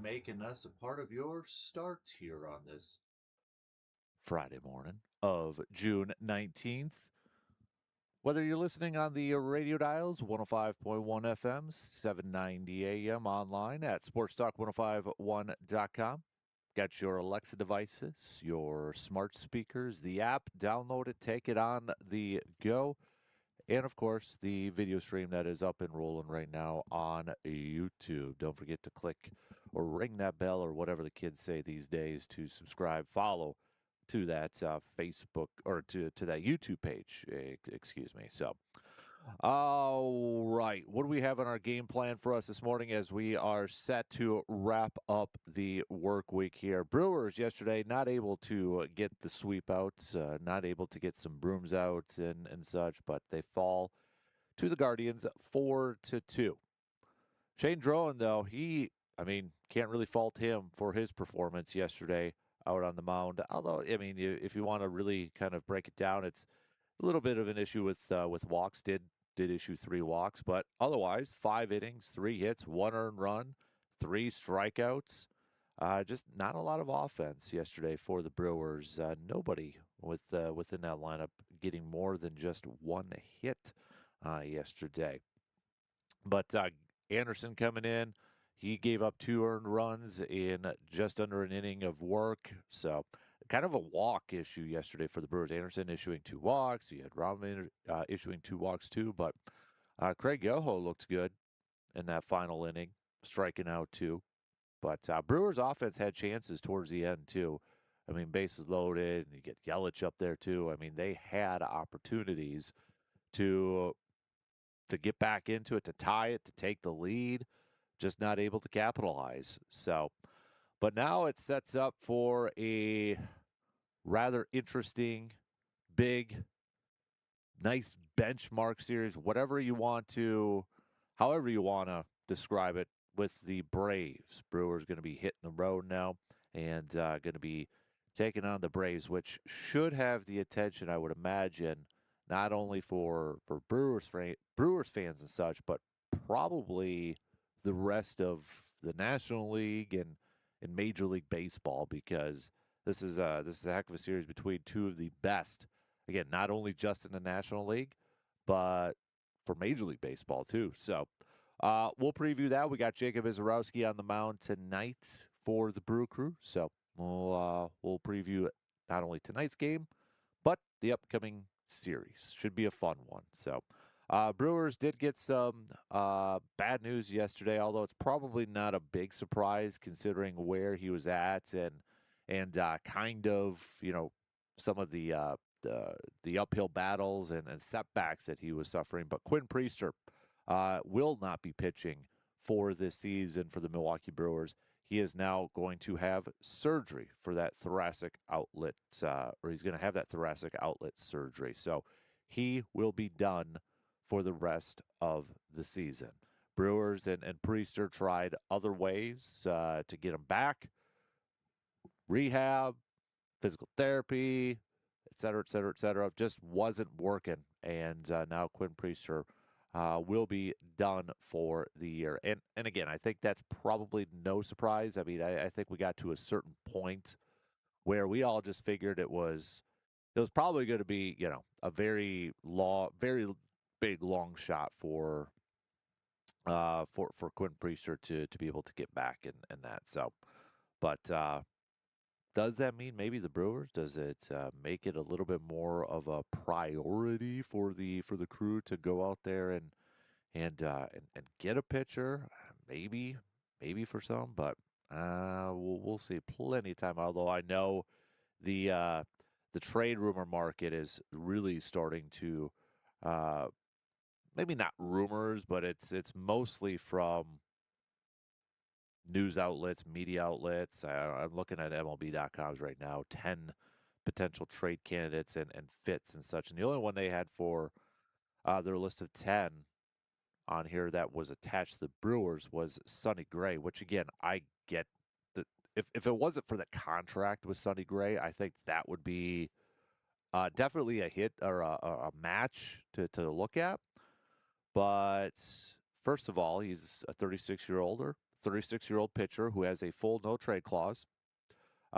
making us a part of your start here on this Friday morning of June 19th. Whether you're listening on the radio dials, 105.1 FM, 790 AM, online at sportstalk1051.com. Got your Alexa devices, your smart speakers, the app, download it, take it on the go. And of course, the video stream that is up and rolling right now on YouTube. Don't forget to click or ring that bell or whatever the kids say these days to subscribe, follow to that Facebook or to that YouTube page. Excuse me. So, all right. What do we have on our game plan for us this morning as we are set to wrap up the work week here? Brewers yesterday not able to get the sweep out, not able to get some brooms out and such, but they fall to the Guardians 4-2. Shane Drohan, though, can't really fault him for his performance yesterday out on the mound. Although, if you want to really kind of break it down, it's a little bit of an issue with walks. Did issue 3 walks, but otherwise 5 innings, 3 hits, 1 earned run, 3 strikeouts. Just not a lot of offense yesterday for the Brewers. Nobody within that lineup getting more than just 1 hit yesterday. But Anderson coming in, he gave up 2 earned runs in just under an inning of work. So kind of a walk issue yesterday for the Brewers. Anderson issuing 2 walks. You had Rodman issuing 2 walks too. But Craig Yoho looked good in that final inning, striking out 2. But Brewers offense had chances towards the end too. Bases loaded, and you get Yelich up there too. They had opportunities to get back into it, to tie it, to take the lead, just not able to capitalize. So, but now it sets up for a rather interesting, big, nice benchmark series, however you want to describe it, with the Braves. Brewers going to be hitting the road now and going to be taking on the Braves, which should have the attention, I would imagine, not only for Brewers fans and such, but probably the rest of the National League and Major League Baseball, because this is a heck of a series between 2 of the best. Again, not only just in the National League, but for Major League Baseball too. So we'll preview that. We got Jacob Izarowski on the mound tonight for the Brew Crew. So we'll preview not only tonight's game, but the upcoming series. Should be a fun one. So Brewers did get some bad news yesterday, although it's probably not a big surprise considering where he was at and kind of, some of the uphill battles and setbacks that he was suffering. But Quinn Priester will not be pitching for this season for the Milwaukee Brewers. He is now going to have surgery for that thoracic outlet, or he's going to have that thoracic outlet surgery. So he will be done for the rest of the season. Brewers and Priester tried other ways to get him back, rehab, physical therapy, et cetera, et cetera, et cetera. Just wasn't working. And now Quinn Priester will be done for the year. And again, I think that's probably no surprise. I think we got to a certain point where we all just figured it was probably going to be, a very big long shot for Quinn Priester to be able to get back and that. So, but does that mean maybe the Brewers? Does it make it a little bit more of a priority for the crew to go out there and get a pitcher? Maybe for some, but we'll see. Plenty of time. Although I know the trade rumor market is really starting to maybe not rumors, but it's mostly from news outlets, media outlets. I'm looking at MLB.com's right now, 10 potential trade candidates and fits and such. And the only one they had for their list of 10 on here that was attached to the Brewers was Sonny Gray, which, again, I get that if it wasn't for the contract with Sonny Gray, I think that would be definitely a hit or a match to look at. But first of all, he's a 36-year-older, 36-year-old pitcher who has a full no-trade clause.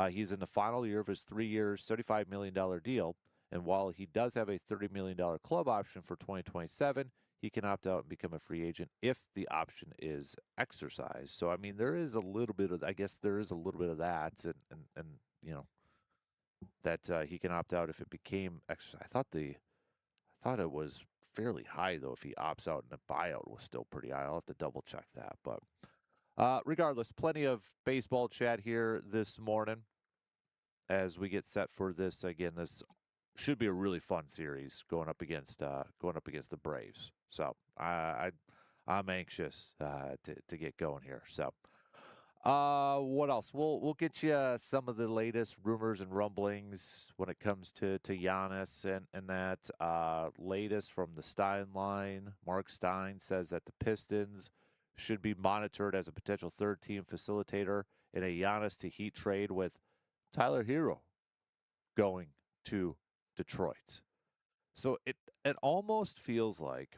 He's in the final year of his 3 years, $35 million deal. And while he does have a $30 million club option for 2027, he can opt out and become a free agent if the option is exercised. So, I mean, there is a little bit of, I guess there is a little bit of that. And you know, that he can opt out if it became exercised. I thought it was fairly high, though, if he opts out, and the buyout was still pretty high. I'll have to double check that. But regardless, plenty of baseball chat here this morning as we get set for this. Again, this should be a really fun series going up against the Braves. So I'm anxious to get going here. So what else? We'll get you some of the latest rumors and rumblings when it comes to Giannis and that latest from the Stein line. Mark Stein says that the Pistons should be monitored as a potential third-team facilitator in a Giannis to Heat trade with Tyler Hero going to Detroit. So it almost feels like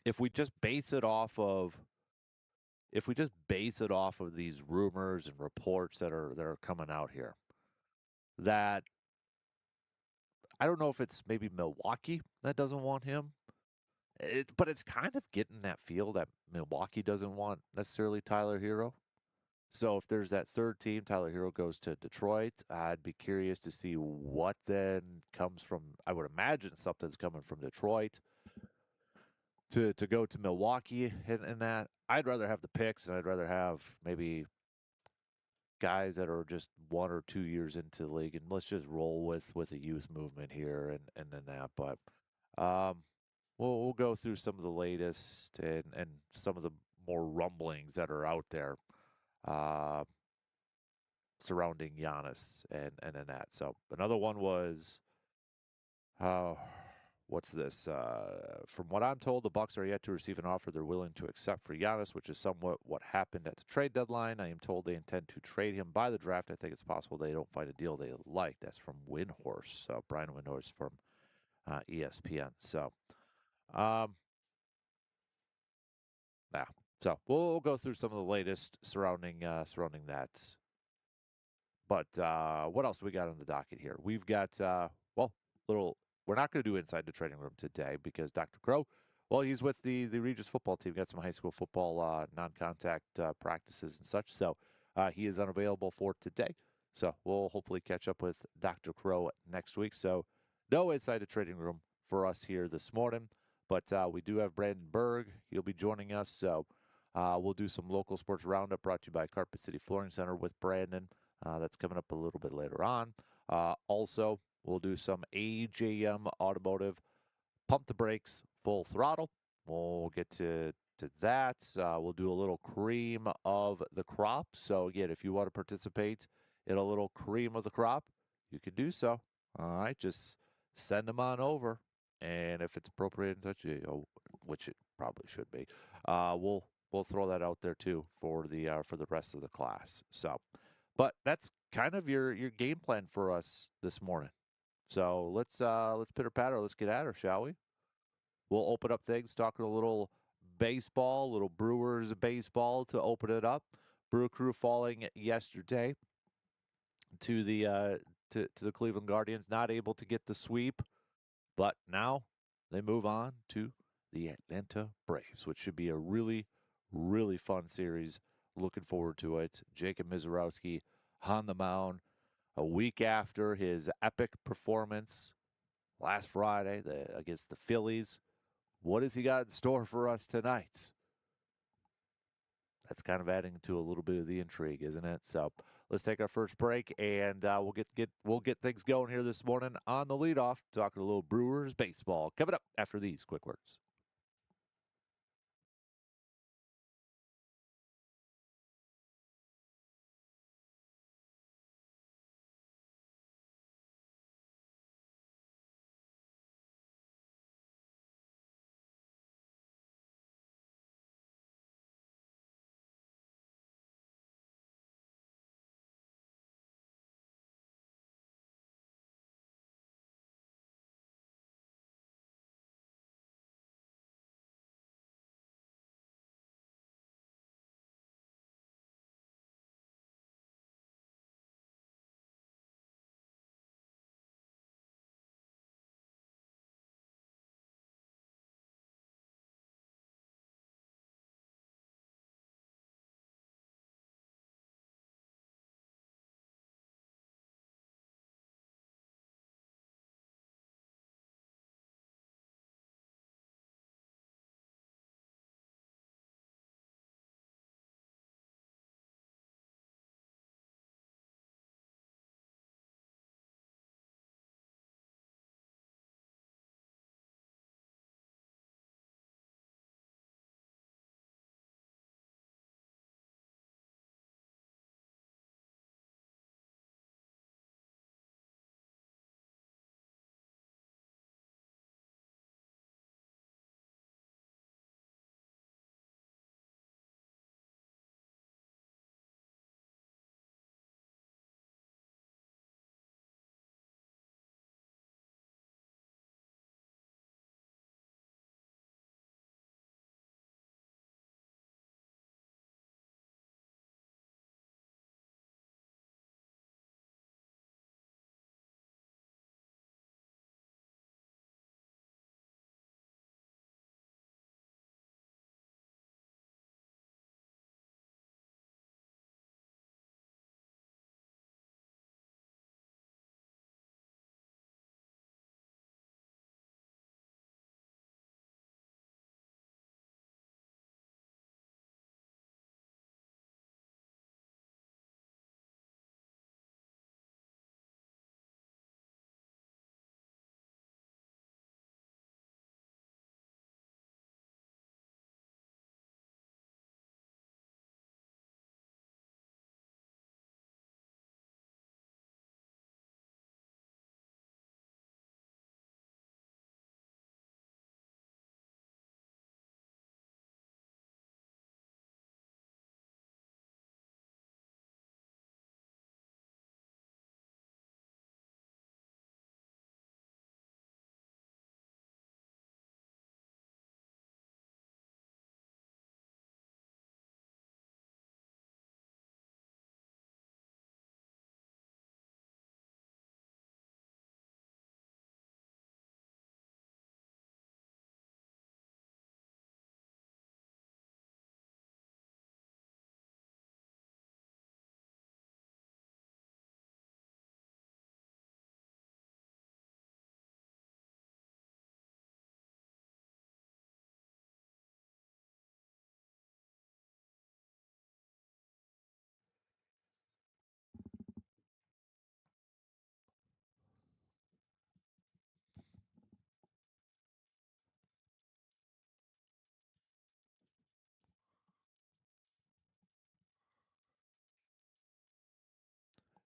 if we just base it off of these rumors and reports that are coming out here, that I don't know if it's maybe Milwaukee that doesn't want him. But it's kind of getting that feel that Milwaukee doesn't want necessarily Tyler Hero. So if there's that third team, Tyler Hero goes to Detroit, I'd be curious to see what then comes from, I would imagine something's coming from Detroit to go to Milwaukee and that. I'd rather have the picks, and I'd rather have maybe guys that are just 1 or 2 years into the league, and let's just roll with a youth movement here and then that. But we'll go through some of the latest and some of the more rumblings that are out there surrounding Giannis and that. So another one was, what's this? From what I'm told, the Bucks are yet to receive an offer they're willing to accept for Giannis, which is somewhat what happened at the trade deadline. I am told they intend to trade him by the draft. I think it's possible they don't find a deal they like. That's from Windhorse, Brian Windhorse from ESPN. So, yeah. So we'll go through some of the latest surrounding that. But what else do we got on the docket here? We've got we're not going to do Inside the Trading Room today because Dr. Crow, well, he's with the Regis football team. Got some high school football non-contact practices and such. So he is unavailable for today. So we'll hopefully catch up with Dr. Crow next week. So no Inside the Trading Room for us here this morning. But we do have Brandon Berg. He'll be joining us. So we'll do some local sports roundup brought to you by Carpet City Flooring Center with Brandon. That's coming up a little bit later on. Also, we'll do some AJM Automotive Pump the Brakes Full Throttle. We'll get to that. We'll do a little cream of the crop. So, again, if you want to participate in a little cream of the crop, you can do so. All right, just send them on over. And if it's appropriate and such, which it probably should be, we'll throw that out there too for the rest of the class. So, but that's kind of your game plan for us this morning. So let's pitter patter, let's get at her, shall we? We'll open up things, talking a little baseball, little Brewers baseball to open it up. Brew Crew falling yesterday to the Cleveland Guardians, not able to get the sweep. But now they move on to the Atlanta Braves, which should be a really, really fun series. Looking forward to it. Jacob Mizorowski on the mound a week after his epic performance last Friday against the Phillies. What has he got in store for us tonight? That's kind of adding to a little bit of the intrigue, isn't it? So let's take our first break, and we'll get things going here this morning on the leadoff, talking a little Brewers baseball. Coming up after these quick words.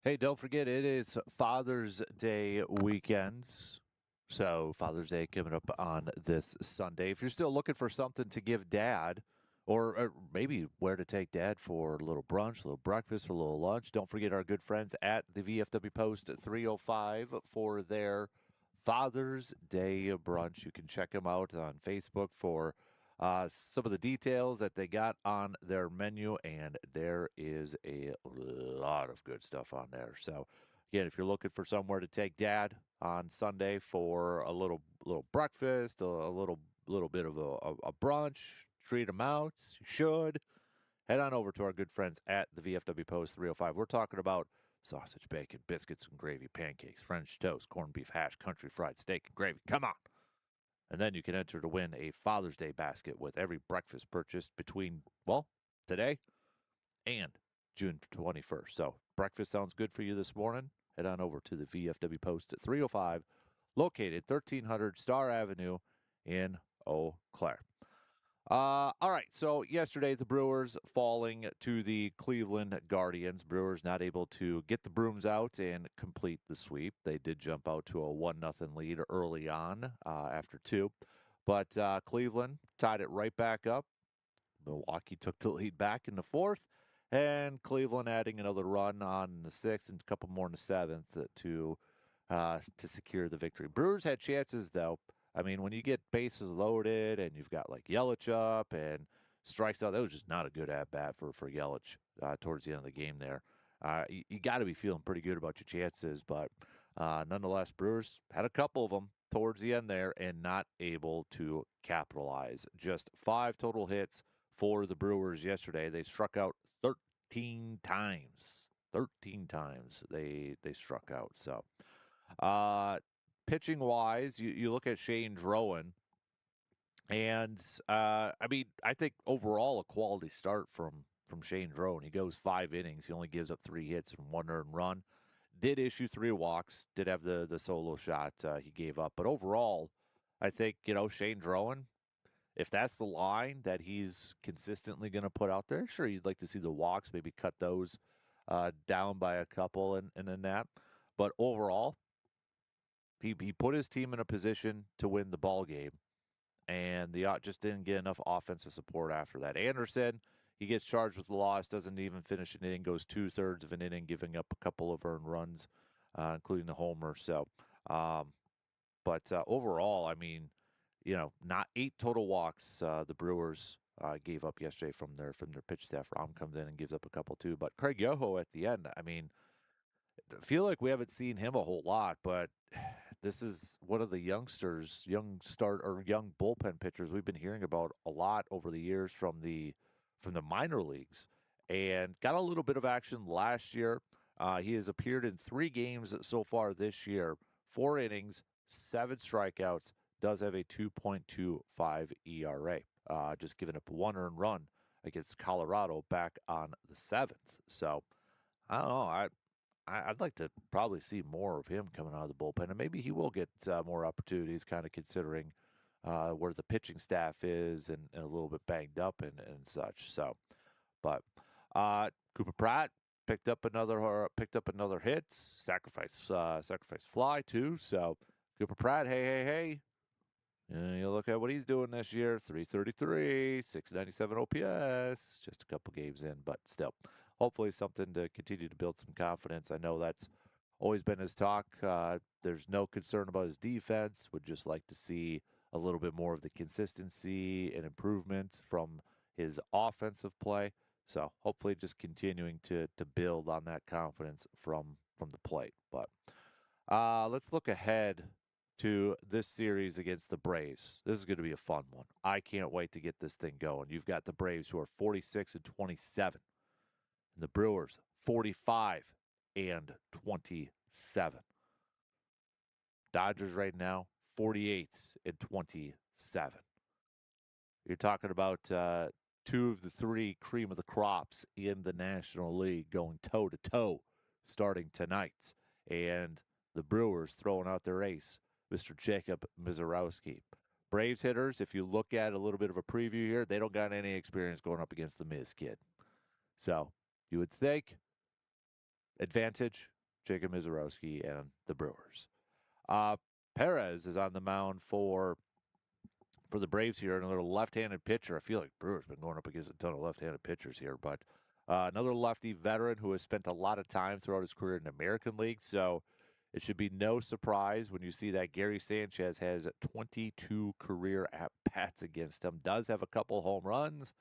Hey, don't forget, it is Father's Day weekends. So, Father's Day coming up on this Sunday. If you're still looking for something to give dad, or maybe where to take dad for a little brunch, a little breakfast, a little lunch, don't forget our good friends at the VFW Post 305 for their Father's Day brunch. You can check them out on Facebook for some of the details that they got on their menu, and there is a lot of good stuff on there. So, again, if you're looking for somewhere to take dad on Sunday for a little breakfast, a little bit of a brunch, treat them out, you should head on over to our good friends at the VFW Post 305. We're talking about sausage, bacon, biscuits and gravy, pancakes, French toast, corned beef hash, country fried steak and gravy. Come on. And then you can enter to win a Father's Day basket with every breakfast purchased between, well, today and June 21st. So breakfast sounds good for you this morning? Head on over to the VFW Post at 305, located 1300 Star Avenue in Eau Claire. All right, so yesterday the Brewers falling to the Cleveland Guardians. Brewers not able to get the brooms out and complete the sweep. They did jump out to a 1-0 lead early on after two, but Cleveland tied it right back up. Milwaukee took the lead back in the fourth, and Cleveland adding another run on the sixth and a couple more in the seventh to secure the victory. Brewers had chances, though. I mean, when you get bases loaded and you've got like Yelich up and strikes out, that was just not a good at-bat for Yelich towards the end of the game there. You got to be feeling pretty good about your chances, but nonetheless, Brewers had a couple of them towards the end there and not able to capitalize. Just 5 total hits for the Brewers yesterday. They struck out 13 times. 13 times they struck out. So, pitching wise, you look at Shane Drowan, and I mean, I think overall a quality start from Shane Drowan. He goes 5 innings. He only gives up 3 hits and 1 earned run. Did issue 3 walks. Did have the solo shot he gave up, but overall, I think Shane Drowan, if that's the line that he's consistently going to put out there, sure, you'd like to see the walks, maybe cut those down by a couple and then that. But overall, he put his team in a position to win the ball game, and the just didn't get enough offensive support after that. Anderson, he gets charged with the loss, doesn't even finish an inning, goes 2/3 of an inning, giving up a couple of earned runs, including the homer. So, but overall, I mean, not 8 total walks the Brewers gave up yesterday from their pitch staff. Rom comes in and gives up a couple too. But Craig Yoho at the end, I mean, I feel like we haven't seen him a whole lot, but this is one of the young bullpen pitchers we've been hearing about a lot over the years from the minor leagues, and got a little bit of action last year. He has appeared in 3 games so far this year, 4 innings, 7 strikeouts, does have a 2.25 ERA, just giving up 1 earned run against Colorado back on the 7th. So, I don't know. I'd like to probably see more of him coming out of the bullpen, and maybe he will get more opportunities, kind of considering where the pitching staff is and a little bit banged up and such. So, but Cooper Pratt picked up another hit, sacrifice fly too. So Cooper Pratt, hey. And you look at what he's doing this year, 333, 697 OPS, just a couple games in, but still, hopefully something to continue to build some confidence. I know that's always been his talk. There's no concern about his defense. Would just like to see a little bit more of the consistency and improvement from his offensive play. So hopefully just continuing to build on that confidence from the plate. But let's look ahead to this series against the Braves. This is going to be a fun one. I can't wait to get this thing going. You've got the Braves, who are 46-27, and the Brewers 45-27. Dodgers right now 48-27. You're talking about 2 of the 3 cream of the crops in the National League going toe to toe starting tonight, and the Brewers throwing out their ace, Mr. Jacob Mizorowski. Braves hitters, if you look at a little bit of a preview here, they don't got any experience going up against the Miz kid. So you would think advantage Jacob Mizorowski and the Brewers. Perez is on the mound for the Braves here, another left-handed pitcher. I feel like Brewers been going up against a ton of left-handed pitchers here, but another lefty veteran who has spent a lot of time throughout his career in the American League, so it should be no surprise when you see that Gary Sanchez has 22 career at-bats against him, does have a couple home runs,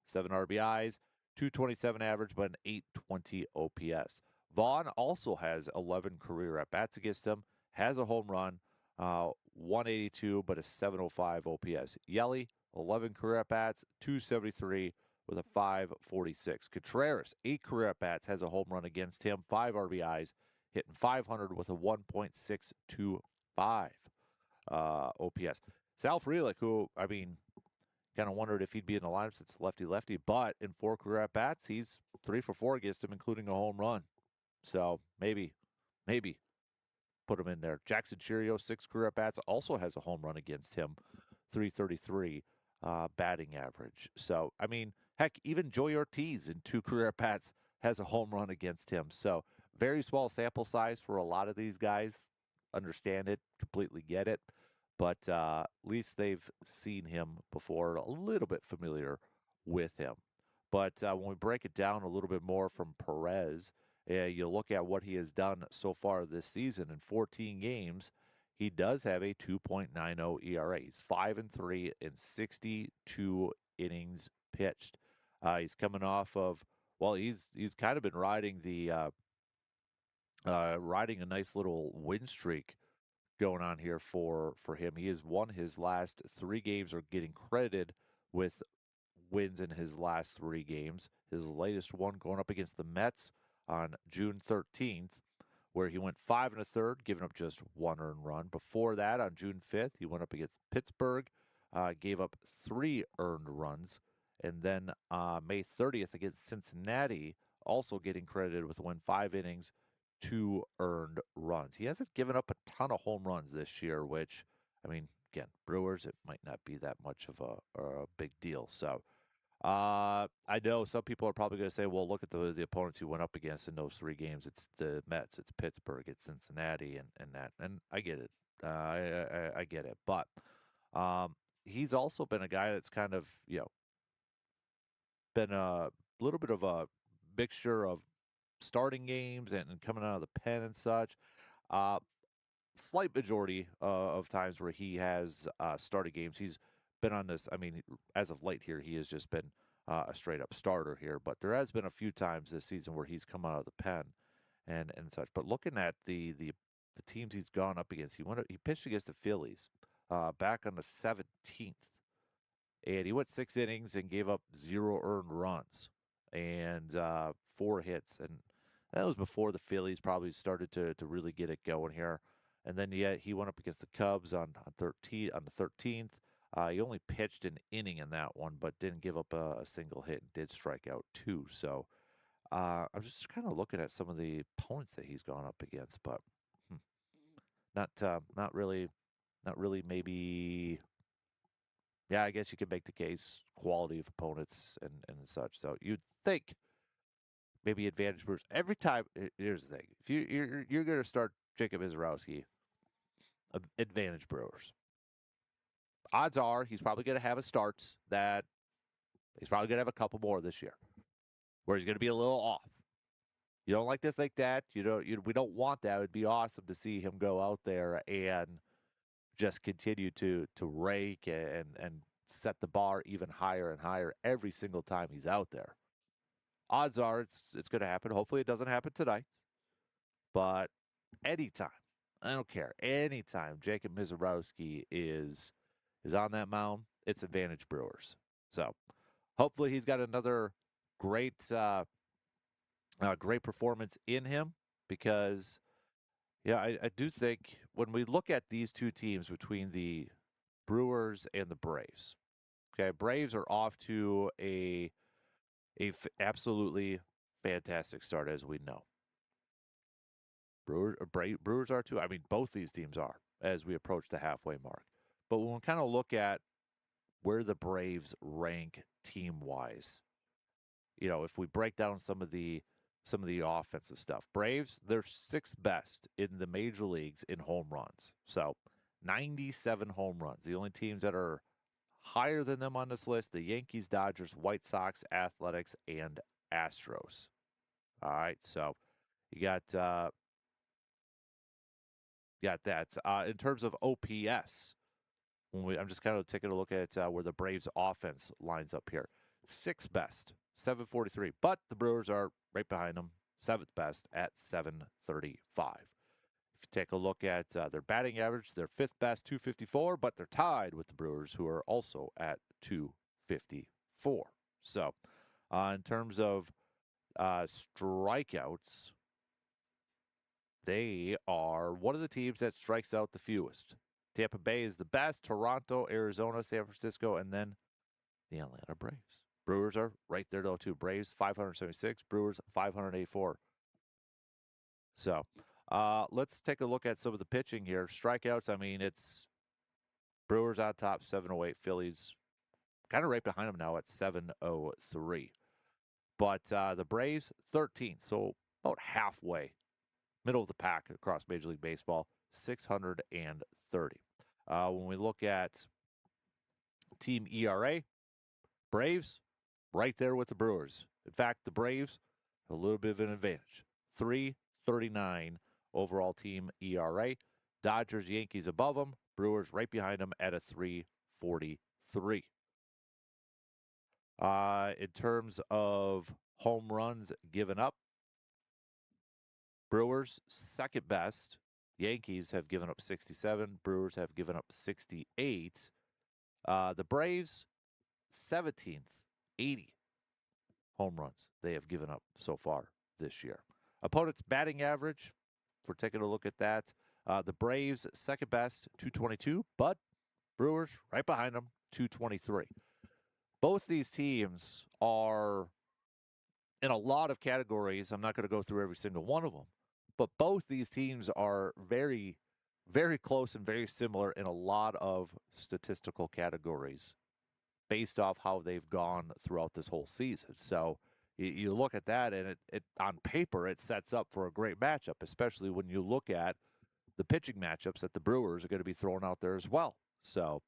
7 RBIs, 227 average, but an 820 OPS. Vaughn also has 11 career at-bats against him, has a home run, 182, but a 705 OPS. Yelly, 11 career at-bats, 273 with a 546. Contreras, 8 career at-bats, has a home run against him, 5 RBIs, hitting 500 with a 1.625 OPS. Sal Frelick, who, I mean, kind of wondered if he'd be in the lineup since lefty-lefty, but in 4 career at-bats, he's 3 for 4 against him, including a home run. So maybe put him in there. Jackson Cheerio, 6 career at-bats, also has a home run against him, 333 batting average. So, I mean, heck, even Joey Ortiz in 2 career at-bats has a home run against him. So, very small sample size for a lot of these guys. Understand it, completely get it. But at least they've seen him before, a little bit familiar with him. But when we break it down a little bit more from Perez, you look at what he has done so far this season in 14 games, he does have a 2.90 ERA. He's 5-3 in 62 innings pitched. He's coming off of, well, he's kind of been riding riding a nice little win streak going on here for him. He has won his last 3 games, or getting credited with wins in his last 3 games. His latest one going up against the Mets on June 13th, where he went 5 1/3, giving up just 1 earned run. Before that, on June 5th, he went up against Pittsburgh, gave up 3 earned runs. And then May 30th against Cincinnati, also getting credited with a win, 5 innings, 2 earned runs. He hasn't given up a ton of home runs this year, which, I mean, again, Brewers, it might not be that much of a big deal. So I know some people are probably going to say, well, look at the opponents he went up against in those 3 games. It's the Mets, it's Pittsburgh, it's Cincinnati, and that. And I get it. I get it. But he's also been a guy that's kind of, been a little bit of a mixture of starting games and coming out of the pen and such. Slight majority of times where he has started games. He's been on this. I mean, as of late here, he has just been a straight up starter here. But there has been a few times this season where he's come out of the pen and such. But looking at the teams he's gone up against, he pitched against the Phillies back on the 17th, and he went 6 innings and gave up 0 earned runs and 4 hits. And that was before the Phillies probably started to really get it going here. And then he went up against the Cubs on the 13th. He only pitched an inning in that one, but didn't give up a single hit and did strike out 2. So I'm just kind of looking at some of the opponents that he's gone up against, but not really maybe. Yeah, I guess you could make the case quality of opponents and such. So you'd think maybe advantage Brewers every time. Here's the thing: if you're going to start Jacob Mizorowski, advantage Brewers. Odds are he's probably going to have a start that he's probably going to have a couple more this year, where he's going to be a little off. You don't like to think that. We don't want that. It would be awesome to see him go out there and just continue to rake and set the bar even higher and higher every single time he's out there. Odds are it's going to happen. Hopefully it doesn't happen tonight. But anytime, I don't care, anytime Jacob Mizorowski is on that mound, it's advantage Brewers. So hopefully he's got another great performance in him, because I do think when we look at these two teams between the Brewers and the Braves, okay, Braves are off to a absolutely fantastic start, as we know. Brewers are too. I mean, both these teams are as we approach the halfway mark. But when we kind of look at where the Braves rank team-wise, if we break down some of the some of the offensive stuff. Braves, they're sixth best in the major leagues in home runs. So 97 home runs. The only teams that are higher than them on this list, the Yankees, Dodgers, White Sox, Athletics, and Astros. All right, so you got that. In terms of OPS, I'm just kind of taking a look at where the Braves offense lines up here. Sixth best, 743. But the Brewers are right behind them, seventh best at 735. If you take a look at their batting average, they're fifth best, 254, but they're tied with the Brewers, who are also at 254. So in terms of strikeouts, they are one of the teams that strikes out the fewest. Tampa Bay is the best, Toronto, Arizona, San Francisco, and then the Atlanta Braves. Brewers are right there, though, too. Braves, 576, Brewers, 584. So let's take a look at some of the pitching here. Strikeouts, I mean, it's Brewers on top, 708, Phillies kind of right behind them now at 703. But the Braves, 13th, so about halfway, middle of the pack across Major League Baseball, 630. When we look at team ERA, Braves, right there with the Brewers. In fact, the Braves, a little bit of an advantage. 3.39 overall team ERA. Dodgers, Yankees above them. Brewers right behind them at a 3.43. In terms of home runs given up, Brewers second best. Yankees have given up 67. Brewers have given up 68. The Braves 17th, 80 home runs they have given up so far this year. Opponent's batting average, if we're taking a look at that, the Braves second best, 222, but Brewers right behind them, 223. Both these teams are in a lot of categories. I'm not going to go through every single one of them, but both these teams are very, very close and very similar in a lot of statistical categories based off how they've gone throughout this whole season. So you look at that, and it on paper, it sets up for a great matchup, especially when you look at the pitching matchups that the Brewers are going to be throwing out there as well. So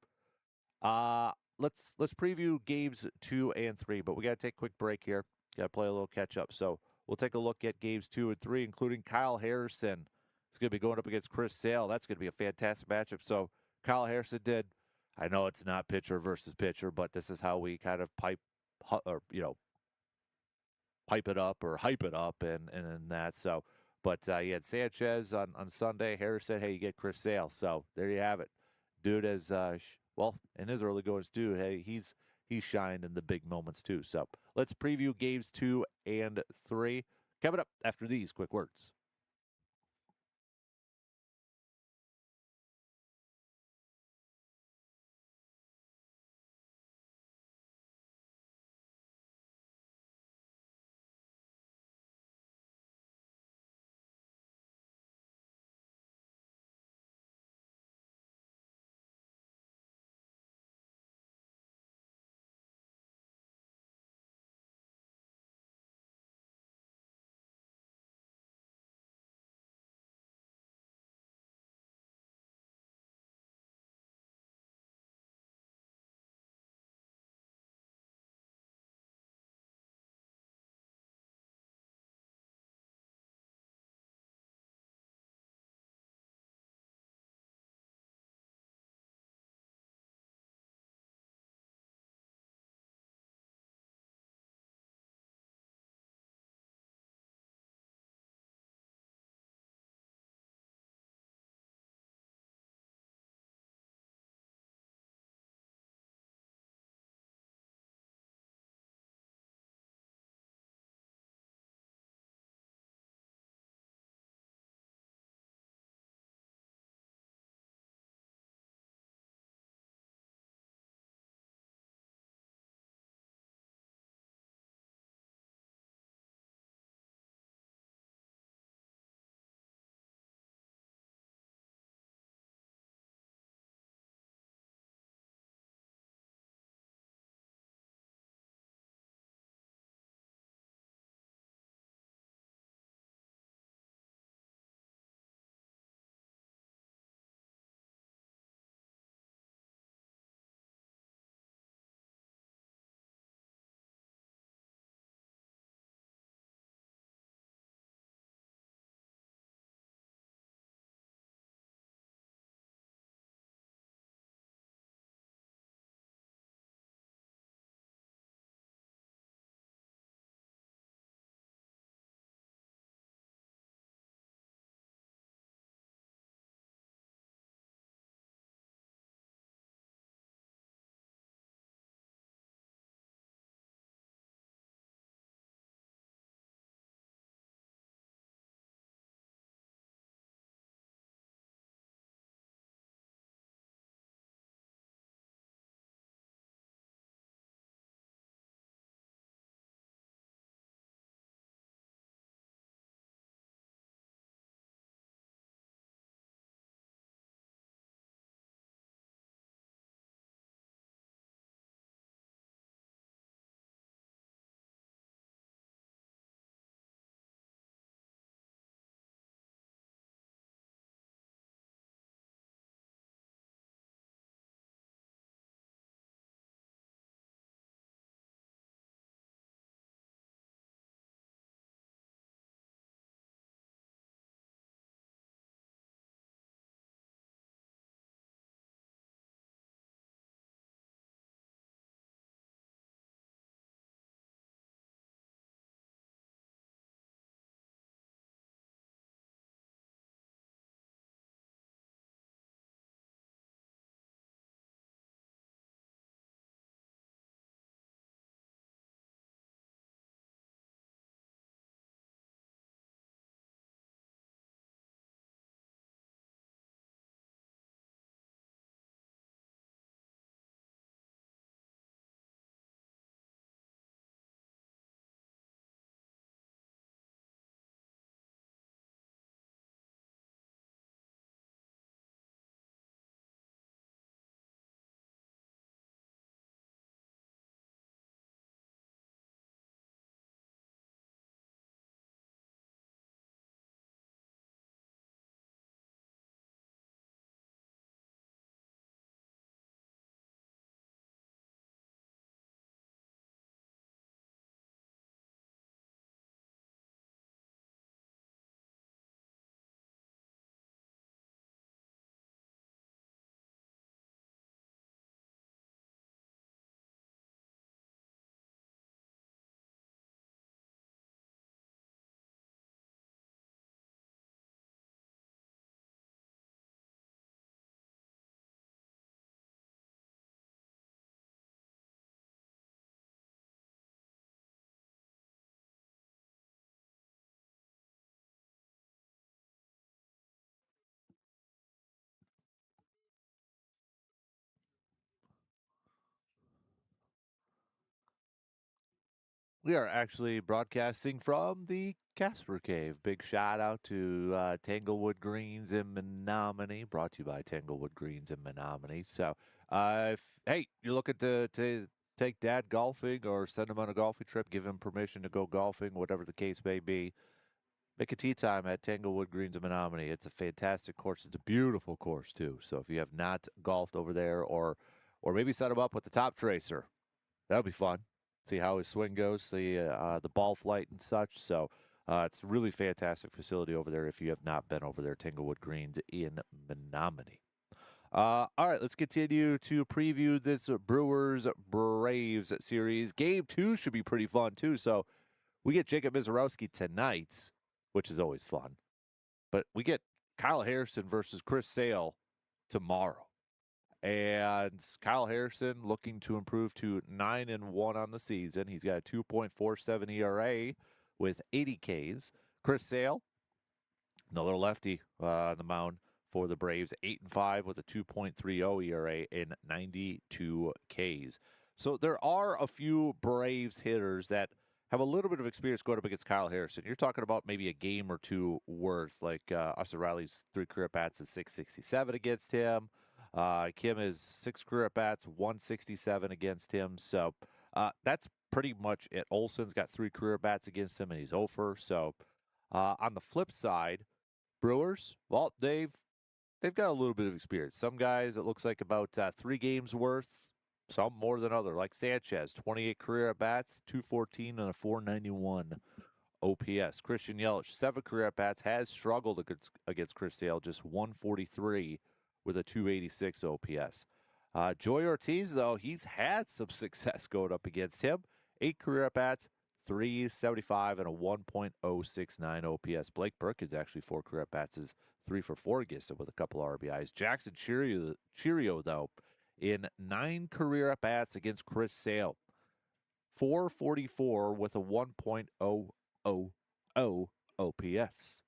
let's preview games 2 and 3, but we got to take a quick break here. Got to play a little catch up. So we'll take a look at games 2 and 3, including Kyle Harrison. It's going to be going up against Chris Sale. That's going to be a fantastic matchup. So Kyle Harrison did. I know it's not pitcher versus pitcher, but this is how we kind of pipe it up or hype it up and that. So, but you had Sanchez on Sunday. Harris said, hey, you get Chris Sale. So there you have it. Dude has, in his early goings too, hey, he's shined in the big moments too. So let's preview games 2 and 3 coming up after these quick words. We are actually broadcasting from the Kasper Cave. Big shout out to Tanglewood Greens in Menominee, brought to you by Tanglewood Greens in Menominee. So, hey, you're looking to take dad golfing or send him on a golfing trip, give him permission to go golfing, whatever the case may be, make a tee time at Tanglewood Greens in Menominee. It's a fantastic course. It's a beautiful course, too. So if you have not golfed over there or maybe set him up with the top tracer, that'll be fun. See how his swing goes, see the ball flight and such. So it's a really fantastic facility over there if you have not been over there, Tanglewood Greens in Menominee. All right, let's continue to preview this Brewers-Braves series. Game 2 should be pretty fun, too. So we get Jacob Misiorowski tonight, which is always fun. But we get Kyle Harrison versus Chris Sale tomorrow. And Kyle Harrison looking to improve to 9-1 on the season. He's got a 2.47 ERA with 80 Ks. Chris Sale, another lefty on the mound for the Braves, 8-5 with a 2.30 ERA and 92 Ks. So there are a few Braves hitters that have a little bit of experience going up against Kyle Harrison. You're talking about maybe a game or two worth, like Austin Riley's 3 career at-bats is 667 against him. Kim is 6 career at-bats, 167 against him. So that's pretty much it. Olson's got 3 career at-bats against him, and he's 0-for. So on the flip side, Brewers, well, they've got a little bit of experience. Some guys, it looks like about 3 games worth. Some more than other, like Sanchez, 28 career at-bats, 214 and a 491 OPS. Christian Yelich, 7 career at-bats, has struggled against Chris Sale, just 143 with a 286 OPS. Joey Ortiz, though, he's had some success going up against him. 8 career at-bats, 375 and a 1.069 OPS. Blake Burke is actually 4 career at-bats, is 3-for-4 against him with a couple of RBIs. Jackson Cheerio, though, in 9 career at-bats against Chris Sale. 444 with a 1.000 OPS.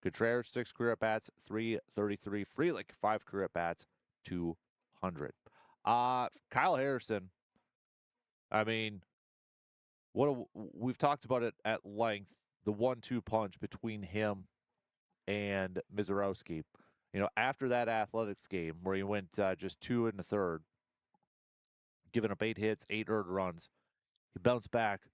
Contreras, 6 career at-bats, 333. Frelick, 5 career at-bats, 200. Kyle Harrison, I mean, we've talked about it at length, the 1-2 punch between him and Misiorowski. You know, after that Athletics game where he went just 2 in the third, giving up 8 hits, 8 earned runs, he bounced back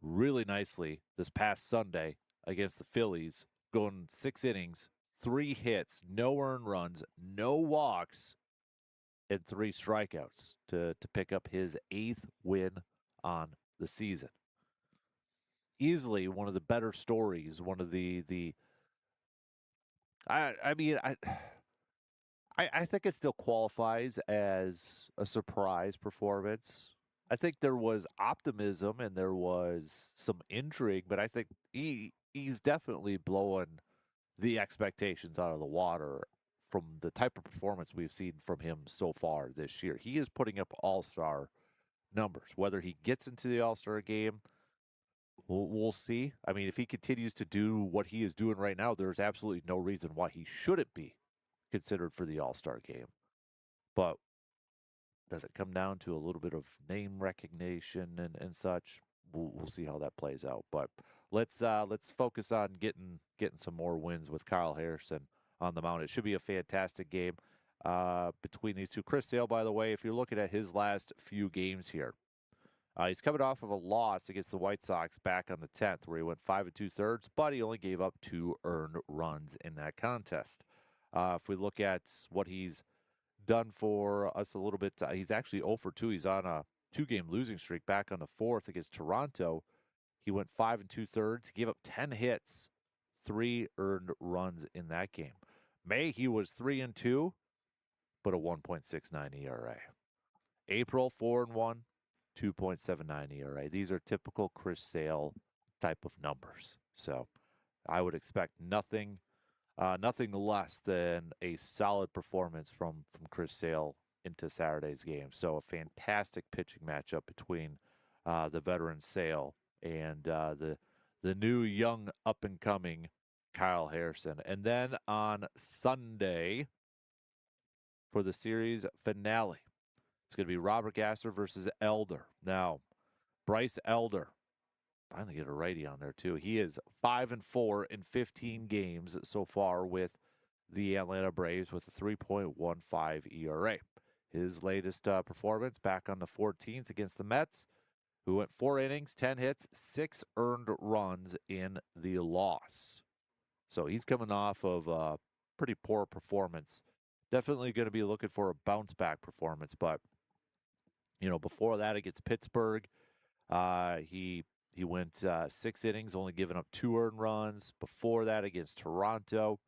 really nicely this past Sunday against the Phillies, going 6 innings, 3 hits, no earned runs, no walks, and 3 strikeouts to pick up his 8th win on the season. Easily one of the better stories, one of I think it still qualifies as a surprise performance. I think there was optimism and there was some intrigue, but I think he's definitely blowing the expectations out of the water from the type of performance we've seen from him so far this year. He is putting up all-star numbers. Whether he gets into the all-star game, we'll see. I mean, if he continues to do what he is doing right now, there's absolutely no reason why he shouldn't be considered for the all-star game. But does it come down to a little bit of name recognition and such? We'll see how that plays out. But let's focus on getting some more wins with Kyle Harrison on the mound. It should be a fantastic game between these two. Chris Sale, by the way, if you're looking at his last few games here, he's coming off of a loss against the White Sox back on the 10th, where he went 5 2/3, but he only gave up 2 earned runs in that contest. If we look at what he's done for us a little bit, he's actually 0-for-2. He's on a 2-game losing streak back on the 4th against Toronto. He went 5 2/3, gave up 10 hits, 3 earned runs in that game. May, he was 3-2, but a 1.69 ERA. April, 4-1, 2.79 ERA. These are typical Chris Sale type of numbers. So I would expect nothing less than a solid performance from Chris Sale into Saturday's game. So a fantastic pitching matchup between the veteran Sale and the new young up-and-coming Kyle Harrison. And then on Sunday for the series finale, it's going to be Robert Gasser versus Elder. Now, Bryce Elder, finally get a righty on there too. He is 5-4 in 15 games so far with the Atlanta Braves with a 3.15 ERA. His latest performance back on the 14th against the Mets, who went 4 innings, 10 hits, 6 earned runs in the loss. So he's coming off of a pretty poor performance. Definitely going to be looking for a bounce back performance, but before that against Pittsburgh, he went 6 innings, only giving up 2 earned runs. Before that against Toronto,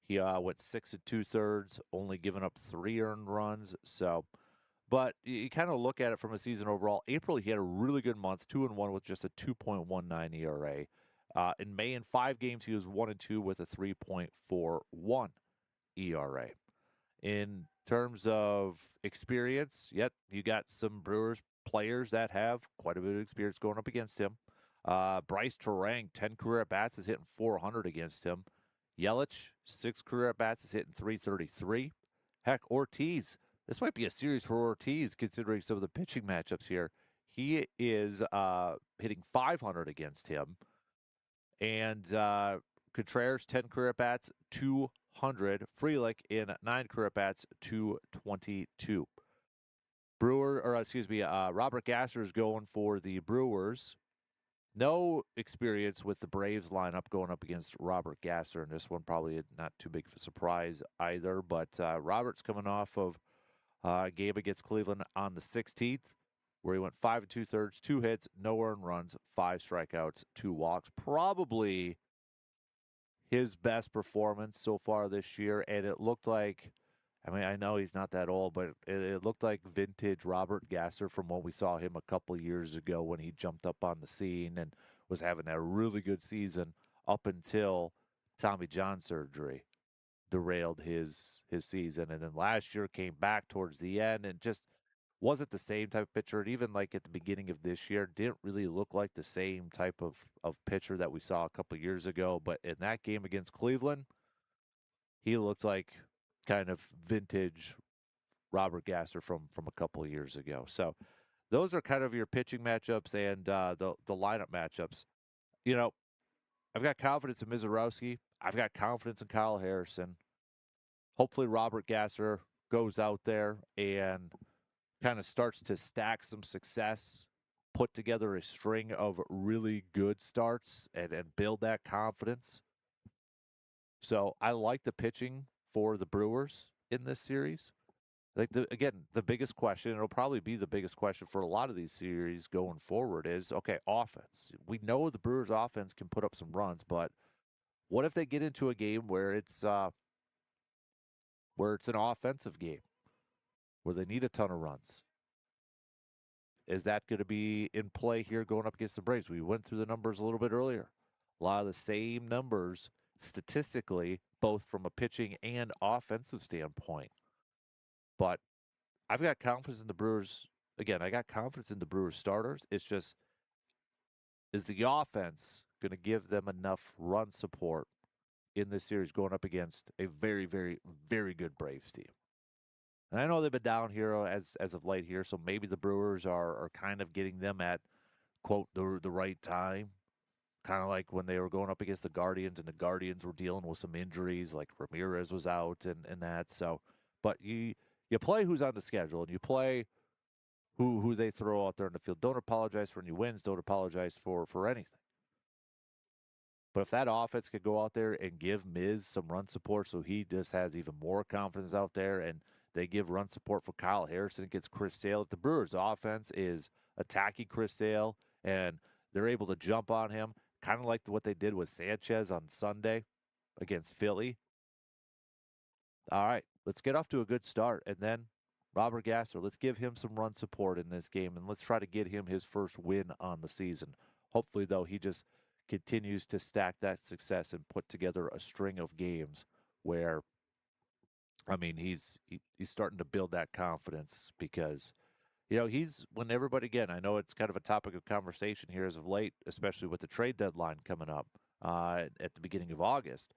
he went 6 2/3, only giving up 3 earned runs. So, but you kind of look at it from a season overall. April, he had a really good month, 2-1 with just a 2.19 ERA. In May, in 5 games, he was 1-2 with a 3.41 ERA. In terms of experience, yet you got some Brewers players that have quite a bit of experience going up against him. Bryce Terang, 10 career at-bats, is hitting 400 against him. Yelich, 6 career at-bats, is hitting 333. Heck, Ortiz, this might be a series for Ortiz considering some of the pitching matchups here. He is hitting 500 against him. And Contreras, 10 career at-bats, 200. Frelick in 9 career at-bats, 222. Robert Gasser is going for the Brewers. No experience with the Braves lineup going up against Robert Gasser, and this one probably not too big of a surprise either. But Robert's coming off of a game against Cleveland on the 16th, where he went 5 2/3, 2 hits, no earned runs, 5 strikeouts, 2 walks. Probably his best performance so far this year, and it looked like, I know he's not that old, but it looked like vintage Robert Gasser from when we saw him a couple years ago when he jumped up on the scene and was having a really good season up until Tommy John surgery derailed his season. And then last year came back towards the end and just wasn't the same type of pitcher. And even like at the beginning of this year, didn't really look like the same type of pitcher that we saw a couple years ago. But in that game against Cleveland, he looked like kind of vintage Robert Gasser from a couple of years ago. So those are kind of your pitching matchups and the lineup matchups. I've got confidence in Mizorowski. I've got confidence in Kyle Harrison. Hopefully Robert Gasser goes out there and kind of starts to stack some success, put together a string of really good starts and build that confidence. So I like the pitching for the Brewers in this series. Like the biggest question, it'll probably be the biggest question for a lot of these series going forward is, okay, offense. We know the Brewers offense can put up some runs, but what if they get into a game where it's an offensive game where they need a ton of runs? Is that going to be in play here going up against the Braves? We went through the numbers a little bit earlier. A lot of the same numbers statistically, both from a pitching and offensive standpoint. But I've got confidence in the Brewers. Again, I got confidence in the Brewers starters. It's just, is the offense going to give them enough run support in this series going up against a very, very, very good Braves team? And I know they've been down here as of late here, so maybe the Brewers are kind of getting them at, quote, the right time. Kind of like when they were going up against the Guardians, and the Guardians were dealing with some injuries, like Ramirez was out and that. So, but you play who's on the schedule, and you play who they throw out there in the field. Don't apologize for any wins. Don't apologize for anything. But if that offense could go out there and give Miz some run support so he just has even more confidence out there, and they give run support for Kyle Harrison against Chris Sale. If the Brewers' offense is attacking Chris Sale and they're able to jump on him, kind of like what they did with Sanchez on Sunday against Philly. All right, let's get off to a good start. And then Robert Gasser, let's give him some run support in this game, and let's try to get him his first win on the season. Hopefully, though, he just continues to stack that success and put together a string of games where, he's starting to build that confidence because, he's, when everybody, again, I know it's kind of a topic of conversation here as of late, especially with the trade deadline coming up at the beginning of August.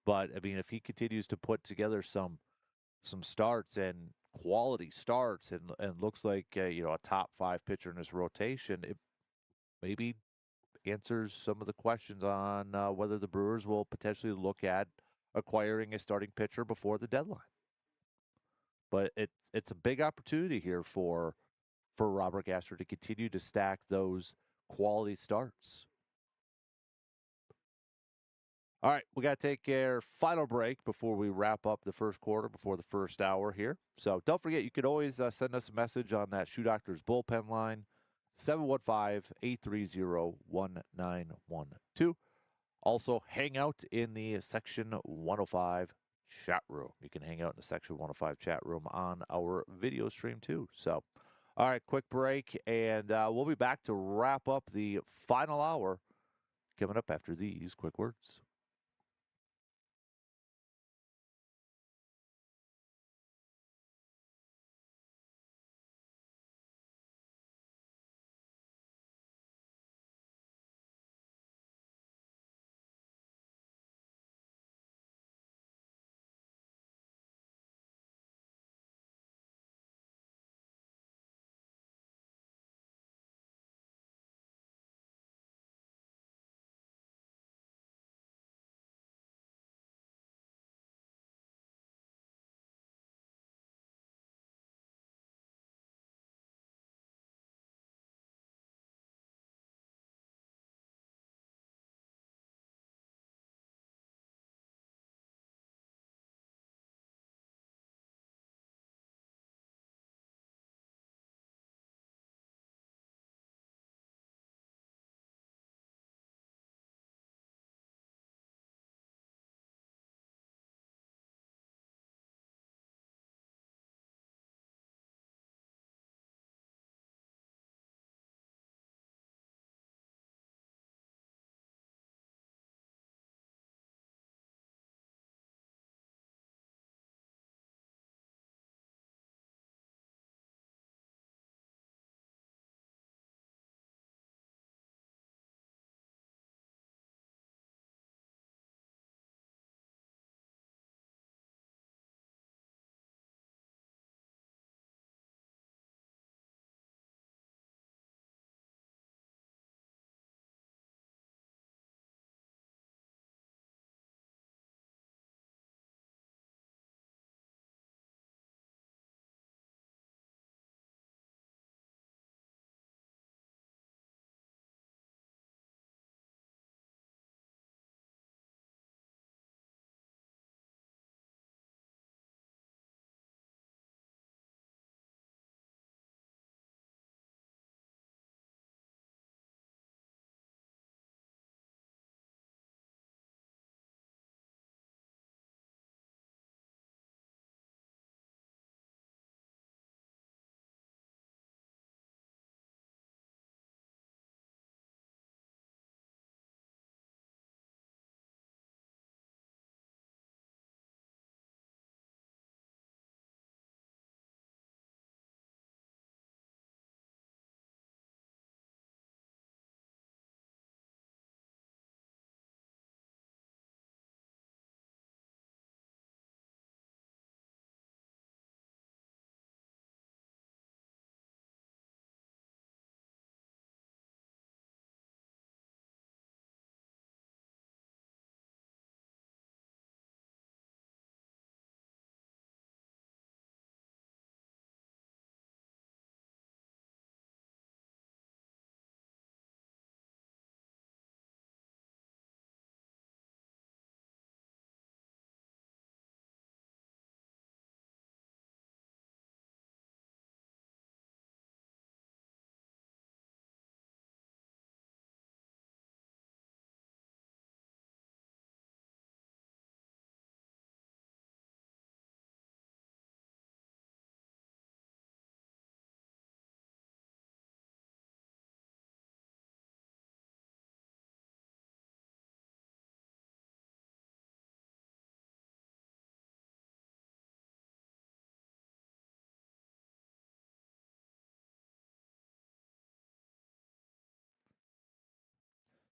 But, if he continues to put together some starts and quality starts and looks like, a top 5 pitcher in his rotation, maybe answers some of the questions on whether the Brewers will potentially look at acquiring a starting pitcher before the deadline. But it's a big opportunity here for Robert Gasser to continue to stack those quality starts. All right, we got to take our final break before we wrap up the first quarter, before the first hour here. So don't forget, you could always send us a message on that Shoe Doctors bullpen line, 715-830-1912. Also, hang out in the Section 105 chat room. You can hang out in the Section 105 chat room on our video stream, too. So, all right, quick break, and we'll be back to wrap up the final hour coming up after these quick words.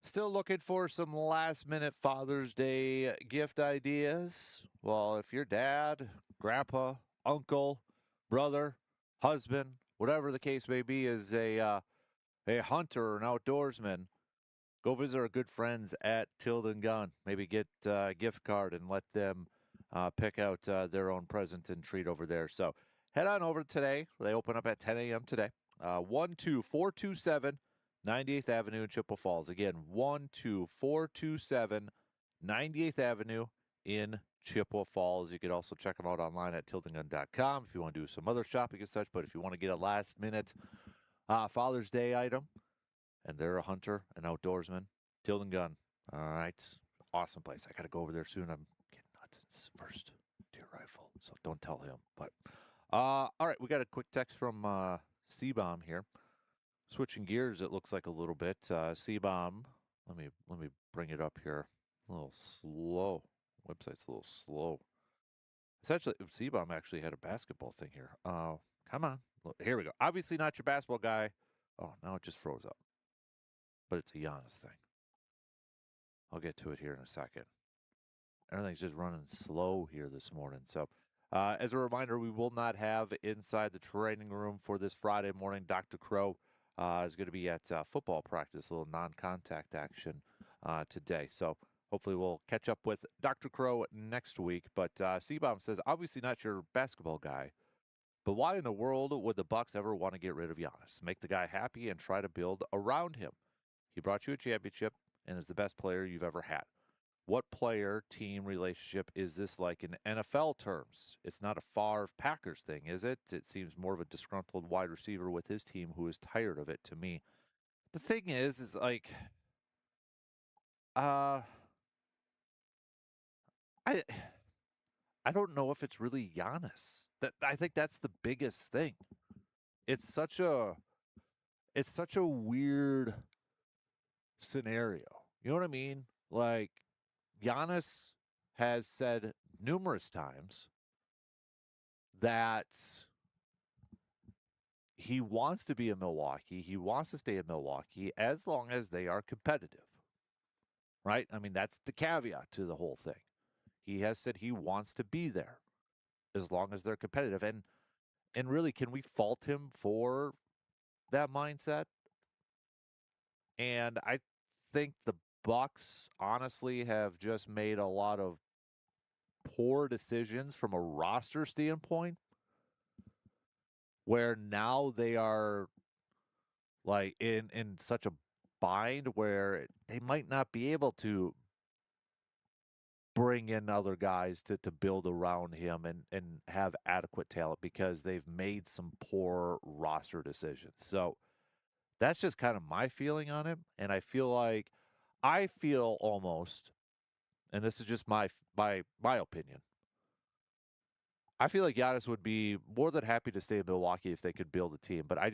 Still looking for some last-minute Father's Day gift ideas? Well, if your dad, grandpa, uncle, brother, husband, whatever the case may be, is a hunter or an outdoorsman, go visit our good friends at Tilden Gun. Maybe get a gift card and let them pick out their own present and treat over there. So head on over today. They open up at 10 a.m. today. 12427 98th Avenue in Chippewa Falls. Again, 12427 98th Avenue in Chippewa Falls. You could also check them out online at tildengun.com if you want to do some other shopping and such. But if you want to get a last-minute Father's Day item, and they're a hunter, an outdoorsman, Tilden Gun. All right. Awesome place. I got to go over there soon. I'm getting Hudson's first deer rifle, so don't tell him. But all right, we got a quick text from C-Bomb here. Switching gears, it looks like a little bit. C-Bomb, let me bring it up here. A little slow. Website's a little slow. Essentially, C-Bomb actually had a basketball thing here. Come on. Look, here we go. Obviously not your basketball guy. Oh, now it just froze up. But it's a Giannis thing. I'll get to it here in a second. Everything's just running slow here this morning. So, as a reminder, we will not have inside the training room for this Friday morning. Dr. Crow is going to be at football practice, a little non-contact action today. So, hopefully we'll catch up with Dr. Crow next week. But C-Bomb says, obviously not your basketball guy, but why in the world would the Bucks ever want to get rid of Giannis? Make the guy happy and try to build around him. He brought you a championship and is the best player you've ever had. What player-team relationship is this like in NFL terms? It's not a Favre Packers thing, is it? It seems more of a disgruntled wide receiver with his team who is tired of it to me. The thing is like, I don't know if it's really Giannis. I think that's the biggest thing. It's such a weird scenario. You know what I mean? Like, Giannis has said numerous times that he wants to be in Milwaukee. He wants to stay in Milwaukee as long as they are competitive. Right? I mean, that's the caveat to the whole thing. He has said he wants to be there as long as they're competitive. And really, can we fault him for that mindset? And I think the Bucks honestly have just made a lot of poor decisions from a roster standpoint, where now they are like in such a bind where they might not be able to bring in other guys to build around him and have adequate talent because they've made some poor roster decisions. So that's just kind of my feeling on it. And I feel almost, and this is just my opinion, I feel like Giannis would be more than happy to stay in Milwaukee if they could build a team. But I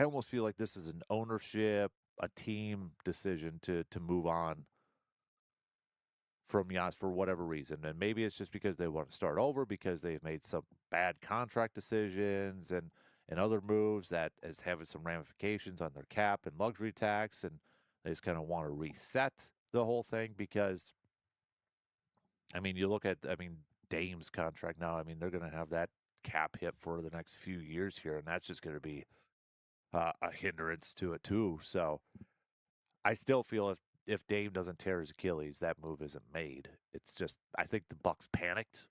almost feel like this is an ownership, a team decision to move on from Giannis for whatever reason. And maybe it's just because they want to start over because they've made some bad contract decisions and other moves that is having some ramifications on their cap and luxury tax. And they just kind of want to reset the whole thing because, I mean, you look at, Dame's contract now. I mean, they're going to have that cap hit for the next few years here, and that's just going to be a hindrance to it too. So I still feel if Dame doesn't tear his Achilles, that move isn't made. It's just, I think the Bucks panicked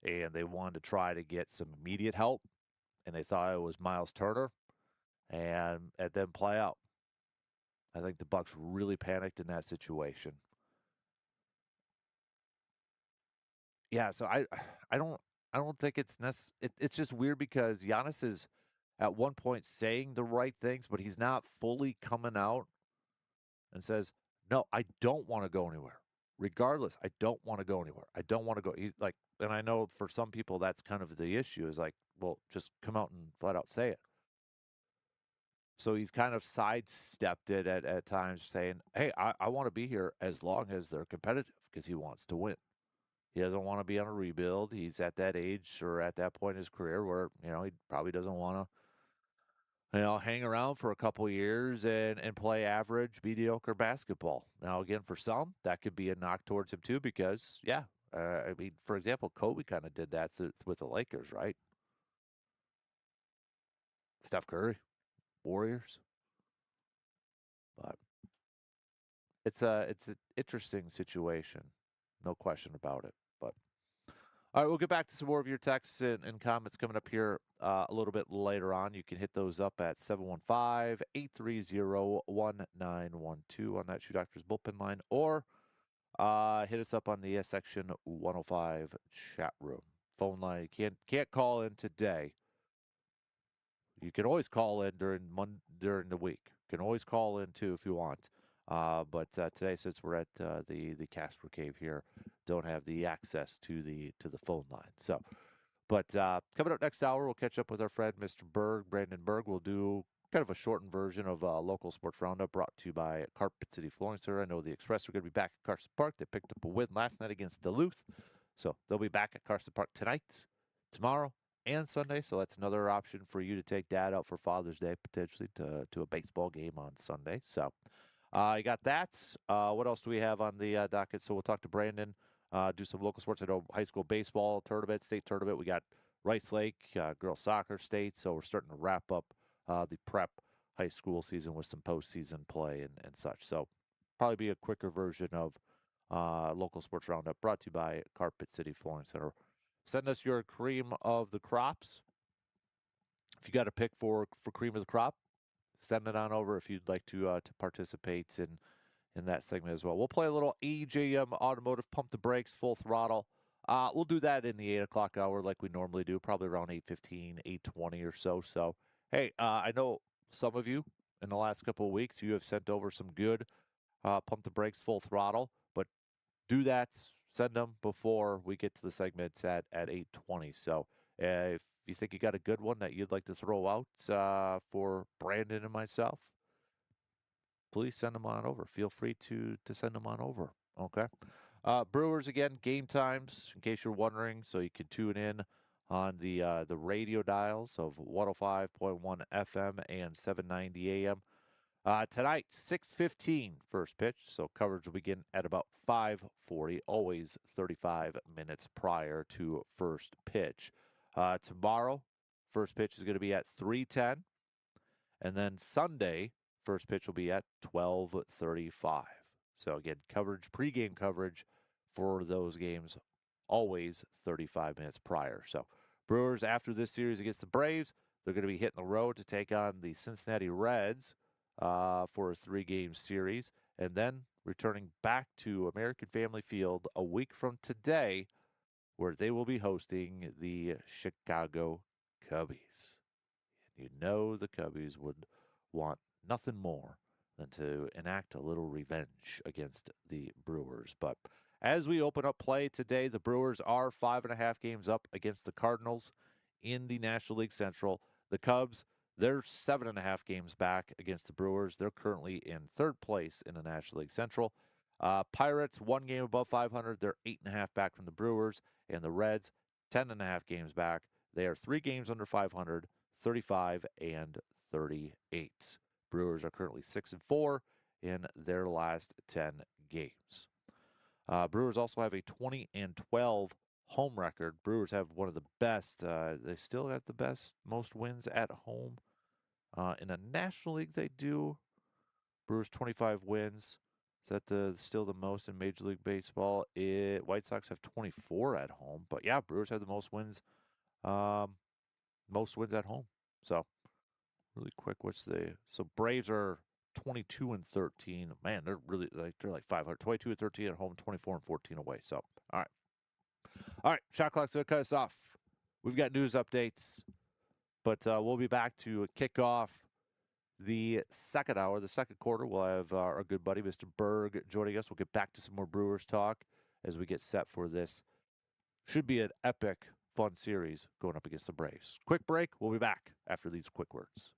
and they wanted to try to get some immediate help, and they thought it was Miles Turner, and then play out. I think the Bucks really panicked in that situation. Yeah, so I don't think it's it's just weird because Giannis is at one point saying the right things, but he's not fully coming out and says, "No, I don't want to go anywhere. Regardless, I don't want to go anywhere. I don't want to go." He's like, and I know for some people that's kind of the issue is like, well, just come out and flat out say it. So he's kind of sidestepped it at times, saying, "Hey, I want to be here as long as they're competitive," because he wants to win. He doesn't want to be on a rebuild. He's at that age or at that point in his career where, he probably doesn't want to, hang around for a couple of years and play average, mediocre basketball. Now, again, for some, that could be a knock towards him too because, for example, Kobe kind of did that with the Lakers, right? Steph Curry, Warriors. But it's an interesting situation, no question about it. But all right, we'll get back to some more of your texts and comments coming up here a little bit later on. You can hit those up at 715-830-1912 on that Shoe Doctors bullpen line, or hit us up on the Section 105 chat room. Phone line, you can't call in today. You can always call in during the week. You can always call in too if you want. But today, since we're at the Kasper Cave here, don't have the access to the phone line. So, but coming up next hour, we'll catch up with our friend Mr. Brandon Berg. We'll do kind of a shortened version of local sports roundup brought to you by Carpet City Flooring Center. I know the Express are going to be back at Carson Park. They picked up a win last night against Duluth, so they'll be back at Carson Park tonight, tomorrow, and Sunday. So that's another option for you to take Dad out for Father's Day, potentially to a baseball game on Sunday. So you got that. What else do we have on the docket? So we'll talk to Brandon, do some local sports. I know high school baseball tournament, state tournament. We got Rice Lake, girls soccer state. So we're starting to wrap up the prep high school season with some postseason play and such. So probably be a quicker version of local sports roundup brought to you by Carpet City Flooring Center. Send us your cream of the crops. If you got a pick for cream of the crop, send it on over if you'd like to participate in that segment as well. We'll play a little EJM Automotive Pump the Brakes Full Throttle. We'll do that in the 8 o'clock hour like we normally do, probably around 8:15, 8:20 or so. So, hey, I know some of you in the last couple of weeks, you have sent over some good Pump the Brakes Full Throttle, but do that, send them before we get to the segments at 8:20. So if you think you got a good one that you'd like to throw out for Brandon and myself, please send them on over. Feel free to send them on over, okay? Brewers, again, game times, in case you're wondering, so you can tune in on the radio dials of 105.1 FM and 790 AM. Tonight, 6:15 first pitch, so coverage will begin at about 5:40, always 35 minutes prior to first pitch. Tomorrow, first pitch is going to be at 3:10, and then Sunday, first pitch will be at 12:35. So again, pregame coverage for those games, always 35 minutes prior. So Brewers, after this series against the Braves, they're going to be hitting the road to take on the Cincinnati Reds for a 3-game series, and then returning back to American Family Field a week from today, where they will be hosting the Chicago Cubbies. And you know the Cubbies would want nothing more than to enact a little revenge against the Brewers. But as we open up play today, the Brewers are 5.5 games up against the Cardinals in the National League Central. The Cubs, they're 7.5 games back against the Brewers. They're currently in third place in the National League Central. Pirates, 1 game above 500. They're 8.5 back from the Brewers. And the Reds, 10.5 games back. They are 3 games under 500, 35 and 38. Brewers are currently 6-4 in their last 10 games. Brewers also have a 20-12 home record. Brewers have one of the best. They still have the most wins at home. In the National League, they do. Brewers 25 wins. Is that still the most in Major League Baseball? White Sox have 24 at home. But yeah, Brewers have the most wins. Most wins at home. So really quick, so Braves are 22-13. Man, they're like 500. 22-13 at home, 24-14 away. So all right. Shot clock's gonna cut us off. We've got news updates, but we'll be back to kick off the second hour, the second quarter. We'll have our good buddy, Mr. Berg, joining us. We'll get back to some more Brewers talk as we get set for this. Should be an epic, fun series going up against the Braves. Quick break. We'll be back after these quick words.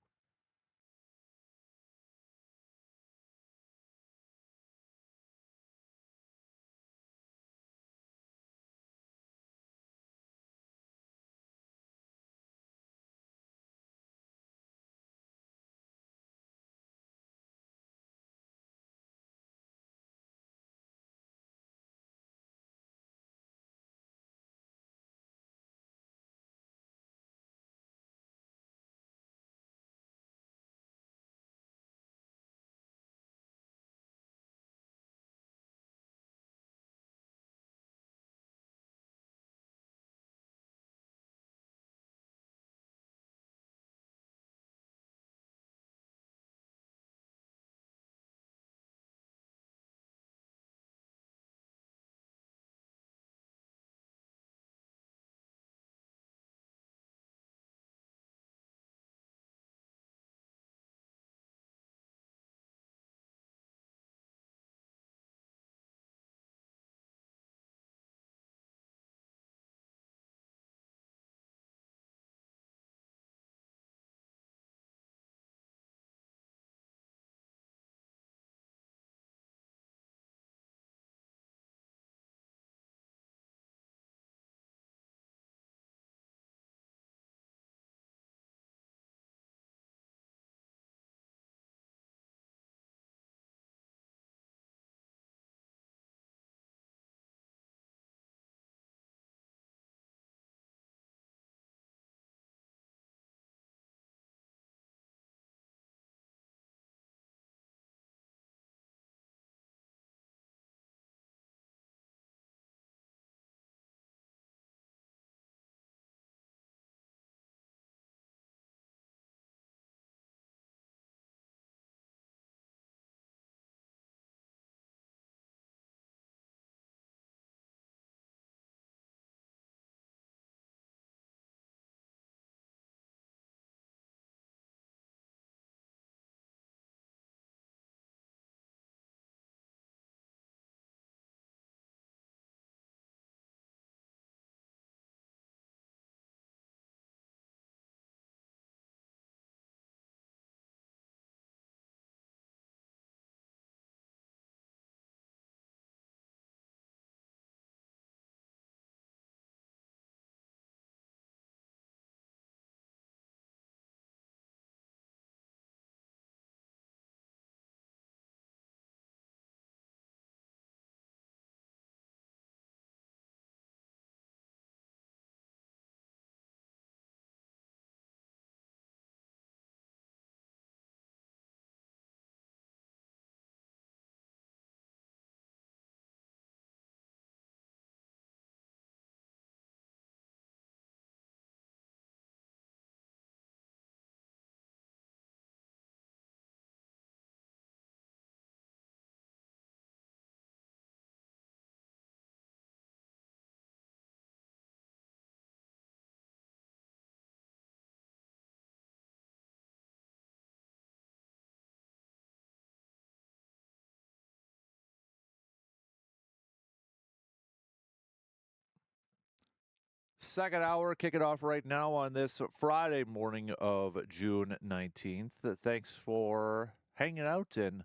Second hour, kick it off right now on this Friday morning of June 19th. Thanks for hanging out and,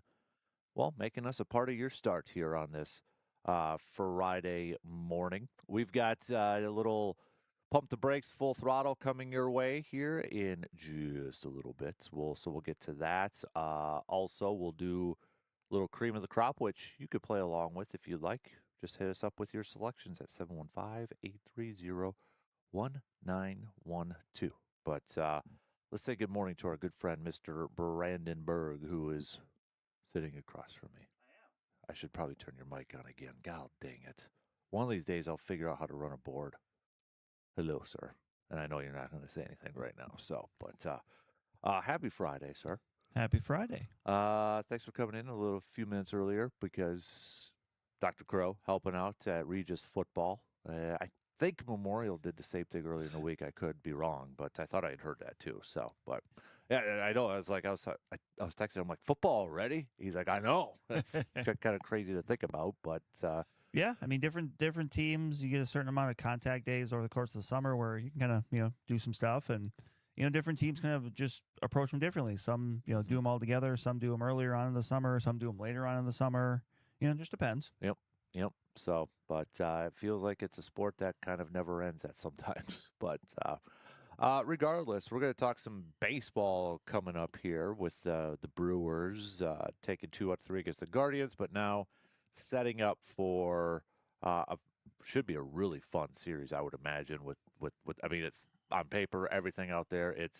well, making us a part of your start here on this Friday morning. We've got a little pump the brakes, full throttle coming your way here in just a little bit. We'll get to that. Also, we'll do a little cream of the crop, which you could play along with if you'd like. Just hit us up with your selections at 715-830-1912. But let's say good morning to our good friend, Mr. Brandon Berg, who is sitting across from me. I should probably turn your mic on again. God dang it. One of these days, I'll figure out how to run a board. Hello, sir. And I know you're not going to say anything right now. So, but happy Friday, sir. Happy Friday. Thanks for coming in a few minutes earlier because Dr. Crow helping out at Regis Football. I think Memorial did the same thing earlier in the week. I could be wrong, but I thought I had heard that too. So, but yeah, I know. I was texting him like, football already? He's like, I know. That's kind of crazy to think about, but yeah, I mean, different teams, you get a certain amount of contact days over the course of the summer where you can kind of do some stuff, and different teams kind of just approach them differently. Some do them all together, some do them earlier on in the summer, some do them later on in the summer. It just depends. Yep. So, but it feels like it's a sport that kind of never ends at sometimes. But regardless, we're going to talk some baseball coming up here with the Brewers taking 2 out of 3 against the Guardians, but now setting up for should be a really fun series, I would imagine. With I mean, it's on paper, everything out there. It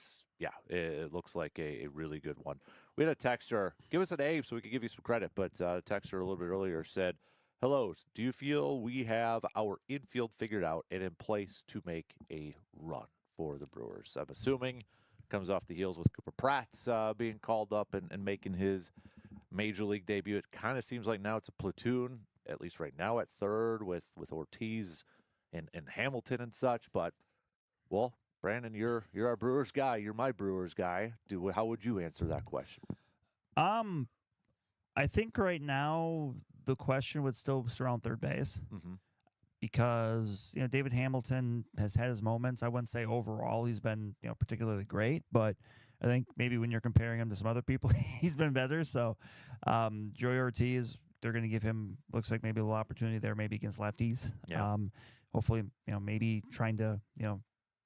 looks like a really good one. We had a texter, give us an A so we could give you some credit, but a texter a little bit earlier said, hello, do you feel we have our infield figured out and in place to make a run for the Brewers? I'm assuming comes off the heels with Cooper Pratt's being called up and making his major league debut. It kind of seems like now it's a platoon, at least right now at third with Ortiz and Hamilton and such. But, well, Brandon, you're our Brewers guy. You're my Brewers guy. How would you answer that question? I think right now the question would still surround third base because David Hamilton has had his moments. I wouldn't say overall he's been particularly great, but I think maybe when you're comparing him to some other people, he's been better. So Joey Ortiz, they're going to give him, looks like maybe a little opportunity there, maybe against lefties. Yeah. Hopefully, maybe trying to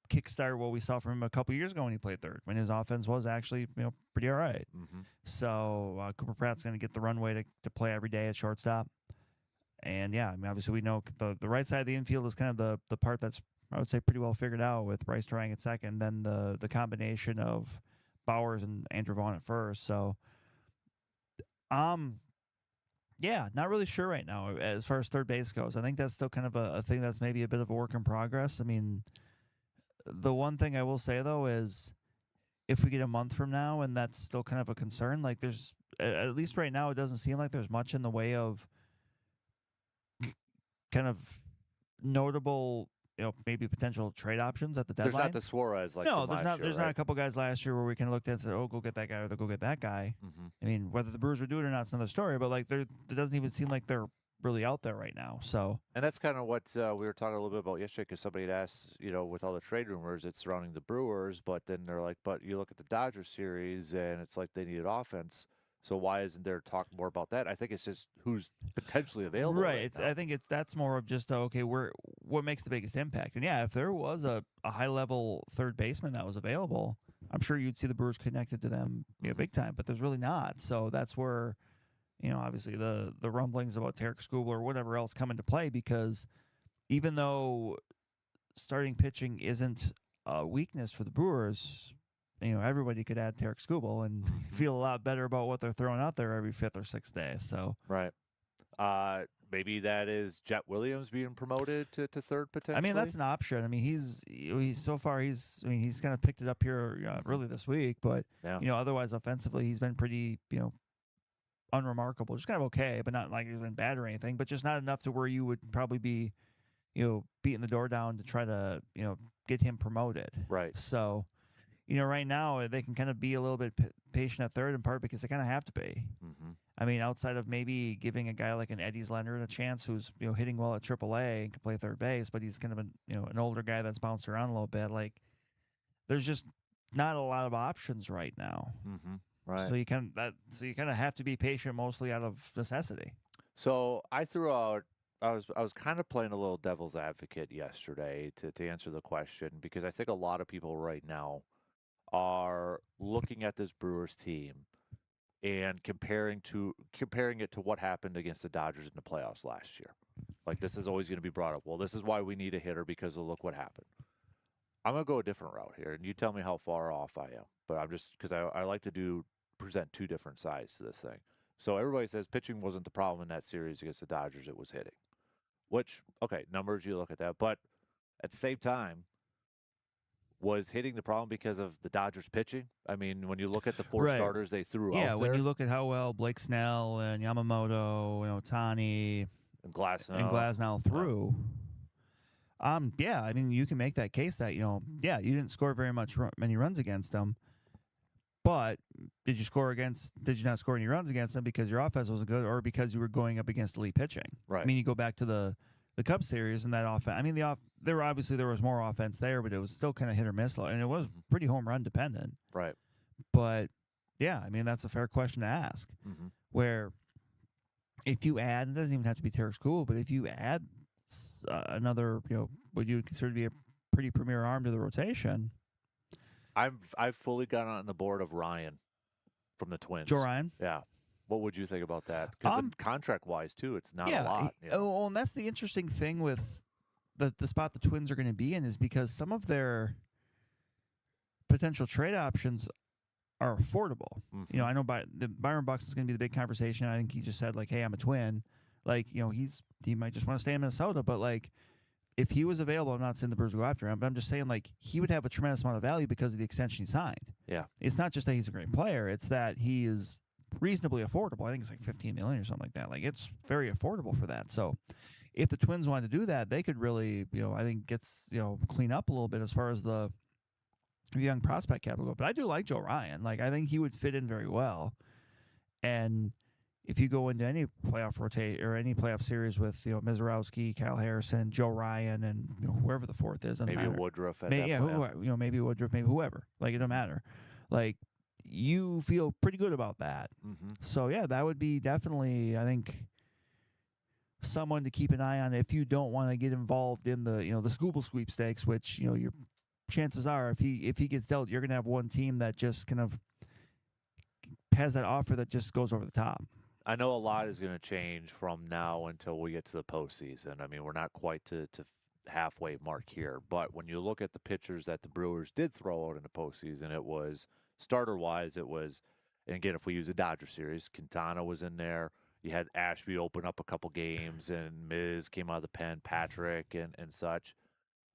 kickstart what we saw from him a couple years ago when he played third, when his offense was actually pretty all right. So Cooper Pratt's going to get the runway to play every day at shortstop. And yeah, I mean, obviously we know the right side of the infield is kind of the part that's, I would say, pretty well figured out with Bryce Turang at second, then the combination of Bowers and Andrew Vaughn at first. So yeah, not really sure right now as far as third base goes. I think that's still kind of a thing that's maybe a bit of a work in progress. I mean, the one thing I will say, though, is if we get a month from now and that's still kind of a concern, like there's, at least right now, it doesn't seem like there's much in the way of kind of notable, maybe potential trade options at the deadline. There's not the Suarez like no, there's not a couple guys last year where we kind of looked at and said, oh, go get that guy or go get that guy. I mean, whether the Brewers would do it or not is another story, but like it doesn't even seem like they're really out there right now. So, and that's kind of what we were talking a little bit about yesterday, because somebody had asked, with all the trade rumors it's surrounding the Brewers, but then they're like, but you look at the Dodgers series and it's like they needed offense. So why isn't there talk more about that? I think it's just who's potentially available. Right. I think that's more of just what makes the biggest impact. And yeah, if there was a high level third baseman that was available, I'm sure you'd see the Brewers connected to them big time. But there's really not. So that's where obviously the rumblings about Tarek Skubal or whatever else come into play, because even though starting pitching isn't a weakness for the Brewers, everybody could add Tarek Skubal and feel a lot better about what they're throwing out there every fifth or sixth day. So right. Maybe that is Jet Williams being promoted to third potentially. I mean, that's an option. I mean, he's kind of picked it up here really this week, but otherwise offensively he's been pretty unremarkable, just kind of okay, but not like he's been bad or anything, but just not enough to where you would probably be, beating the door down to try to, get him promoted. Right. So, right now they can kind of be a little bit patient at third, in part because they kind of have to be. I mean, outside of maybe giving a guy like an Eddie Leonard a chance, who's hitting well at AAA and can play third base, but he's kind of an older guy that's bounced around a little bit. Like, there's just not a lot of options right now. Mm-hmm. Right. So you kind of have to be patient, mostly out of necessity. So I threw out. I was kind of playing a little devil's advocate yesterday to answer the question, because I think a lot of people right now are looking at this Brewers team and comparing it to what happened against the Dodgers in the playoffs last year. Like, this is always going to be brought up. Well, this is why we need a hitter, because of look what happened. I'm going to go a different route here, and you tell me how far off I am. But I'm just, because I like to present two different sides to this thing. So everybody says pitching wasn't the problem in that series against the Dodgers, it was hitting. Which, okay, numbers, you look at that. But at the same time, was hitting the problem because of the Dodgers pitching? I mean, when you look at the four starters they threw out there. Yeah, when you look at how well Blake Snell and Yamamoto, Ohtani and Glasnow threw. Yeah, I mean, you can make that case that, you didn't score many runs against them. But did you not score any runs against them because your offense wasn't good, or because you were going up against elite pitching? Right. I mean, you go back to the Cubs series and that offense. I mean, there was more offense there, but it was still kind of hit or miss, and it was pretty home run dependent. Right. But yeah, I mean, that's a fair question to ask. Mm-hmm. Where if you add, it doesn't even have to be Terrace Cool, but if you add another, what you would consider to be a pretty premier arm to the rotation. I've fully got on the board of Ryan from the Twins. Joe Ryan? Yeah. What would you think about that? Because contract-wise, too, it's not a lot. Oh, and that's the interesting thing with the spot the Twins are going to be in, is because some of their potential trade options are affordable. Mm-hmm. I know Byron Buxton's is going to be the big conversation. I think he just said, like, hey, I'm a Twin. Like, he might just want to stay in Minnesota, but, like, if he was available, I'm not saying the Brewers go after him, but I'm just saying, like, he would have a tremendous amount of value because of the extension he signed. Yeah. It's not just that he's a great player. It's that he is reasonably affordable. I think it's like $15 million or something like that. Like, it's very affordable for that. So if the Twins wanted to do that, they could really, I think clean up a little bit as far as the young prospect capital go. But I do like Joe Ryan. Like, I think he would fit in very well. And if you go into any playoff or any playoff series with Mizorowski, Kyle Harrison, Joe Ryan, and whoever the fourth is, maybe Woodruff at maybe, that point. Maybe Woodruff, maybe whoever. Like, it don't matter. Like, you feel pretty good about that. Mm-hmm. So yeah, that would be definitely, I think, someone to keep an eye on if you don't want to get involved in the the Scooble sweepstakes, which your chances are if he gets dealt, you're gonna have one team that just kind of has that offer that just goes over the top. I know a lot is going to change from now until we get to the postseason. I mean, we're not quite to halfway mark here, but when you look at the pitchers that the Brewers did throw out in the postseason, it was starter-wise, and again, if we use the Dodger series, Quintana was in there. You had Ashby open up a couple games, and Miz came out of the pen, Patrick, and such.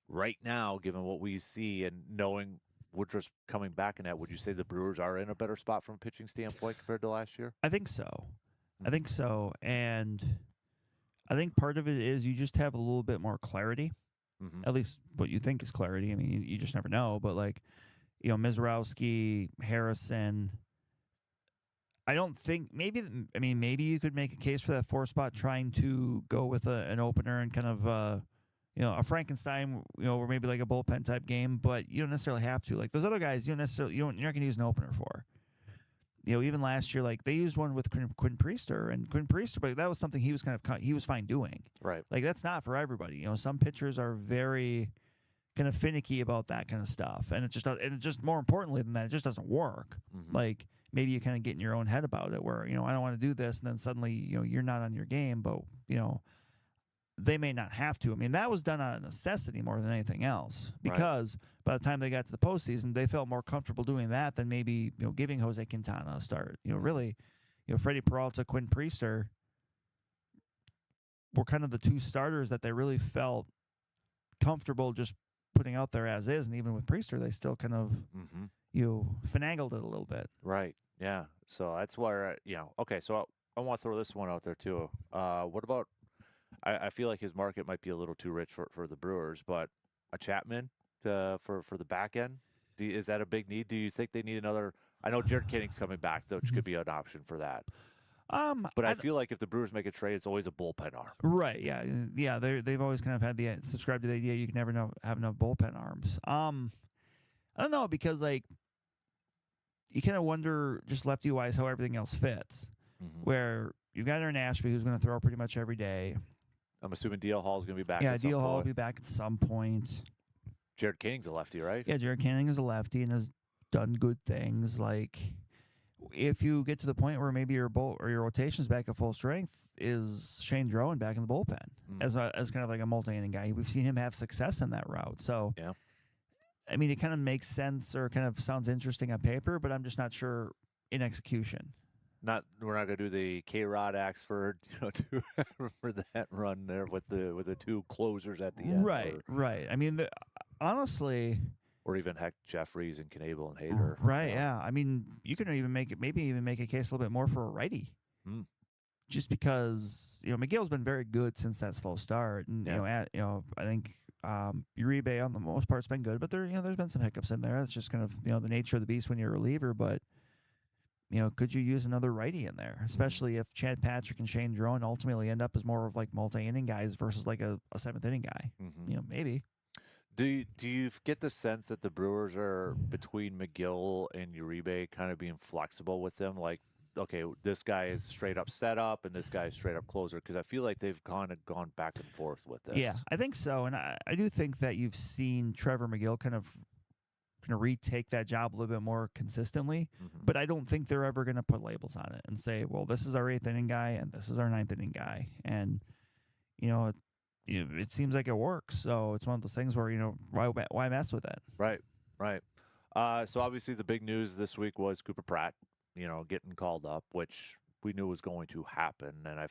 Right now, given what we see and knowing Woodruff's coming back in that, would you say the Brewers are in a better spot from a pitching standpoint compared to last year? I think so. I think so, and I think part of it is you just have a little bit more clarity, at least what you think is clarity. I mean, you just never know, but like, Mizorowski, Harrison, I don't think maybe you could make a case for that 4 spot trying to go with an opener and kind of, a Frankenstein, or maybe like a bullpen type game, but you don't necessarily have to. Like, those other guys, you're not going to use an opener for. Even last year, like, they used one with Quinn Priester, and Quinn Priester, but that was something he was fine doing. Right. Like, that's not for everybody. Some pitchers are very kind of finicky about that kind of stuff, and it just more importantly than that, it just doesn't work. Mm-hmm. Like, maybe you kind of get in your own head about it, where I don't want to do this, and then suddenly you're not on your game, but they may not have to. I mean, that was done out of necessity more than anything else, because by the time they got to the postseason, they felt more comfortable doing that than maybe giving Jose Quintana a start. Really, Freddie Peralta, Quinn Priester were kind of the 2 starters that they really felt comfortable just putting out there as is, and even with Priester, they still kind of finagled it a little bit. Right. Yeah. So that's where okay. So I want to throw this one out there too. What about? I feel like his market might be a little too rich for the Brewers, but a Chapman for the back end, is that a big need? Do you think they need another? I know Jared Kinning's coming back, which could be an option for that. But I feel like if the Brewers make a trade, it's always a bullpen arm. Right. Yeah. Yeah. They've always kind of had the subscribed to the idea you can never have enough bullpen arms. I don't know, because like you kind of wonder just lefty wise how everything else fits. Mm-hmm. Where you've got Aaron Ashby who's going to throw pretty much every day. I'm assuming DL Hall's going to be back. Yeah, at some DL Hall will point. be back at some point. Jared King's a lefty, right? Yeah, Jared Canning is a lefty and has done good things. Like, if you get to the point where maybe your rotation's back at full strength, is Shane Drowan back in the bullpen as kind of like a multi-inning guy? We've seen him have success in that route. So, yeah. I mean, it kind of makes sense or kind of sounds interesting on paper, but I'm just not sure in execution. We're not going to do the K-Rod Axford, for that run there with the two closers at the end. Right. I mean, honestly, or even heck Jeffries and Knable and Hader. Right. Yeah. I mean, you can even make a case a little bit more for a righty. Just because McGill's been very good since that slow start, and I think Uribe on the most part's been good, but there's been some hiccups in there. It's just kind of the nature of the beast when you're a reliever, but. Could you use another righty in there, especially if Chad Patrick and Shane Drowan ultimately end up as more of like multi-inning guys versus like a seventh inning guy? Maybe. Do you get the sense that the Brewers are between McGill and Uribe kind of being flexible with them? Like, okay, this guy is straight up setup and this guy is straight up closer, because I feel like they've kind of gone back and forth with this. Yeah, I think so, and I do think that you've seen Trevor McGill kind of retake that job a little bit more consistently, but I don't think they're ever going to put labels on it and say, well, this is our 8th inning guy and this is our 9th inning guy. And, it seems like it works. So it's one of those things where, why mess with it? Right. So obviously the big news this week was Cooper Pratt, getting called up, which we knew was going to happen. And I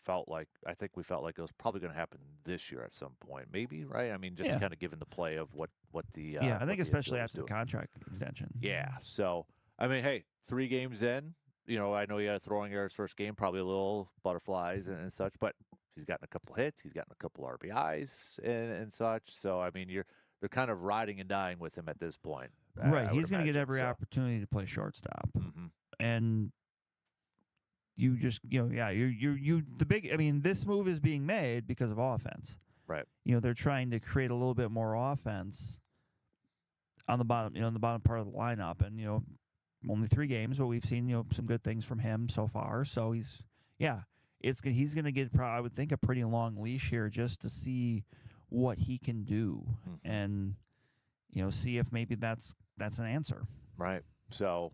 think we felt like it was probably going to happen this year at some point, maybe, right? I mean, just kind of given the play of what the I think especially after the contract extension. Yeah. So I mean, hey, 3 games in, I know he had a throwing error his first game, probably a little butterflies and such, but he's gotten a couple hits, he's gotten a couple RBIs and such. So I mean, they're kind of riding and dying with him at this point. Right. He's going to get every opportunity to play shortstop, and. You just, this move is being made because of offense. Right. They're trying to create a little bit more offense on the bottom, in the bottom part of the lineup. And, only 3 games, but we've seen, some good things from him so far. So he's going to get, I would think, a pretty long leash here just to see what he can do and, see if maybe that's an answer. Right. So,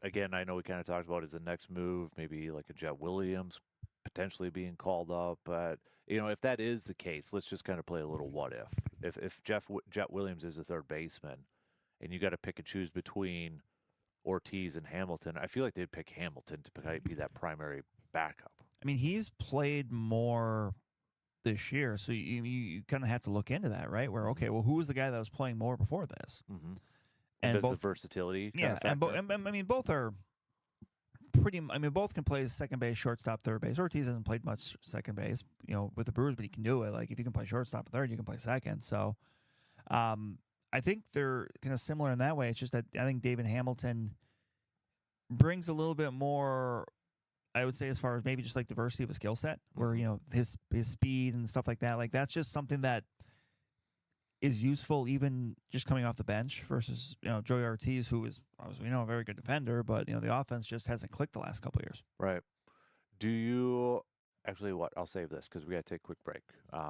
again, I know we kind of talked about as the next move, maybe like a Jet Williams potentially being called up. But, if that is the case, let's just kind of play a little what if. If Jet Williams is a third baseman and you got to pick and choose between Ortiz and Hamilton, I feel like they'd pick Hamilton to be that primary backup. I mean, he's played more this year, so you kind of have to look into that, right? Where, okay, well, who was the guy that was playing more before this? And both, the versatility. Both are pretty. Both can play second base, shortstop, third base. Ortiz hasn't played much second base, with the Brewers, but he can do it. Like, if you can play shortstop or third, you can play second. So, I think they're kind of similar in that way. It's just that I think David Hamilton brings a little bit more, I would say, as far as maybe just like diversity of a skill set, where his speed and stuff like that. Like, that's just something that is useful even just coming off the bench versus Joey Ortiz, who is obviously a very good defender, but the offense just hasn't clicked the last couple of years. Right. Do you actually what? I'll save this because we got to take a quick break.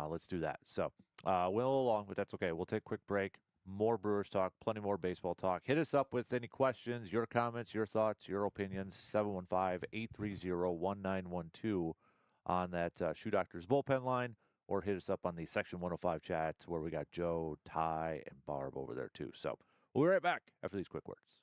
Let's do that. So we'll along, but that's okay. We'll take a quick break. More Brewers talk, plenty more baseball talk. Hit us up with any questions, your comments, your thoughts, your opinions. 715-830-1912 on that Shoe Doctors bullpen line. Or hit us up on the Section 105 chats where we got Joe, Ty, and Barb over there too. So we'll be right back after these quick words.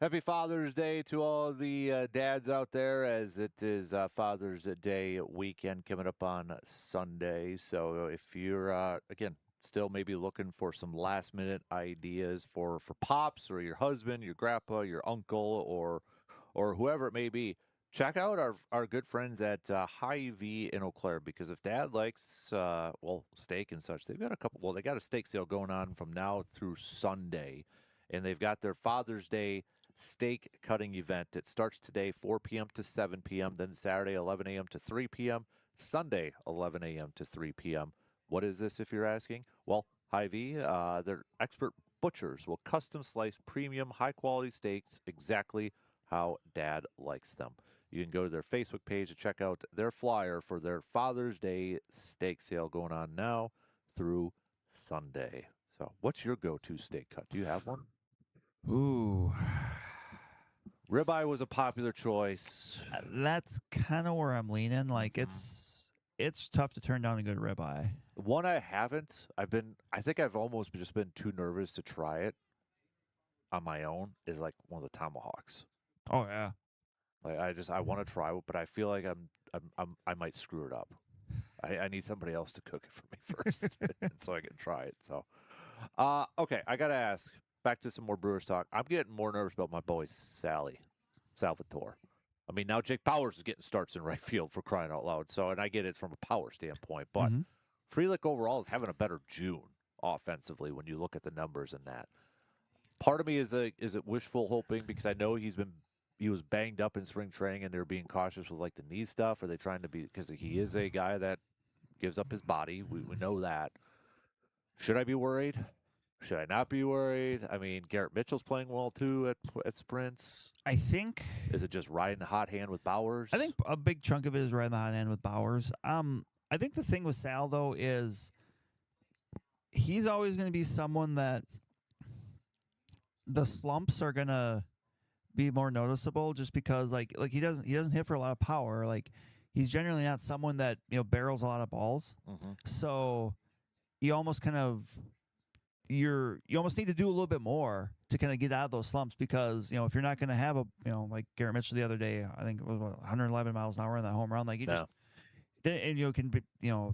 Happy Father's Day to all the dads out there, as it is Father's Day weekend coming up on Sunday. So if you're, again, still maybe looking for some last-minute ideas for pops or your husband, your grandpa, your uncle, or whoever it may be, check out our good friends at Hy-Vee in Eau Claire, because if dad likes, steak and such, they've got they got a steak sale going on from now through Sunday, and they've got their Father's Day steak cutting event. It starts today 4 p.m. to 7 p.m., then Saturday 11 a.m. to 3 p.m., Sunday 11 a.m. to 3 p.m. What is this, if you're asking? Well, Hy-Vee, their expert butchers will custom slice premium high-quality steaks exactly how Dad likes them. You can go to their Facebook page to check out their flyer for their Father's Day steak sale going on now through Sunday. So what's your go-to steak cut? Do you have one? Ooh. Ribeye was a popular choice. That's kind of where I'm leaning. Like, it's tough to turn down a good ribeye. One I haven't. I think I've almost just been too nervous to try it on my own, is like one of the tomahawks. Oh yeah. Like I want to try it, but I feel like I might screw it up. I need somebody else to cook it for me first, so I can try it. So, okay, I gotta ask. Back to some more Brewers talk. I'm getting more nervous about my boy Salvatore. I mean, now Jake Powers is getting starts in right field, for crying out loud. So, and I get it from a power standpoint, but Frelick overall is having a better June offensively when you look at the numbers in that. Part of me is it wishful hoping, because I know he was banged up in spring training and they're being cautious with like the knee stuff. Are they trying to be, because he is a guy that gives up his body. We know that. Should I be worried? Should I not be worried? I mean, Garrett Mitchell's playing well too at sprints. I think. Is it just riding the hot hand with Bowers? I think a big chunk of it is riding the hot hand with Bowers. I think the thing with Sal though is he's always going to be someone that the slumps are going to be more noticeable, just because like he doesn't hit for a lot of power. Like, he's generally not someone that barrels a lot of balls. So you almost kind of. You almost need to do a little bit more to kind of get out of those slumps, because if you're not going to have a like Garrett Mitchell the other day, I think it was 111 miles an hour in that home run, like just can be,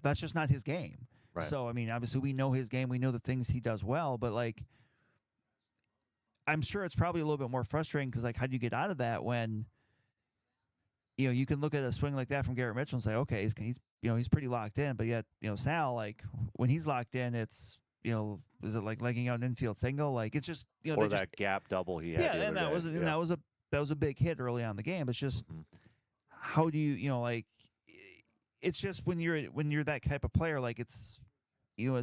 that's just not his game. Right. So I mean, obviously we know his game, we know the things he does well, but like I'm sure it's probably a little bit more frustrating, because like how do you get out of that when you can look at a swing like that from Garrett Mitchell and say, okay, he's pretty locked in, but yet Sal, like when he's locked in, it's is it like legging out an infield single? Like, it's just or that gap double he had. Yeah, and that was a big hit early on in the game. It's just how do you like? It's just when you're that type of player, like it's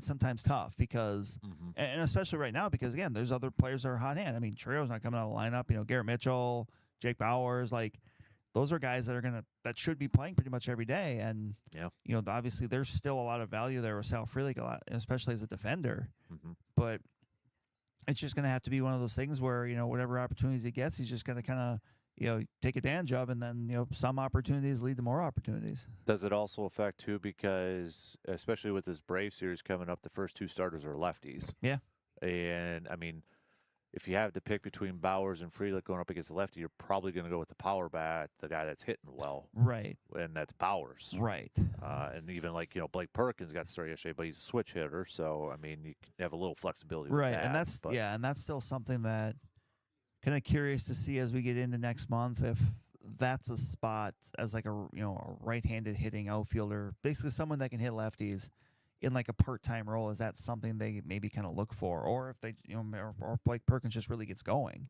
sometimes tough, because and especially right now, because again, there's other players that are hot hand. I mean, Trio's not coming out of the lineup. Garrett Mitchell, Jake Bowers, like those are guys that should be playing pretty much every day. And obviously there's still a lot of value there with Sal Frelick, a lot, especially as a defender. But it's just going to have to be one of those things where whatever opportunities he gets, he's just going to kind of take advantage of, and then some opportunities lead to more opportunities. Does it also affect too, because especially with this Brave series coming up, the first two starters are lefties. Yeah, and I mean, if you have to pick between Bowers and Frelick going up against the lefty, you're probably going to go with the power bat, the guy that's hitting well. Right. And that's Bowers. Right. And even like, Blake Perkins got to start yesterday, but he's a switch hitter. So, I mean, you can have a little flexibility with that. And that's still something that kind of curious to see as we get into next month, if that's a spot as like a right-handed hitting outfielder, basically someone that can hit lefties in like a part-time role. Is that something they maybe kind of look for, or if they or Blake Perkins just really gets going,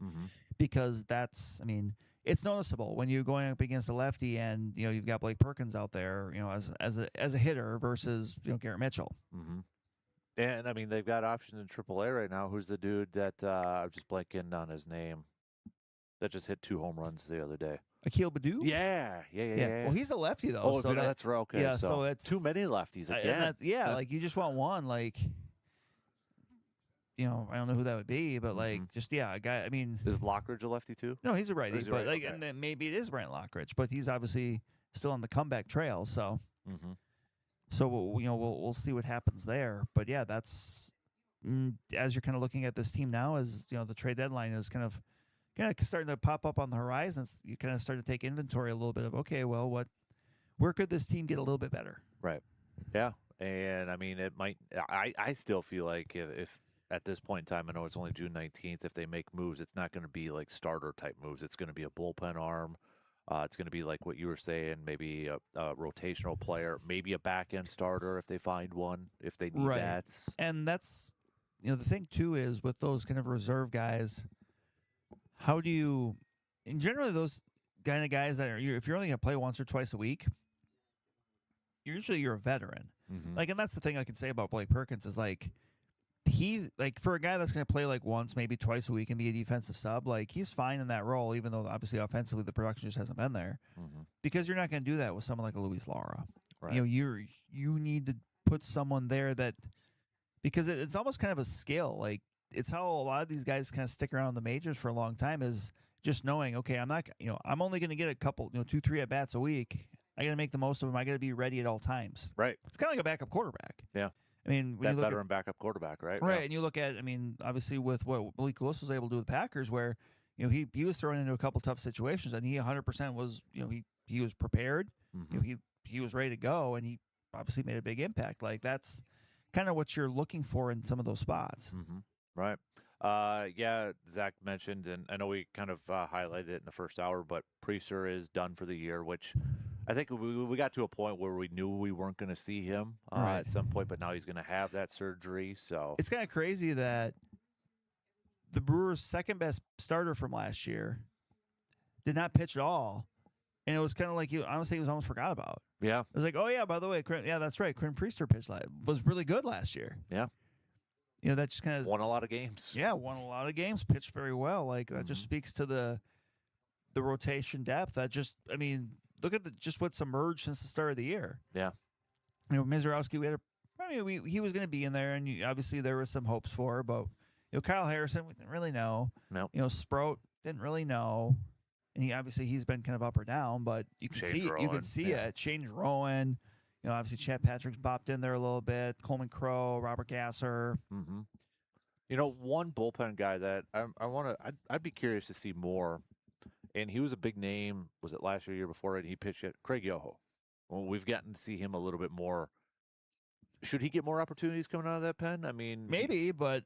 because that's, I mean, it's noticeable when you're going up against a lefty and you've got Blake Perkins out there as a hitter versus Garrett Mitchell. And I mean, they've got options in AAA right now. Who's the dude that I'm just blanking on his name, that just hit 2 home runs the other day? Akil Baddoo? Yeah. Well, he's a lefty though. Oh, so that's right. Okay. Yeah, so it's too many lefties again. Like you just want one. Like, I don't know who that would be, but like just a guy. I mean, is Lockridge a lefty too? No, he's a righty. But right? Like, and then maybe it is Brent Lockridge, but he's obviously still on the comeback trail. So, so we'll see what happens there. But yeah, that's as you're kind of looking at this team now, as the trade deadline is kind of kind of starting to pop up on the horizons. You kind of start to take inventory a little bit of, okay, well, where could this team get a little bit better? Right. Yeah. And I mean, it might. I still feel like if at this point in time, I know it's only June 19th. If they make moves, it's not going to be like starter type moves. It's going to be a bullpen arm. It's going to be like what you were saying, maybe a rotational player, maybe a back end starter if they find one, if they need that. And that's, the thing too is with those kind of reserve guys, how do you, and generally those kind of guys that are, if you're only going to play once or twice a week, usually you're a veteran. Mm-hmm. Like, and that's the thing I can say about Blake Perkins is like, he, like, for a guy that's going to play like once, maybe twice a week and be a defensive sub, like, he's fine in that role, even though obviously offensively the production just hasn't been there. Mm-hmm. Because you're not going to do that with someone like a Luis Lara. Right. You need to put someone there that, because it's almost kind of a skill. Like, it's how a lot of these guys kind of stick around in the majors for a long time, is just knowing, okay, I'm only going to get a couple, 2-3 at bats a week. I got to make the most of them. I got to be ready at all times. Right. It's kind of like a backup quarterback. Yeah. I mean, when that you look veteran backup quarterback, right? Right. Yeah. And you look at, I mean, obviously with what Malik Willis was able to do with the Packers, where, he was thrown into a couple tough situations, and he 100% was, he was prepared. Mm-hmm. He was ready to go, and he obviously made a big impact. Like, that's kind of what you're looking for in some of those spots. Mm-hmm. Right. Yeah, Zach mentioned, and I know we kind of highlighted it in the first hour, but Priester is done for the year, which I think we got to a point where we knew we weren't going to see him at some point, but now he's going to have that surgery. So it's kind of crazy that the Brewers' second best starter from last year did not pitch at all. And it was kind of like, honestly, he was almost forgot about. Yeah. It was like, oh, yeah, by the way, yeah, that's right. Quinn Priester pitched was really good last year. Yeah. That just kind of won a lot of games. Yeah, won a lot of games, pitched very well. Like, that just speaks to the rotation depth. That just, I mean, look at just what's emerged since the start of the year. Yeah. Mizorowski, he was going to be in there, and obviously there was some hopes for, but Kyle Harrison, we didn't really know. No. Sproat, didn't really know. And he's been kind of up or down, but you can see it. You can see it. Shane Rowan, obviously Chad Patrick's bopped in there a little bit. Coleman Crowe, Robert Gasser. Mm-hmm. One bullpen guy that I'd be curious to see more, and he was a big name. Was it last year, year before? And he pitched it. Craig Yoho. Well, we've gotten to see him a little bit more. Should he get more opportunities coming out of that pen? I mean, maybe, but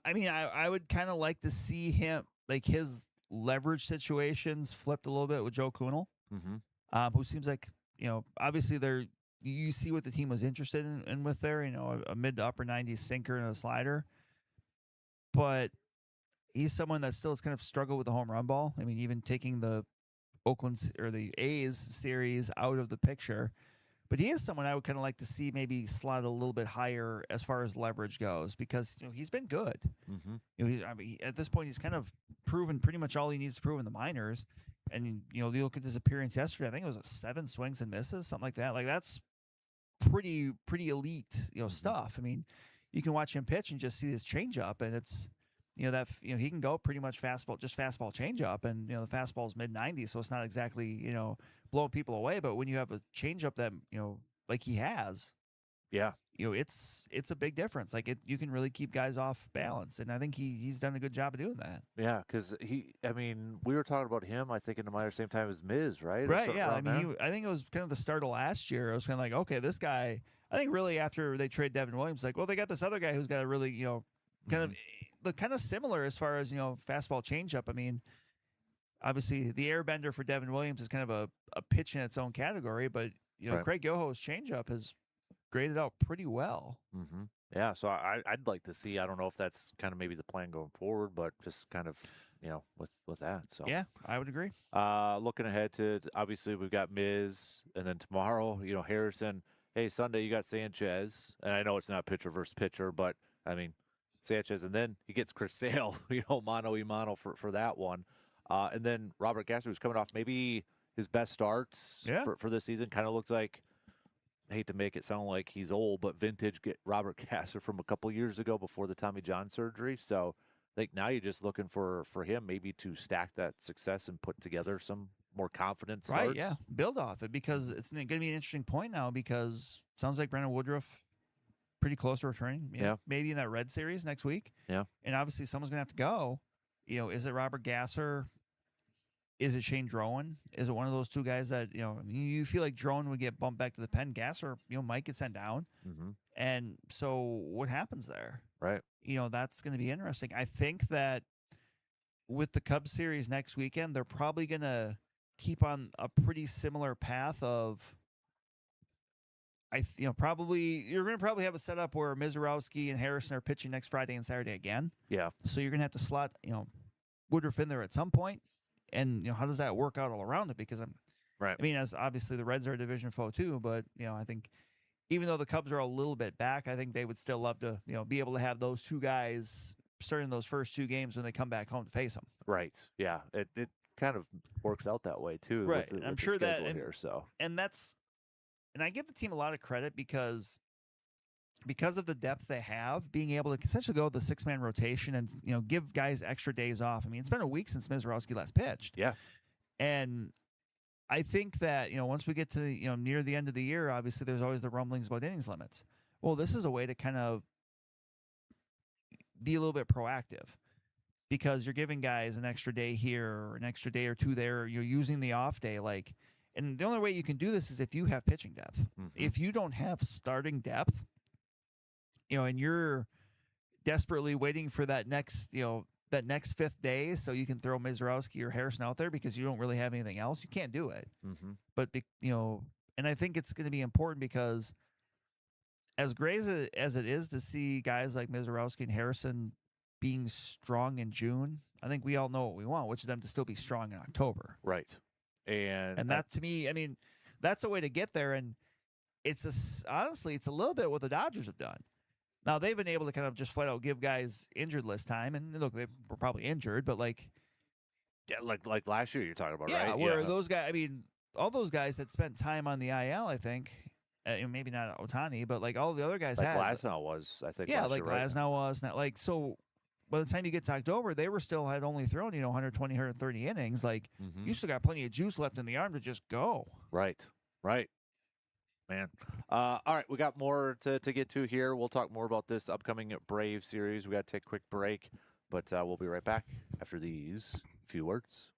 I would kind of like to see him, like, his leverage situations flipped a little bit with Joe Kunal, who seems like, obviously you see what the team was interested in with there, a mid to upper 90s sinker and a slider, but he's someone that still has kind of struggled with the home run ball. I mean, even taking the Oakland or the A's series out of the picture, but he is someone I would kind of like to see maybe slide a little bit higher as far as leverage goes, because he's been good. At this point, he's kind of proven pretty much all he needs to prove in the minors. And you look at his appearance yesterday. I think it was 7 swings and misses, something like that. Like, that's pretty elite, stuff. I mean, you can watch him pitch and just see his changeup, and it's he can go pretty much fastball changeup, and the fastball is mid 90s, so it's not exactly blowing people away. But when you have a changeup that like he has, it's a big difference. Like, you can really keep guys off balance, and I think he's done a good job of doing that. Yeah, because we were talking about him, I think, in the minor same time as Miz, right? Right. Yeah. I mean, I think it was kind of the start of last year. I was kind of like, okay, this guy. I think really after they trade Devin Williams, like, well, they got this other guy who's got a really kind of look kind of similar as far as fastball changeup. I mean, obviously the airbender for Devin Williams is kind of a pitch in its own category, but right. Craig Yoho's changeup has graded out pretty well. Mm-hmm. Yeah, so I'd like to see. I don't know if that's kind of maybe the plan going forward, but just kind of with that. So yeah, I would agree. Looking ahead to obviously we've got Miz, and then tomorrow Harrison. Hey, Sunday you got Sanchez, and I know it's not pitcher versus pitcher, but I mean Sanchez, and then he gets Chris Sale, mano-a-mano for that one. And then Robert Gasser, who's coming off maybe his best starts for this season. Kind of looks like, I hate to make it sound like he's old, but vintage Robert Gasser from a couple years ago before the Tommy John surgery. So I think now you're just looking for him maybe to stack that success and put together some more confident starts. Right, yeah. Build off it, because it's going to be an interesting point now, because it sounds like Brandon Woodruff pretty close to returning. Maybe in that Red Series next week. Yeah. And obviously someone's going to have to go. Is it Robert Gasser? Is it Shane Drowan? Is it one of those two guys that, you feel like Drowan would get bumped back to the pen? Gasser, might get sent down. Mm-hmm. And so what happens there? Right. That's going to be interesting. I think that with the Cubs series next weekend, they're probably going to keep on a pretty similar path of, probably you're going to probably have a setup where Mizorowski and Harrison are pitching next Friday and Saturday again. Yeah. So you're going to have to slot, Woodruff in there at some point. And, how does that work out all around it? Because right. I mean, as obviously the Reds are a division foe too, but, I think even though the Cubs are a little bit back, I think they would still love to, be able to have those two guys starting those first two games when they come back home to face them. Right. Yeah. It kind of works out that way too. Right. With I'm the sure that, and and I give the team a lot of credit because of the depth they have, being able to essentially go the 6-man rotation and, give guys extra days off. I mean, it's been a week since Mizorowski last pitched. Yeah. And I think that, once we get to the, near the end of the year, obviously there's always the rumblings about innings limits. Well, this is a way to kind of be a little bit proactive because you're giving guys an extra day here or an extra day or two there. You're using the off day. And the only way you can do this is if you have pitching depth. Mm-hmm. If you don't have starting depth, and you're desperately waiting for that next, that next 5th day so you can throw Mizorowski or Harrison out there because you don't really have anything else, you can't do it. Mm-hmm. But, and I think it's going to be important because as great as it is to see guys like Mizorowski and Harrison being strong in June, I think we all know what we want, which is them to still be strong in October. Right. And that to me, I mean, that's a way to get there. And honestly, it's a little bit what the Dodgers have done. Now, they've been able to kind of just flat out give guys injured list time. And look, they were probably injured, but yeah, like last year you're talking about, yeah, right? Where those guys, I mean, all those guys that spent time on the IL, I think, maybe not Ohtani, but all the other guys had. Glasnow was, I think. Yeah, last year, Glasnow was. Not so by the time you get to October, they had only thrown, 120, 130 innings. Mm-hmm. You still got plenty of juice left in the arm to just go. Right. Man. All right, we got more to get to here. We'll talk more about this upcoming Brave series. We got to take a quick break, but we'll be right back after these few words.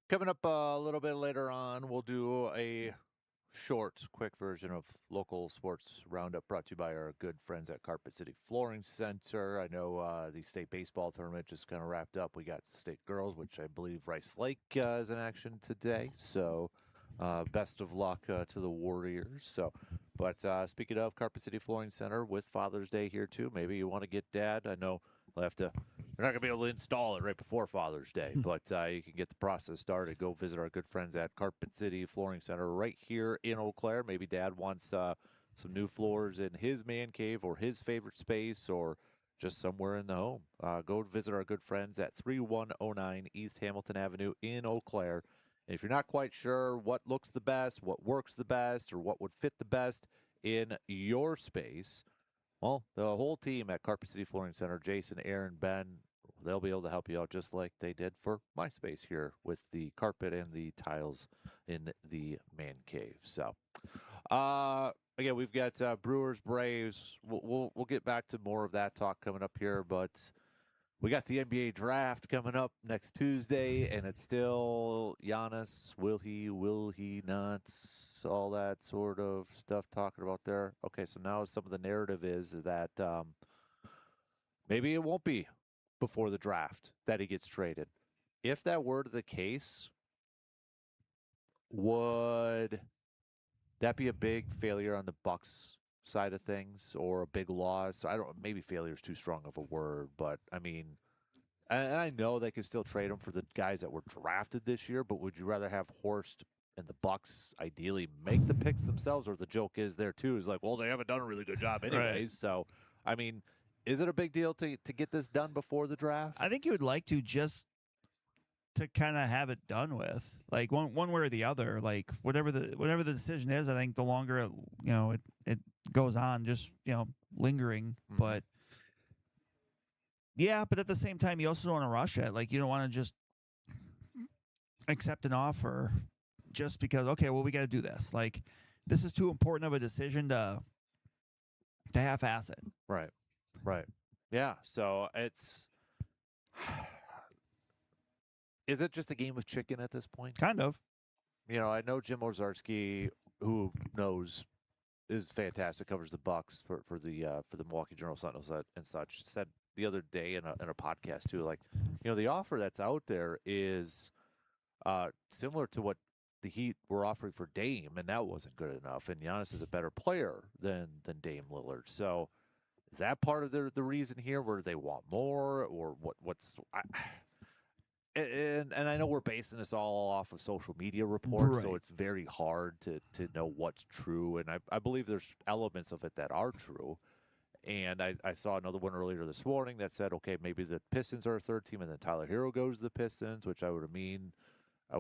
Coming up a little bit later on, we'll do a short, quick version of local sports roundup brought to you by our good friends at Carpet City Flooring Center. I know the state baseball tournament just kind of wrapped up. We got state girls, which I believe Rice Lake is in action today. So best of luck to the Warriors. But speaking of Carpet City Flooring Center, with Father's Day here too, maybe you want to get Dad. I know we'll have to. We're not going to be able to install it right before Father's Day, but you can get the process started. Go visit our good friends at Carpet City Flooring Center right here in Eau Claire. Maybe Dad wants some new floors in his man cave or his favorite space or just somewhere in the home. Go visit our good friends at 3109 East Hamilton Avenue in Eau Claire. And if you're not quite sure what looks the best, what works the best, or what would fit the best in your space, well, the whole team at Carpet City Flooring Center, Jason, Aaron, Ben, they'll be able to help you out just like they did for my space here with the carpet and the tiles in the man cave. So, again, we've got Brewers, Braves. We'll get back to more of that talk coming up here, but we got the NBA draft coming up next Tuesday, and it's still Giannis. Will he not? All that sort of stuff talking about there. Okay, so now some of the narrative is that maybe it won't be before the draft that he gets traded. If that were the case, would that be a big failure on the Bucks side of things or a big loss? I don't. Maybe failure is too strong of a word, but I mean, and I know they could still trade him for the guys that were drafted this year. But would you rather have Horst and the Bucks ideally make the picks themselves, or the joke is there too is like, well, they haven't done a really good job anyways. Right. So, I mean, is it a big deal to get this done before the draft? I think you would like to just to kind of have it done with, like one way or the other, like whatever the decision is. I think the longer it goes on, just lingering. Mm-hmm. But yeah, but at the same time, you also don't want to rush it. Like you don't want to just accept an offer just because okay, well we got to do this. Like this is too important of a decision to half-ass it. Right. Yeah. So it's. Is it just a game of chicken at this point? Kind of. I know Jim Owczarski, who knows, is fantastic. Covers the Bucks for the Milwaukee Journal-Sentinel and such. Said the other day in a podcast too, like the offer that's out there is similar to what the Heat were offering for Dame, and that wasn't good enough. And Giannis is a better player than Dame Lillard. So is that part of the reason here, where they want more, or what's? And I know we're basing this all off of social media reports, right. So it's very hard to know what's true. And I believe there's elements of it that are true. And I saw another one earlier this morning that said, okay, maybe the Pistons are a third team, and then Tyler Hero goes to the Pistons, which I would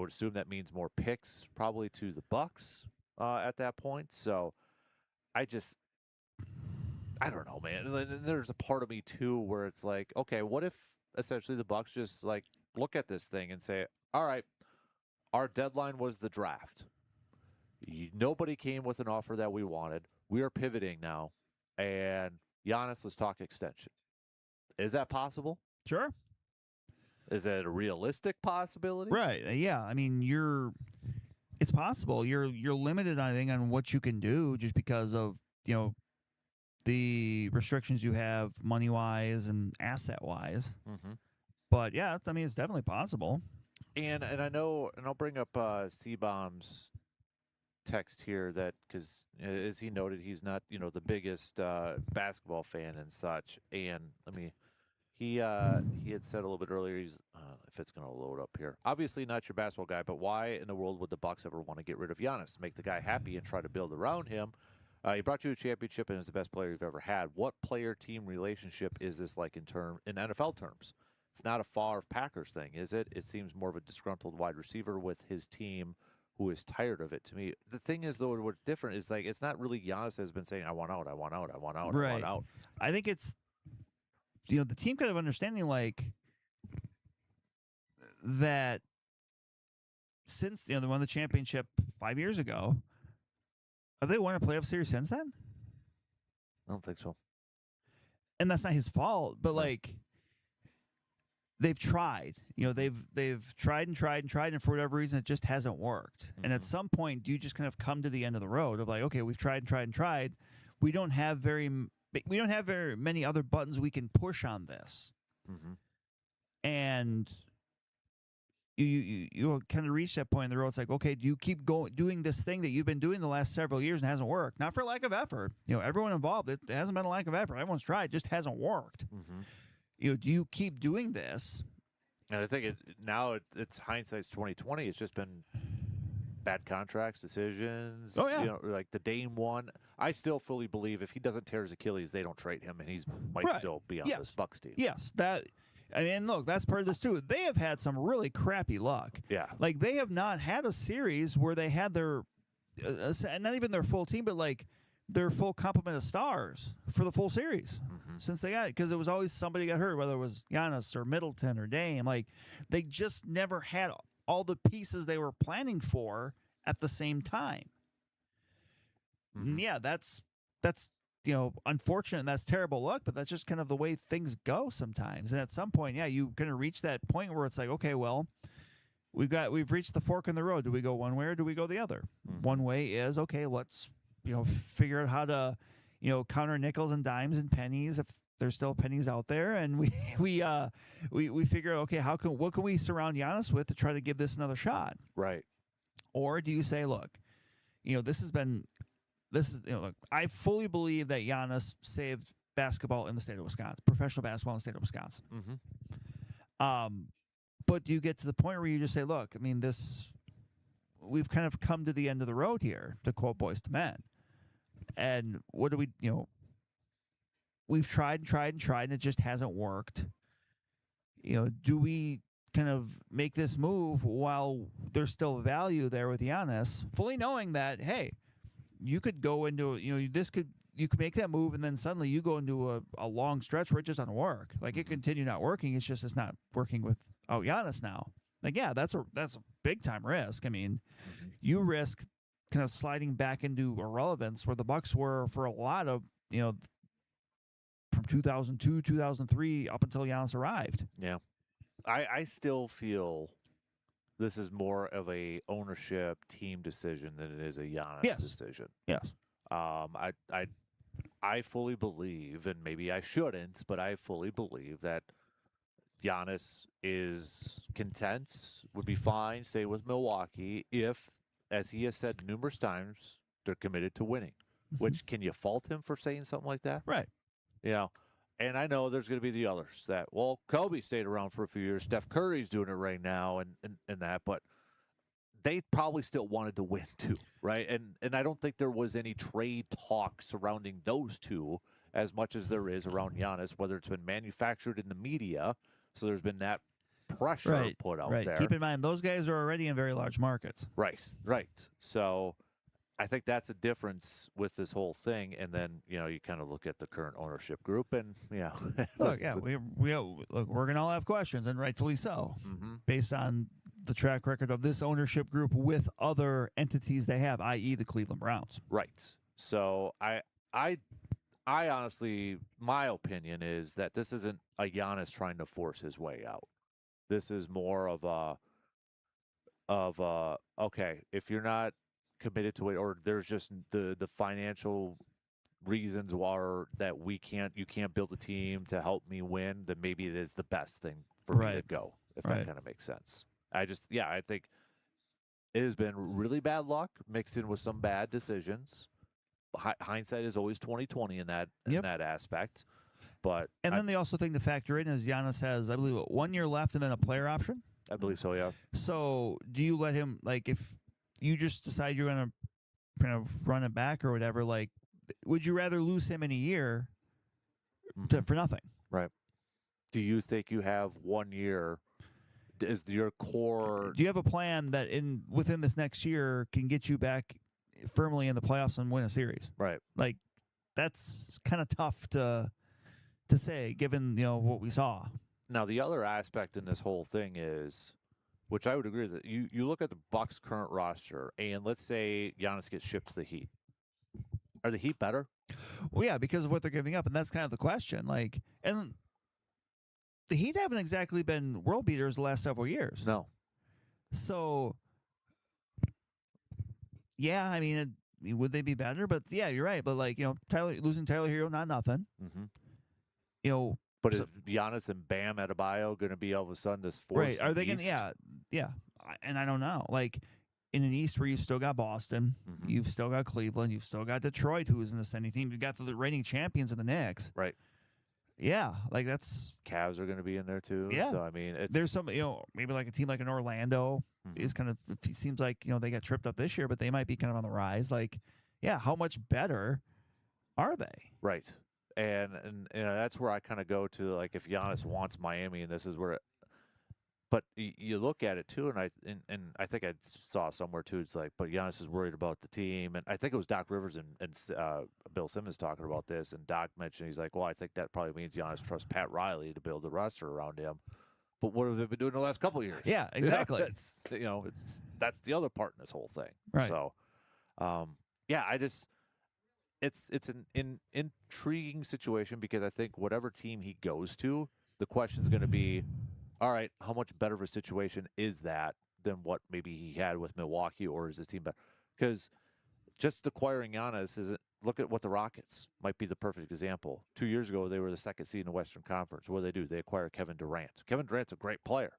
assume that means more picks probably to the Bucks at that point. So I don't know, man. And there's a part of me too where it's like, okay, what if essentially the Bucks just like look at this thing and say, all right, our deadline was the draft. Nobody came with an offer that we wanted. We are pivoting now. And Giannis, let's talk extension. Is that possible? Sure. Is it a realistic possibility? Right. Yeah. I mean, it's possible. You're limited, I think, on what you can do just because of, the restrictions you have money-wise and asset-wise. Mm-hmm. But yeah, I mean, it's definitely possible. And I know, and I'll bring up C-Bomb's text here that because as he noted, he's not the biggest basketball fan and such. And he had said a little bit earlier, he's if it's going to load up here, obviously not your basketball guy, but why in the world would the Bucks ever want to get rid of Giannis? Make the guy happy and try to build around him. He brought you a championship and is the best player you've ever had. What player-team relationship is this like in NFL terms? It's not a Favre Packers thing, is it? It seems more of a disgruntled wide receiver with his team who is tired of it to me. The thing is, though, what's different is like it's not really Giannis has been saying, I want out, I want out, I want out, right. I want out. I think it's, the team kind of understanding like that since, they won the championship 5 years ago, have they won a playoff series since then? I don't think so. And that's not his fault, but like, they've tried. They've tried and tried and tried, and for whatever reason, it just hasn't worked. And at some point, do you just kind of come to the end of the road of like, okay, we've tried and tried and tried. We don't have very many other buttons we can push on this, and you kind of reach that point in the road. It's like, okay, do you keep doing this thing that you've been doing the last several years and hasn't worked? Not for lack of effort. Everyone involved, it hasn't been a lack of effort. Everyone's tried, it just hasn't worked. Do you keep doing this? And I think it's hindsight's 2020. It's just been bad contracts, decisions. Oh yeah, like the Dame one. I still fully believe if he doesn't tear his Achilles, they don't trade him, and he's might still be on this Bucks team. Yes, that. And look, that's part of this too. They have had some really crappy luck. Yeah, like they have not had a series where they had their, not even their full team, but like their full complement of stars for the full series since they got it, because it was always somebody got hurt, whether it was Giannis or Middleton or Dame. Like they just never had all the pieces they were planning for at the same time. Yeah, that's unfortunate, and that's terrible luck, but that's just kind of the way things go sometimes. And at some point, you're going to reach that point where it's like, okay, well, we've reached the fork in the road. Do we go one way or do we go the other? One way is, okay, let's figure out how to counter nickels and dimes and pennies if there's still pennies out there, and we figure out, okay, what can we surround Giannis with to try to give this another shot? Right. Or do you say, look, look, I fully believe that Giannis saved basketball in the state of Wisconsin, professional basketball in the state of Wisconsin. But do you get to the point where you just say, look, I mean, we've kind of come to the end of the road here, to quote Boys to Men. And what do we, we've tried and tried and tried, and it just hasn't worked. Do we kind of make this move while there's still value there with Giannis, fully knowing that, hey, you could go into, you could make that move, and then suddenly you go into a long stretch where it just doesn't work. Like it continue not working. It's not working without Giannis now. Like, yeah, that's a big time risk. I mean, you risk kind of sliding back into irrelevance where the Bucks were for a lot of, from 2002, 2003 up until Giannis arrived. Yeah. I still feel this is more of a ownership team decision than it is a Giannis decision. Yes. I fully believe, and maybe I shouldn't, but I fully believe that Giannis is content, would be fine, stay with Milwaukee if, as he has said numerous times, they're committed to winning. Which, can you fault him for saying something like that? Right. And I know there's going to be the others that, well, Kobe stayed around for a few years. Steph Curry's doing it right now and that. But they probably still wanted to win too, right? And I don't think there was any trade talk surrounding those two as much as there is around Giannis, whether it's been manufactured in the media. So there's been that pressure put out there. Keep in mind, those guys are already in very large markets. Right. So I think that's a difference with this whole thing, and then you kind of look at the current ownership group, and look, we're gonna all have questions, and rightfully so, based on the track record of this ownership group with other entities they have, i.e., the Cleveland Browns. Right. So I honestly, my opinion is that this isn't a Giannis trying to force his way out. This is more of okay, if you're not committed to it, or there's just the financial reasons that you can't build a team to help me win, then maybe it is the best thing for me to go, if that kind of makes sense. I think it has been really bad luck mixed in with some bad decisions. Hindsight is always 20/20 in that aspect. But then the also thing to factor in is Giannis has, I believe, 1 year left and then a player option. I believe so, yeah. So do you let him, like, if you just decide you're going to kind of run it back or whatever, like, would you rather lose him in a year for nothing? Right. Do you think you have 1 year? Is your core? Do you have a plan that within this next year can get you back firmly in the playoffs and win a series? Right. Like, that's kind of tough to say, given what we saw. Now, the other aspect in this whole thing is, which I would agree that you look at the Bucks' current roster, and let's say Giannis gets shipped to the Heat. Are the Heat better? Well, yeah, because of what they're giving up, and that's kind of the question. Like, and the Heat haven't exactly been world beaters the last several years. No. So, yeah, I mean, would they be better? But yeah, you're right. But like, losing Tyler Hero, not nothing. Mm-hmm. But is Giannis and Bam Adebayo going to be all of a sudden this force? Right? Are they going to? Yeah. And I don't know. Like in an East where you've still got Boston, you've still got Cleveland, you've still got Detroit, who is an ascending team. You've got the reigning champions of the Knicks. Right. Yeah, like that's Cavs are going to be in there too. Yeah. So I mean, there's some maybe like a team like an Orlando is kind of, it seems like they got tripped up this year, but they might be kind of on the rise. Like, yeah, how much better are they? Right. And that's where I kind of go to, like, if Giannis wants Miami, and this is where but you look at it too, and I think I saw somewhere too. It's like, but Giannis is worried about the team, and I think it was Doc Rivers and Bill Simmons talking about this, and Doc mentioned, he's like, well, I think that probably means Giannis trusts Pat Riley to build the roster around him. But what have they been doing the last couple of years? Yeah, exactly. That's the other part in this whole thing. Right. So, yeah, it's an intriguing situation, because I think whatever team he goes to, the question's going to be, all right, how much better of a situation is that than what maybe he had with Milwaukee, or is his team better? Because just acquiring Giannis isn't. Look at what the Rockets might be the perfect example. 2 years ago, they were the second seed in the Western Conference. What do? They acquire Kevin Durant. Kevin Durant's a great player,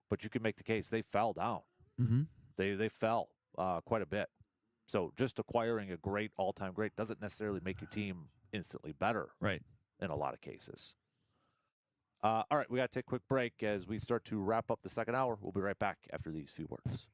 but you can make the case they fell down. Mm-hmm. They fell quite a bit. So just acquiring a great all-time great doesn't necessarily make your team instantly better. Right. In a lot of cases. All right, we got to take a quick break as we start to wrap up the second hour. We'll be right back after these few words.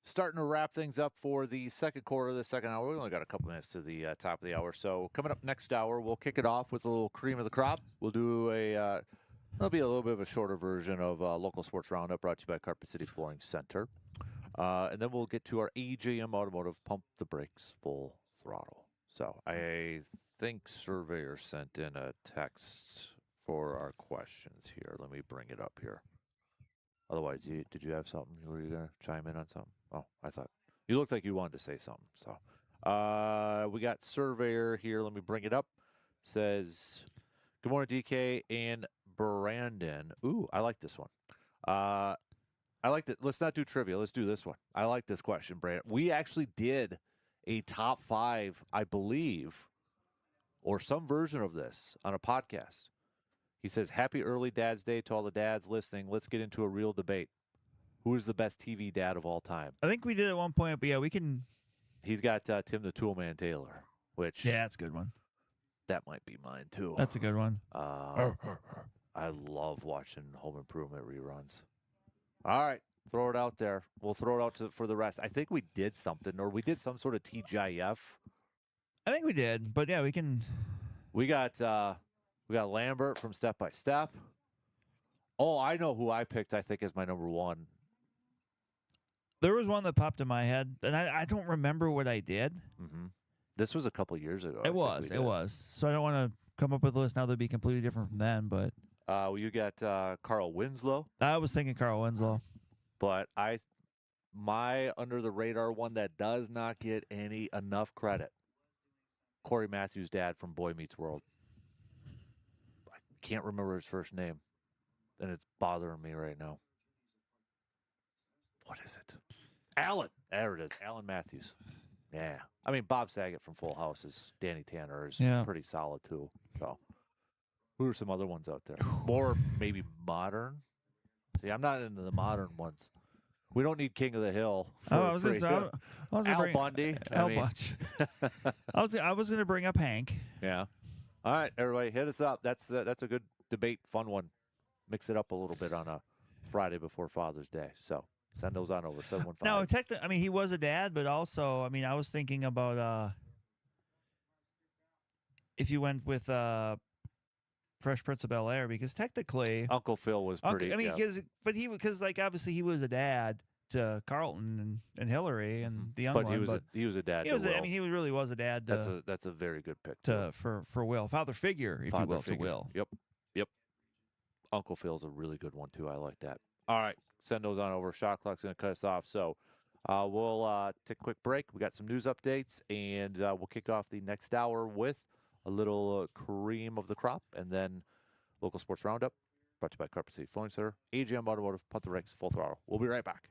starting to wrap things up for the second quarter of the second hour. We only got a couple minutes to the top of the hour. So coming up next hour, we'll kick it off with a little cream of the crop. We'll do it'll be a little bit of a shorter version of Local Sports Roundup brought to you by Carpet City Flooring Center. And then we'll get to our AJM Automotive Pump the Brakes Full Throttle. So I think Surveyor sent in a text for our questions here. Let me bring it up here. Otherwise, did you have something? Were you going to chime in on something? Oh, I thought you looked like you wanted to say something. So we got Surveyor here. Let me bring it up. Says, good morning, DK and Brandon. Ooh, I like this one. I like that. Let's not do trivia. Let's do this one. I like this question, Brandon. We actually did a top 5, I believe, or some version of this on a podcast. He says, happy early Dad's Day to all the dads listening. Let's get into a real debate. Who is the best TV dad of all time? I think we did at one point, but yeah, we can. He's got Tim the Toolman Taylor, which that's a good one. That might be mine too. That's a good one. I love watching Home Improvement reruns. All right, throw it out there. We'll throw it out for the rest. I think we did something, or we did some sort of TGIF. I think we did, but yeah, we can. We got Lambert from Step by Step. Oh, I know who I picked. I think is my number 1. There was one that popped in my head, and I don't remember what I did. Mm-hmm. This was a couple years ago. It was. So I don't want to come up with a list now that'd be completely different from then. But you got Carl Winslow. I was thinking Carl Winslow, but my under the radar one that does not get enough credit. Corey Matthews' dad from Boy Meets World. I can't remember his first name, and it's bothering me right now. What is it? Alan. There it is. Alan Matthews. Yeah. I mean, Bob Saget from Full House is Danny Tanner is pretty solid too. So, who are some other ones out there? More maybe modern. See, I'm not into the modern ones. We don't need King of the Hill. Al Bundy. Al Bundy. I was going to bring up Hank. Yeah. All right, everybody, hit us up. That's a good debate, fun one. Mix it up a little bit on a Friday before Father's Day. So send those on over 715. No, technically, I mean, he was a dad, but also, I mean, I was thinking about if you went with Fresh Prince of Bel-Air, because technically Uncle Phil was pretty. because like obviously he was a dad to Carlton and Hillary and the young one. He was a dad. He really was a dad. That's a very good pick for Will, father figure, if you will, to Will. Yep. Uncle Phil's a really good one too. I like that. All right, send those on over. Shot clock's going to cut us off, so we'll take a quick break. We got some news updates, and we'll kick off the next hour with a little cream of the crop, and then Local Sports Roundup, brought to you by Carpet City Flooring Center, AGM Automotive, Pump the Brakes, Full Throttle. We'll be right back.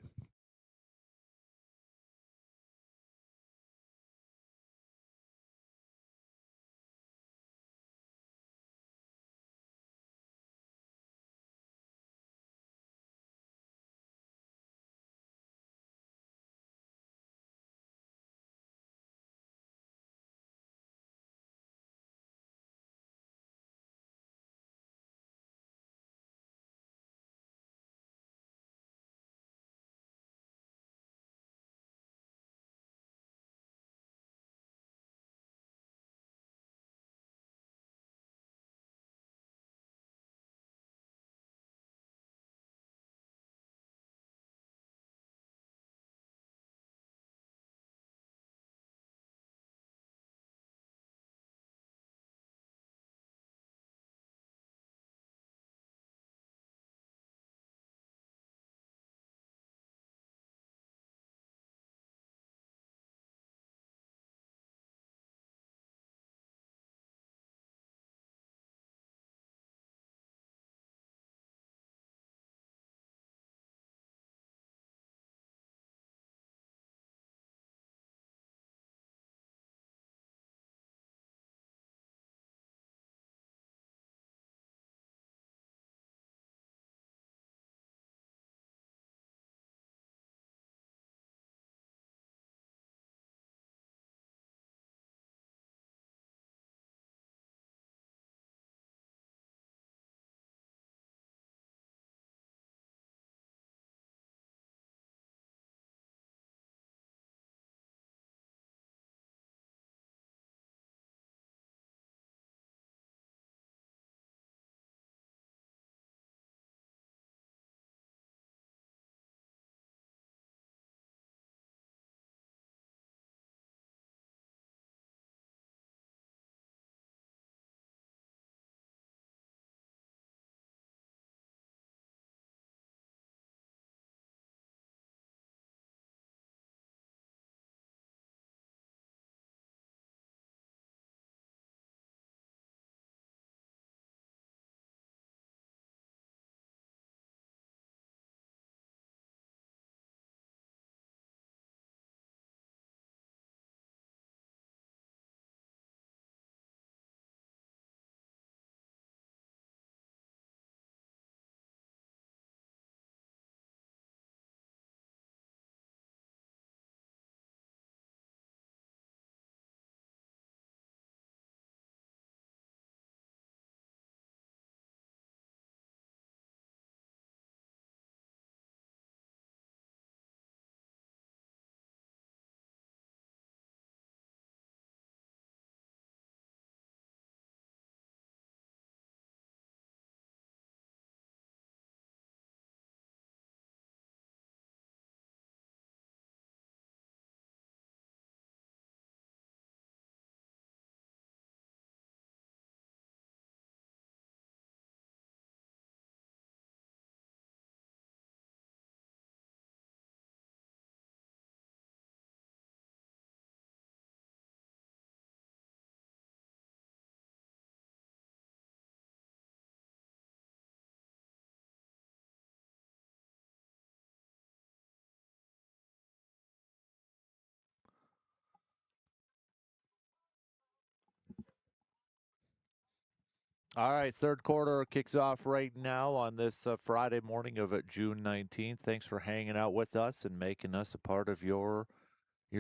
All right, third quarter kicks off right now on this Friday morning of June 19th. Thanks for hanging out with us and making us a part of your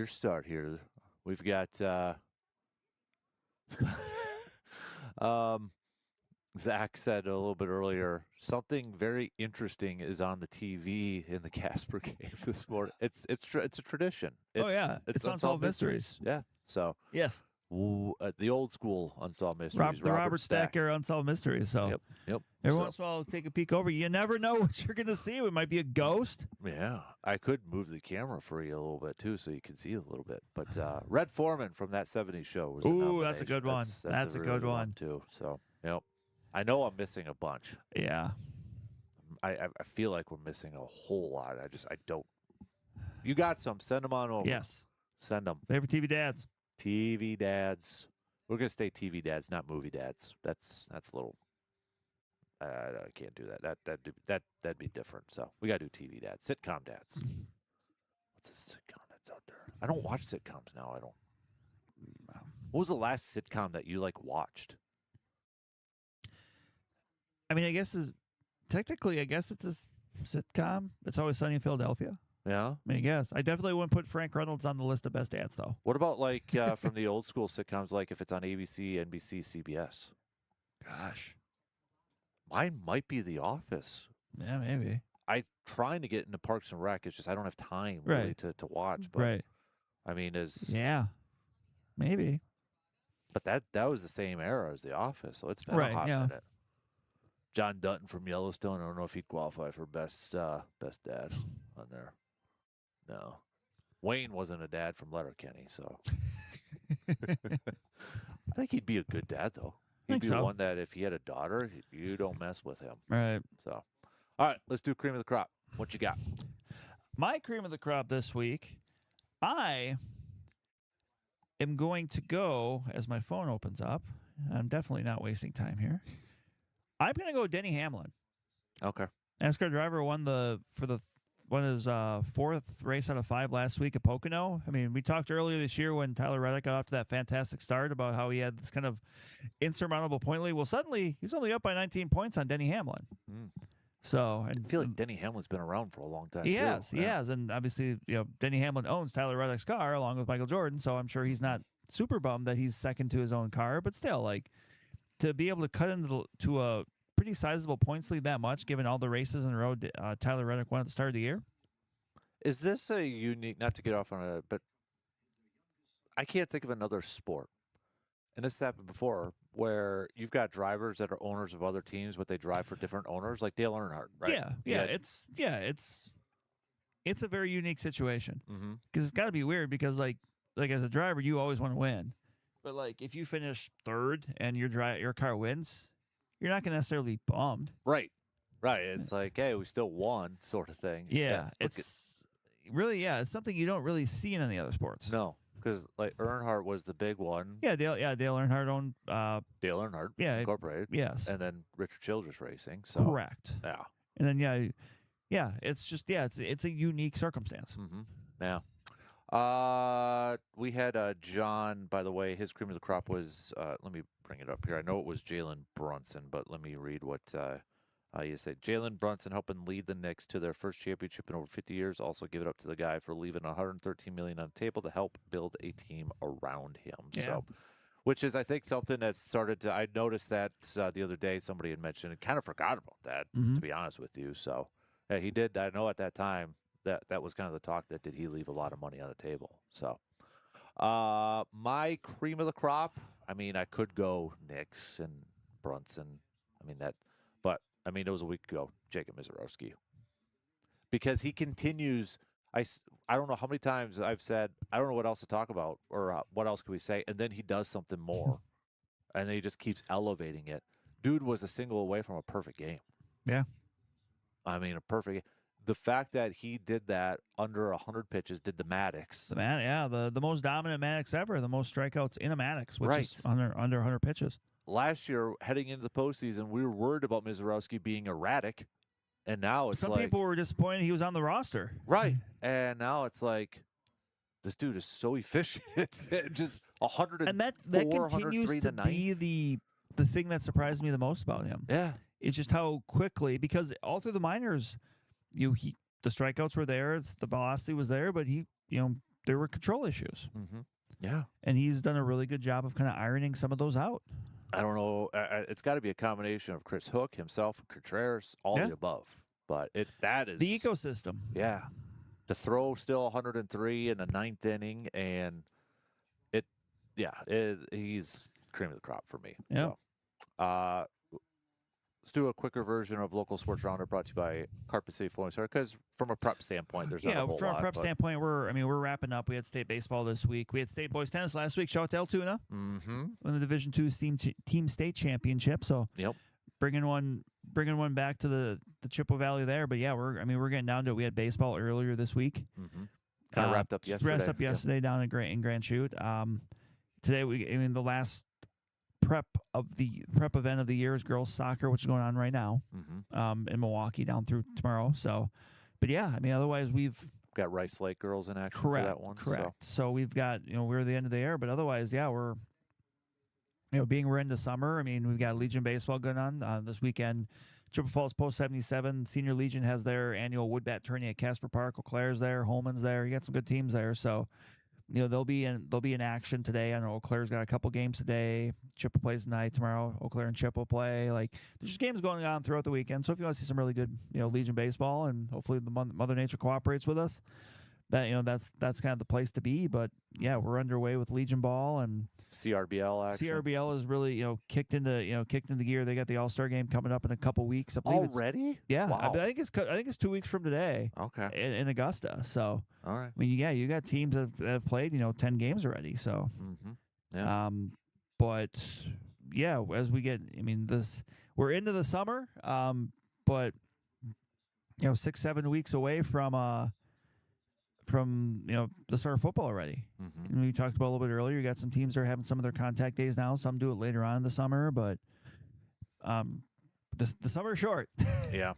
start here. We've got Zach said a little bit earlier, something very interesting is on the TV in the Kasper Cave this morning. It's a tradition. It's Unsolved Mysteries. Yeah, so Yes. The old school Unsolved Mysteries. The Robert Stacker Unsolved Mysteries. So yep. Every once in a while, I'll take a peek over. You never know what you're going to see. It might be a ghost. Yeah, I could move the camera for you a little bit too, so you can see a little bit. But Red Foreman from that '70s show was. Ooh, that's a good one. That's a good one too. So I know I'm missing a bunch. Yeah. I feel like we're missing a whole lot. I don't. You got some? Send them on over. Yes. Send them. Favorite TV dads. TV dads. We're gonna stay TV dads, not movie dads. That's a little. I can't do that. That'd be different. So we gotta do TV dads, sitcom dads. What's a sitcom that's out there? I don't watch sitcoms now. I don't. What was the last sitcom that you watched? I mean, I guess it's a sitcom. It's Always Sunny in Philadelphia. Yeah. I mean, I guess. I definitely wouldn't put Frank Reynolds on the list of best dads, though. What about from the old school sitcoms, if it's on ABC, NBC, CBS? Gosh. Mine might be The Office. Yeah, maybe. I'm trying to get into Parks and Rec. It's just I don't have time really to watch. But, right. I mean, yeah, maybe. But that was the same era as The Office, so it's been a hot minute. John Dutton from Yellowstone. I don't know if he'd qualify for best dad on there. No. Wayne wasn't a dad from Letterkenny, so I think he'd be a good dad though. He'd be the one that if he had a daughter, you don't mess with him. Right. So, all right, let's do cream of the crop. What you got? My cream of the crop this week, I am going to go, as my phone opens up, I'm definitely not wasting time here. I'm going to go Denny Hamlin. Okay. NASCAR driver won his fourth race out of 5 last week at Pocono. I mean, we talked earlier this year when Tyler Reddick got off to that fantastic start about how he had this kind of insurmountable point lead. Well, suddenly he's only up by 19 points on Denny Hamlin. So I feel like Denny Hamlin's been around for a long time. He has, and obviously, Denny Hamlin owns Tyler Reddick's car along with Michael Jordan. So I'm sure he's not super bummed that he's second to his own car, but still, to be able to cut into to a pretty sizable points lead that much, given all the races in a row Tyler Reddick won at the start of the year. Is this a unique, not to get off on it, but I can't think of another sport, and this happened before, where you've got drivers that are owners of other teams, but they drive for different owners, like Dale Earnhardt, right? It's a very unique situation because it's got to be weird because like as a driver, you always want to win, but if you finish third and your car wins, you're not going to necessarily be bummed. Right. It's hey, we still won, sort of thing. Yeah, it's it's something you don't really see in any other sports. No, because Earnhardt was the big one. Dale Earnhardt owned Dale Earnhardt Incorporated. Yes, and then Richard Childress Racing. So correct. Yeah, and then it's just it's a unique circumstance. Yeah. We had John, by the way, his cream of the crop was, let me bring it up here. I know it was Jalen Brunson, but let me read what you said. Jalen Brunson helping lead the Knicks to their first championship in over 50 years. Also give it up to the guy for leaving $113 million on the table to help build a team around him. Yeah. So, which is, I think, something that started to, I noticed that the other day somebody had mentioned and kind of forgot about that, to be honest with you. So, yeah, he did. I know at that time, that was kind of the talk that did he leave a lot of money on the table. So my cream of the crop, I mean, I could go Knicks and Brunson. But it was a week ago, Jacob Mizorowski. Because he continues, I don't know how many times I've said, I don't know what else to talk about or what else can we say. And then he does something more. And then he just keeps elevating it. Dude was a single away from a perfect game. Yeah. A perfect. The fact that he did that under 100 pitches, did the Maddox. The most dominant Maddox ever, the most strikeouts in a Maddox, which is under 100 pitches. Last year, heading into the postseason, we were worried about Mizorowski being erratic, and now it's some people were disappointed he was on the roster. Right, and now it's this dude is so efficient, just 100 and that continues to be the the thing that surprised me the most about him. Yeah. It's just how quickly, because all through the minors, the strikeouts were there, the velocity was there, but there were control issues. Mm-hmm. Yeah. And he's done a really good job of kind of ironing some of those out. I don't know. It's got to be a combination of Chris Hook himself, Contreras, all the above. But that is the ecosystem. Yeah. To throw still 103 in the ninth inning, and he's cream of the crop for me. Yeah. So, let's do a quicker version of Local Sports Roundup brought to you by Carpet City Flooring Center, because from a prep standpoint, there's not a whole lot. From a prep standpoint, we're wrapping up. We had state baseball this week. We had state boys tennis last week. Shout out to Altoona. Mm-hmm. Won the Division II team state championship. So bringing one back to the Chippewa Valley there. But yeah, we're getting down to it. We had baseball earlier this week. Mm-hmm. Kind of wrapped up yesterday. Down in Grand Chute. Today the last prep event of the year is girls soccer, which is going on right now. Mm-hmm. In Milwaukee down through tomorrow. So, but yeah, otherwise we've got Rice Lake girls in action for that one. Correct. So we've got we're at the end of the year, but otherwise, we're we're into summer. We've got Legion baseball going on this weekend. Chippewa Falls Post 77 Senior Legion has their annual wood bat tourney at Casper Park. Eau Claire's there, Holman's there. You got some good teams there. So, they'll be in action today. I know Eau Claire's got a couple games today. Chippewa plays tonight. Tomorrow, Eau Claire and Chippewa play. There's just games going on throughout the weekend. So if you want to see some really good, Legion baseball, and hopefully the Mother Nature cooperates with us, that's kind of the place to be. But yeah, we're underway with Legion ball, and CRBL action. CRBL is really kicked into gear. They got the All-Star game coming up in a couple weeks. I believe already. Yeah, wow. I think it's 2 weeks from today. Okay. In Augusta. So all right. You got teams that have played 10 games already. So yeah. But yeah, as we get, we're into the summer. But 6-7 weeks away from the start of football already. Mm-hmm. We talked about a little bit earlier. You got some teams that are having some of their contact days now. Some do it later on in the summer, but the summer is short. Yeah.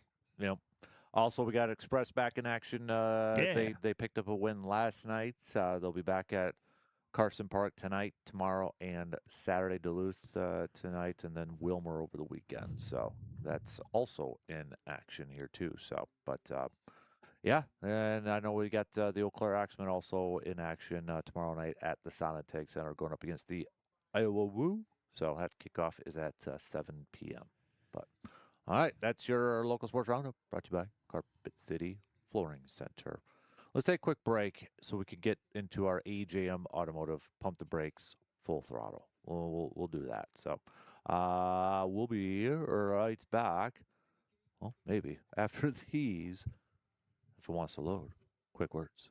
Also, we got Express back in action. They picked up a win last night. They'll be back at Carson Park tonight, tomorrow, and Saturday. Duluth tonight, and then Wilmer over the weekend. So that's also in action here too. So, but. Yeah, and I know we got the Eau Claire Axemen also in action tomorrow night at the Sonotag Center, going up against the Iowa Woo. So that kickoff is at 7 p.m. But all right, that's your local sports roundup brought to you by Carpet City Flooring Center. Let's take a quick break so we can get into our AJM Automotive Pump the Brakes Full Throttle. We'll do that. So we'll be right back. Well, maybe after these. If it wants to load. Quick words.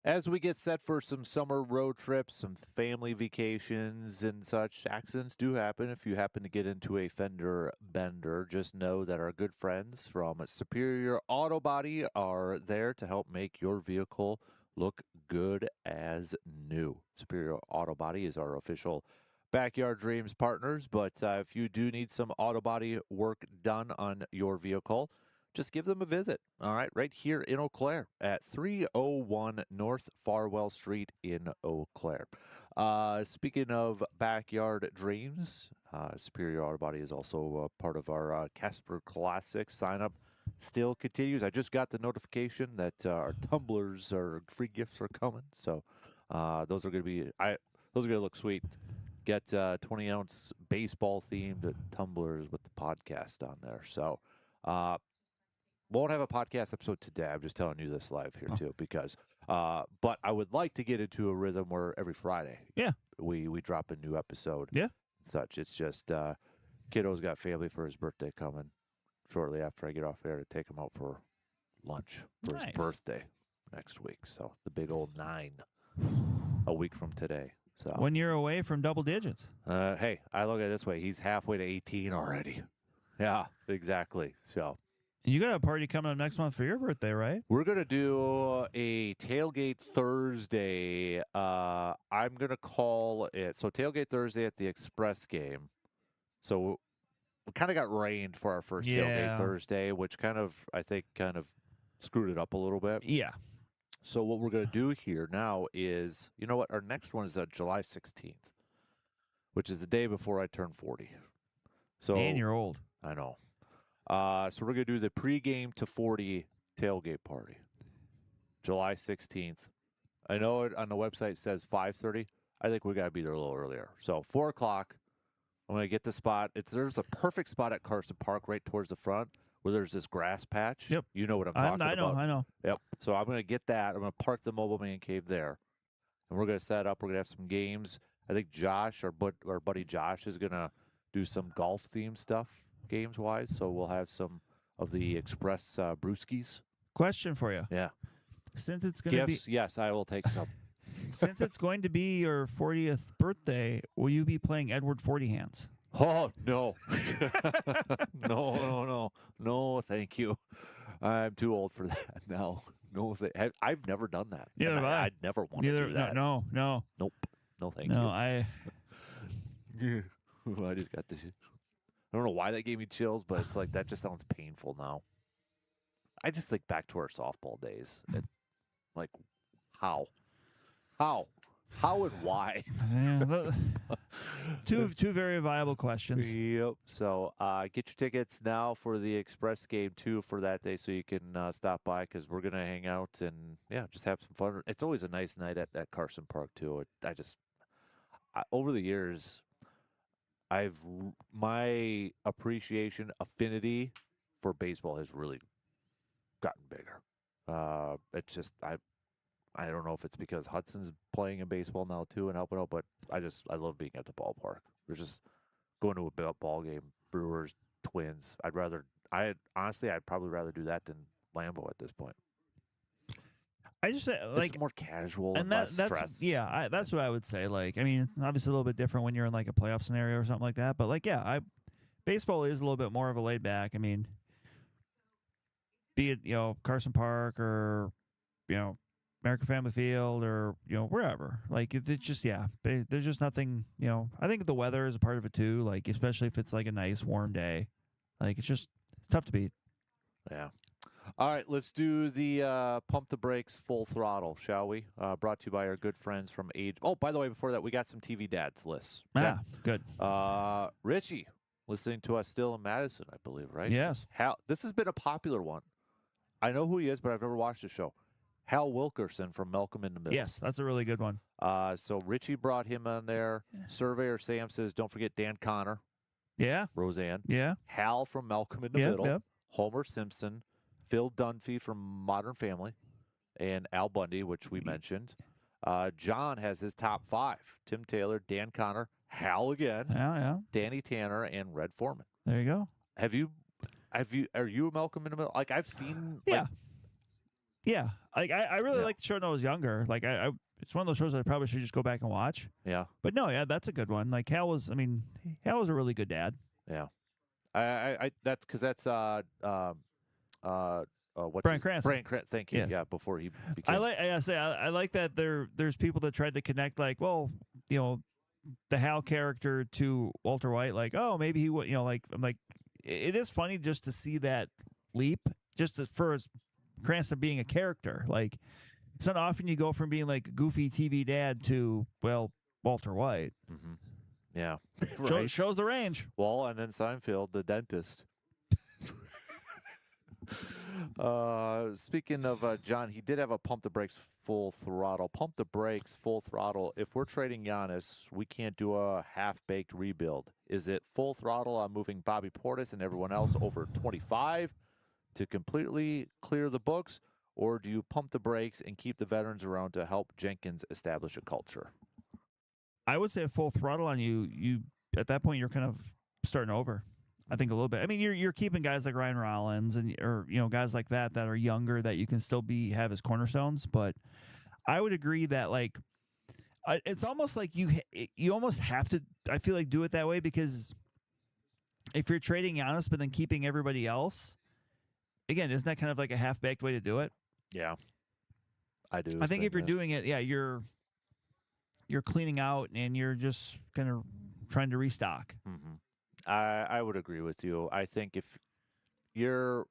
As we get set for some summer road trips, some family vacations and such, accidents do happen. If you happen to get into a fender bender, just know that our good friends from Superior Auto Body are there to help make your vehicle look good as new. Superior Auto Body is our official Backyard Dreams partners, but if you do need some auto body work done on your vehicle, just give them a visit, all right, right here in Eau Claire at 301 North Farwell Street in Eau Claire. Speaking of Backyard Dreams, Superior Auto Body is also part of our Kasper Classic sign-up. Still continues. I just got the notification that our tumblers or free gifts are coming, so those are going to look sweet. Get 20-ounce baseball-themed tumblers with the podcast on there. So won't have a podcast episode today. I'm just telling you this live here, too, because but I would like to get into a rhythm where every Friday we drop a new episode. Yeah. Such. It's just kiddo's got family for his birthday coming shortly after I get off air to take him out for lunch for his birthday next week. So the big old 9 a week from today. So 1 year away from double digits. Hey, I look at it this way. He's halfway to 18 already. Yeah, exactly. So You got a party coming up next month for your birthday, right? we're going to do a tailgate Thursday. I'm going to call it. So tailgate Thursday at the Express game. So we kind of got rained for our first tailgate Thursday, which I think screwed it up a little bit. Yeah. So what we're going to do here now is, you know what? Our next one is July 16th, which is the day before I turn 40. So And you're old. I know. So we're going to do the pregame to 40 tailgate party, July 16th. I know it on the website says 5:30. I think we got to be there a little earlier. So 4 o'clock, I'm going to get the spot. There's a perfect spot at Carson Park right towards the front where there's this grass patch. Yep. You know what I'm talking about. I know. Yep. So I'm going to get that. I'm going to park the mobile man cave there, and we're going to set up. We're going to have some games. I think Josh, our buddy Josh, is going to do some golf-themed stuff games-wise. So we'll have some of the Express brewskis. Question for you. Yeah. Since it's going to be Yes, I will take some. Since it's going to be your 40th birthday, will you be playing Edward 40 Hands? Oh, no. No, thank you. I'm too old for that now. No, I've never done that. Neither have I. I'd never want to do that. No. Nope. No, thank you. No, I just got this. I don't know why that gave me chills, but it's like that just sounds painful now. I just think back to our softball days. Like, how and why? Yeah, two very viable questions. Yep. So get your tickets now for the Express game too for that day, so you can stop by because we're gonna hang out and just have some fun. It's always a nice night at Carson Park too. Over the years, my affinity for baseball has really gotten bigger. It's just I don't know if it's because Hudson's playing in baseball now too and helping out, but I love being at the ballpark. We're just going to a ball game, Brewers, Twins. I'd probably rather do that than Lambeau at this point. I just like it's more casual and that's stress. Yeah, that's what I would say. Like, I mean, it's obviously a little bit different when you're in like a playoff scenario or something like that. But like, baseball is a little bit more of a laid back. I mean, be it Carson Park or American Family Field or wherever. Like it's just there's just nothing. I think the weather is a part of it too. Like especially if it's like a nice warm day, like it's tough to beat. Yeah. All right, let's do the Pump the Brakes Full Throttle, shall we? Brought to you by our good friends from Age. Oh, by the way, before that, we got some TV dads lists. Okay? Good. Richie, listening to us still in Madison, I believe, right? Yes. This has been a popular one. I know who he is, but I've never watched the show. Hal Wilkerson from Malcolm in the Middle. Yes, that's a really good one. So Richie brought him on there. Surveyor Sam says, don't forget Dan Connor. Yeah. Roseanne. Yeah. Hal from Malcolm in the Middle. Yep. Homer Simpson. Phil Dunphy from Modern Family. And Al Bundy, which we mentioned. John has his top 5. Tim Taylor, Dan Connor, Hal again. Yeah. Danny Tanner, and Red Foreman. There you go. Are you a Malcolm in the Middle? Like, I've seen... Yeah. Yeah, like I really liked the show when I was younger. Like I it's one of those shows that I probably should just go back and watch. Yeah. But no, yeah, that's a good one. Like Hal was, I mean, Hal was a really good dad. Yeah. That's because that's what's Bryan his Cranston. Bryan Cranston. Thank you. Yes. Yeah, before he became. I like that there's people that tried to connect, like, well, you know, the Hal character to Walter White, like, oh, maybe he would, you know, like, I'm like, it is funny just to see that leap, just for Cranston being a character. Like, it's not often you go from being like goofy TV dad to, well, Walter White. Mm-hmm. Yeah, right. Shows the range. Well, and then Seinfeld, the dentist. Speaking of John, he did have a pump the brakes full throttle. Pump the brakes full throttle. If we're trading Giannis, we can't do a half-baked rebuild. Is it full throttle on moving Bobby Portis and everyone else over 25 to completely clear the books, or do you pump the brakes and keep the veterans around to help Jenkins establish a culture? I would say full throttle on you. You at that point you're kind of starting over. I think a little bit. I mean, you're keeping guys like Ryan Rollins or guys like that are younger that you can still have as cornerstones. But I would agree that like it's almost like you almost have to. I feel like do it that way because if you're trading Giannis but then keeping everybody else, again, isn't that kind of like a half-baked way to do it? Yeah, I do. I think if you're doing it, yeah, you're cleaning out and you're just kind of trying to restock. Mm-hmm. I would agree with you. I think if you're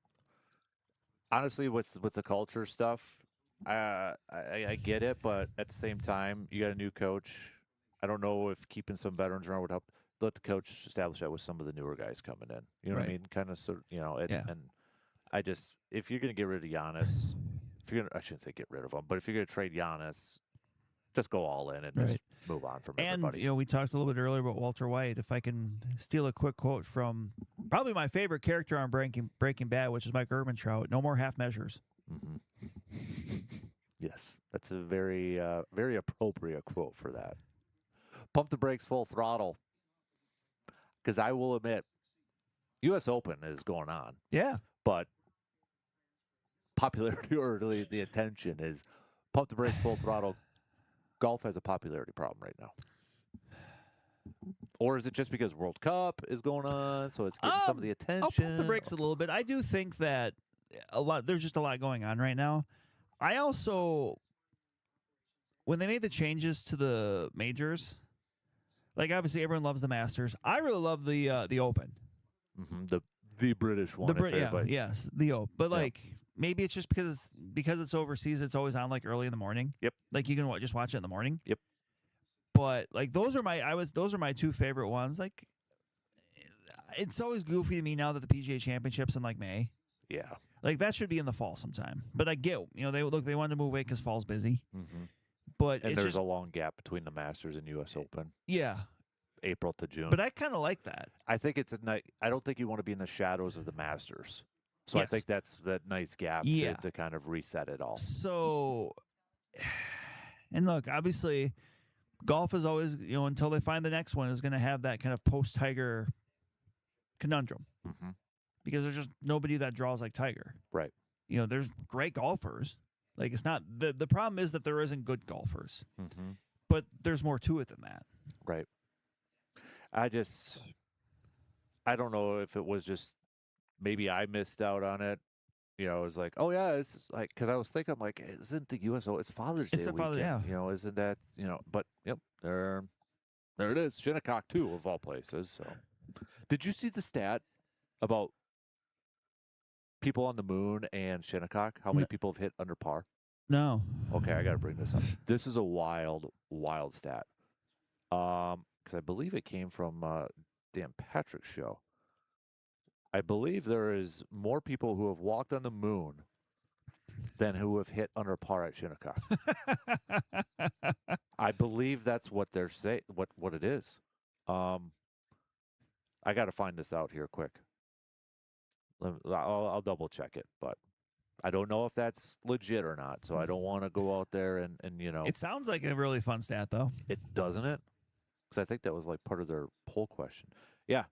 honestly with the culture stuff, I get it, but at the same time, you got a new coach. I don't know if keeping some veterans around would help. Let the coach establish that with some of the newer guys coming in. You know what I mean? Kind of sort of, and I just if you're gonna get rid of Giannis, I shouldn't say get rid of him, but if you're gonna trade Giannis, just go all in and just move on from everybody. And we talked a little bit earlier about Walter White. If I can steal a quick quote from probably my favorite character on Breaking Bad, which is Mike Ehrmantraut, no more half measures. Mm-hmm. Yes, that's a very very appropriate quote for that. Pump the brakes full throttle. Because I will admit, U.S. Open is going on. Yeah. But popularity or the attention is pump the brakes full throttle. Golf has a popularity problem right now. Or is it just because World Cup is going on, so it's getting some of the attention? I'll pump the brakes a little bit. I do think that there's just a lot going on right now. I also, when they made the changes to the majors, like obviously everyone loves the Masters. I really love the Open. Mm-hmm. The British one. Yes, the Open. But like maybe it's just because it's overseas. It's always on like early in the morning. Yep. Like you can just watch it in the morning. Yep. But like those are my two favorite ones. Like it's always goofy to me now that the PGA Championship's in like May. Yeah. Like that should be in the fall sometime. But I get they wanted to move away because fall's busy. Mm-hmm. But and there's a long gap between the Masters and U.S. Open. Yeah. April to June. But I kind of like that. I think it's I don't think you want to be in the shadows of the Masters. So I think that's that nice gap to kind of reset it all. So, and look, obviously, golf is always, until they find the next one, is going to have that kind of post-Tiger conundrum. Mm-hmm. Because there's just nobody that draws like Tiger. Right. There's great golfers. Like, it's not, the problem is that there isn't good golfers. Mm-hmm. But there's more to it than that. Right. I don't know if it was just, maybe I missed out on it. It was like, oh yeah, it's like, because I was thinking, I'm like, isn't the USO? It's Father's Day weekend. Isn't that But yep, there it is, Shinnecock too, of all places. So, did you see the stat about people on the moon and Shinnecock? How many people have hit under par? No. Okay, I got to bring this up. This is a wild stat. Because I believe it came from Dan Kasper Show. I believe there is more people who have walked on the moon than who have hit under par at Shinnecock. I believe that's what they're saying. What it is. I got to find this out here quick. I'll double check it, but I don't know if that's legit or not. So I don't want to go out there and It sounds like a really fun stat, though. It doesn't it? Because I think that was like part of their poll question. Yeah.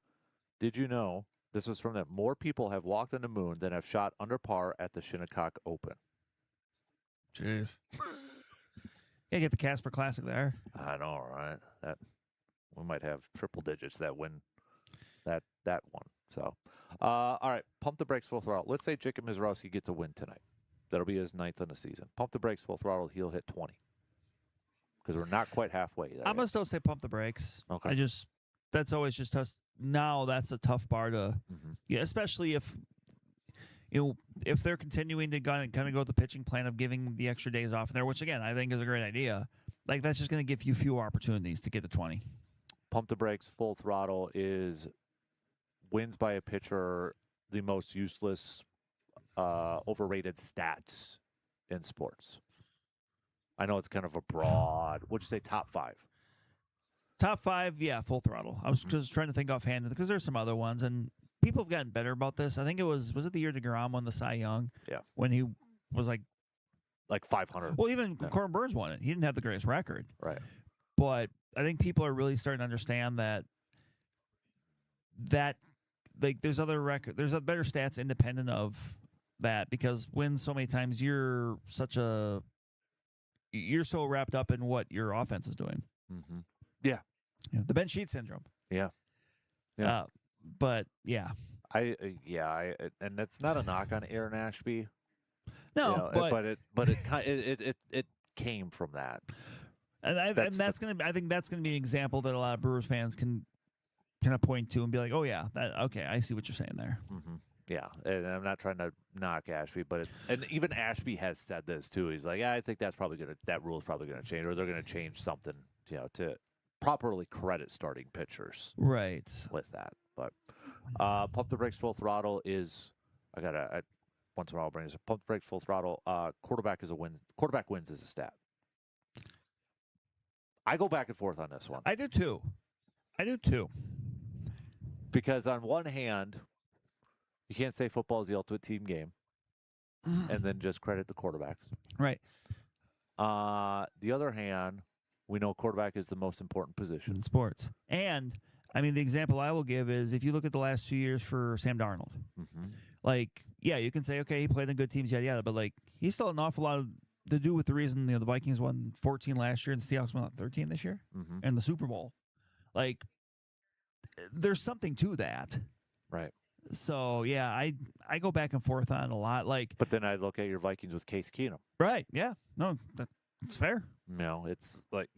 Did you know? This was from that more people have walked on the moon than have shot under par at the Shinnecock Open. Jeez. Yeah, get the Kasper Classic there. I know, right? That we might have triple digits that win that one. So, all right, pump the brakes full throttle. Let's say Jacob Mizrowski gets a win tonight. That'll be his 9th in the season. Pump the brakes full throttle. He'll hit 20 because we're not quite halfway. I'm gonna still say pump the brakes. Okay. That's always just us. Now that's a tough bar to, yeah, especially if if they're continuing to kind of go with the pitching plan of giving the extra days off there, which again I think is a great idea. Like that's just going to give you fewer opportunities to get to 20. Pump the brakes full throttle is wins by a pitcher, the most useless, overrated stats in sports. I know it's kind of a broad. Would you say top 5? Top 5, yeah, full throttle. I was just trying to think offhand because there's some other ones, and people have gotten better about this. I think it was it the year DeGrom won the Cy Young? Yeah. When he was like 500. Well, even Corbin Burns won it. He didn't have the greatest record. Right. But I think people are really starting to understand that like there's other there's better stats independent of that because wins so many times you're so wrapped up in what your offense is doing. Mm-hmm. Yeah. The Ben Sheet syndrome. Yeah. But yeah. And that's not a knock on Aaron Ashby. No, but it came from that. And that's gonna. I think that's gonna be an example that a lot of Brewers fans can kind of point to and be like, "Oh yeah, okay, I see what you're saying there." Mm-hmm. Yeah, and I'm not trying to knock Ashby, but and even Ashby has said this too. He's like, "Yeah, I think that rule is probably gonna change, or they're gonna change something, to properly credit starting pitchers." Right. With that, but pump the brakes full throttle is once in a while I'll bring this. Pump the brakes full throttle. Quarterback is a win. Quarterback wins is a stat. I go back and forth on this one. I do too. Because on one hand, you can't say football is the ultimate team game and then just credit the quarterbacks. Right. The other hand, we know quarterback is the most important position in sports. And, I mean, the example I will give is if you look at the last 2 years for Sam Darnold, like, yeah, you can say, okay, he played in good teams, yada, yada, but, like, he's still an awful lot to do with the reason, the Vikings won 14 last year and the Seahawks won 13 this year and the Super Bowl. Like, there's something to that. Right. So, yeah, I go back and forth on it a lot. Like, but then I look at your Vikings with Case Keenum. Right, yeah. No, that's fair. No, it's like,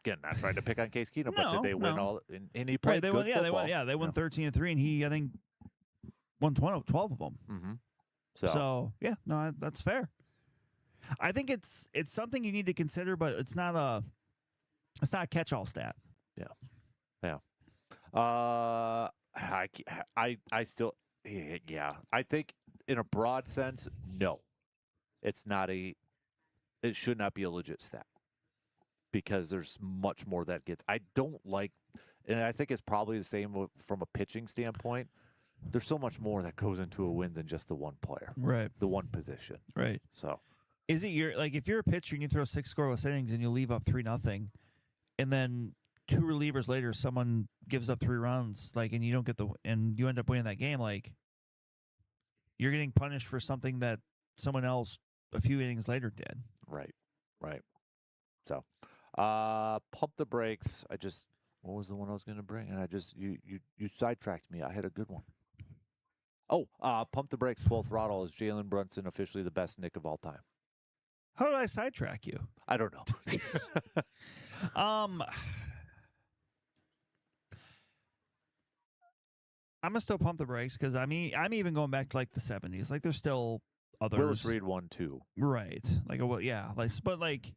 again, not trying to pick on Case Keenum, but did they win all? And he played they good won, football. They won 13-3, and he, I think, won 12 of them. Mm-hmm. So, yeah, no, that's fair. I think it's something you need to consider, but it's not a catch-all stat. Yeah. I still, yeah. I think in a broad sense, no, it should not be a legit stat because there's much more that gets. I don't like, and I think it's probably the same from a pitching standpoint. There's so much more that goes into a win than just the one player, right? The one position, right? So, is it if you're a pitcher and you throw 6 scoreless innings and you leave up 3-0, and then 2 relievers later someone gives up 3 runs, and you don't get and you end up winning that game, you're getting punished for something that someone else a few innings later did. Right. So, pump the brakes. What was the one I was going to bring? And you sidetracked me. I had a good one. Oh, pump the brakes full throttle. Is Jalen Brunson officially the best Nick of all time? How did I sidetrack you? I don't know. I'm gonna still pump the brakes because I'm even going back to the 70s. There's still others. Willis Reed won 2. Right. But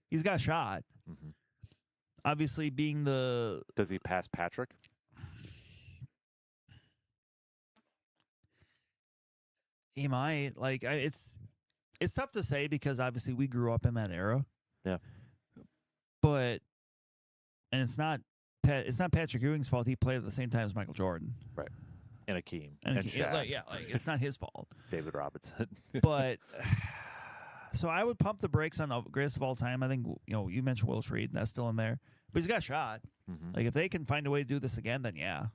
he's got a shot. Mm-hmm. Obviously, being the. Does he pass Patrick? He might. It's tough to say because obviously we grew up in that era. Yeah. But it's not Patrick Ewing's fault. He played at the same time as Michael Jordan. Right. And Akeem. And Shaq. It's not his fault. David Robinson. But so I would pump the brakes on the greatest of all time. I think you mentioned Willis Reed, and that's still in there. But he's got a shot. Mm-hmm. If they can find a way to do this again, then yeah.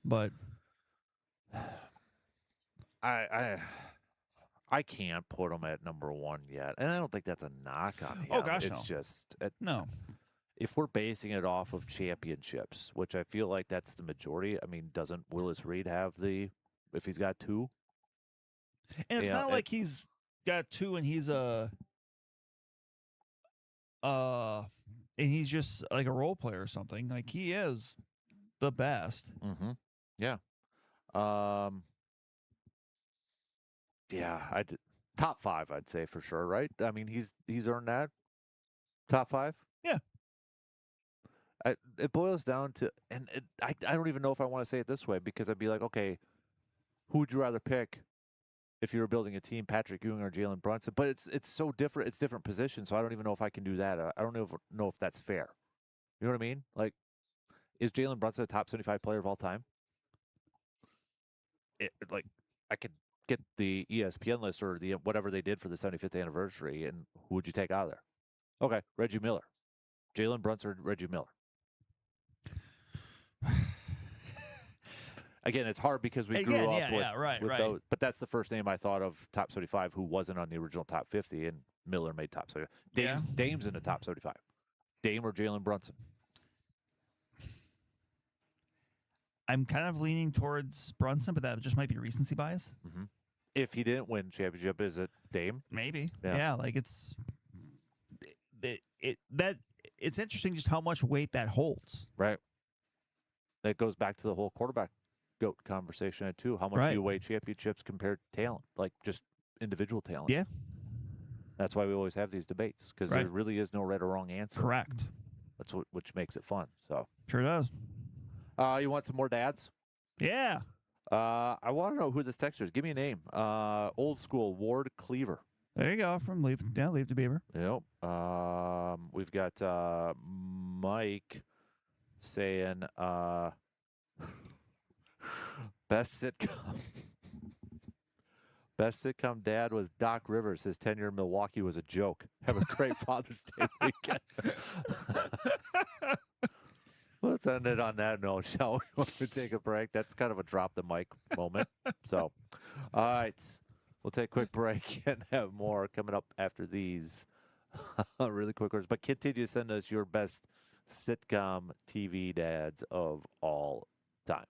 But I I can't put him at number 1 yet, and I don't think that's a knock on him. Oh, gosh, it's no. just No. if we're basing it off of championships, which I feel like that's the majority. I mean, doesn't Willis Reed have if he's got 2? And it's Yeah, not like he's got 2 and he's and he's just like a role player or something. Like he is the best. Mm-hmm. Yeah. Yeah, top 5, I'd say for sure, right? I mean, he's earned that top 5. Yeah. It boils down to, and I don't even know if I want to say it this way, because I'd be like, okay, who would you rather pick if you were building a team, Patrick Ewing or Jalen Brunson? But it's so different. It's different positions, so I don't even know if I can do that. I don't know if that's fair. You know what I mean? Like, is Jalen Brunson a top 75 player of all time? Like, I could get the ESPN list or the whatever they did for the 75th anniversary, and who would you take out of there? Okay, Reggie Miller, Jalen Brunson, or Reggie Miller. Again, it's hard because we grew up with those, but that's the first name I thought of top 75 who wasn't on the original top 50, and Miller made top 75. Dame's in the top 75. Dame or Jalen Brunson? I'm kind of leaning towards Brunson, but that just might be recency bias. Mm-hmm. If he didn't win championship, is it Dame? Maybe. Yeah, like it's interesting just how much weight that holds. Right. That goes back to the whole quarterback GOAT conversation too. How much do you weigh championships compared to talent, like just individual talent? Yeah. That's why we always have these debates, because there really is no right or wrong answer. Correct. That's which makes it fun. So sure does. You want some more dads? Yeah. I want to know who this texter is. Give me a name. Old school Ward Cleaver. There you go. From Leave to Beaver. Yep. We've got Mike saying best sitcom. Best sitcom dad was Doc Rivers. His tenure in Milwaukee was a joke. Have a great Father's Day weekend. Let's end it on that note, shall we? Want to take a break? That's kind of a drop the mic moment. So, all right. We'll take a quick break and have more coming up after these really quick words. But continue to send us your best sitcom TV dads of all time.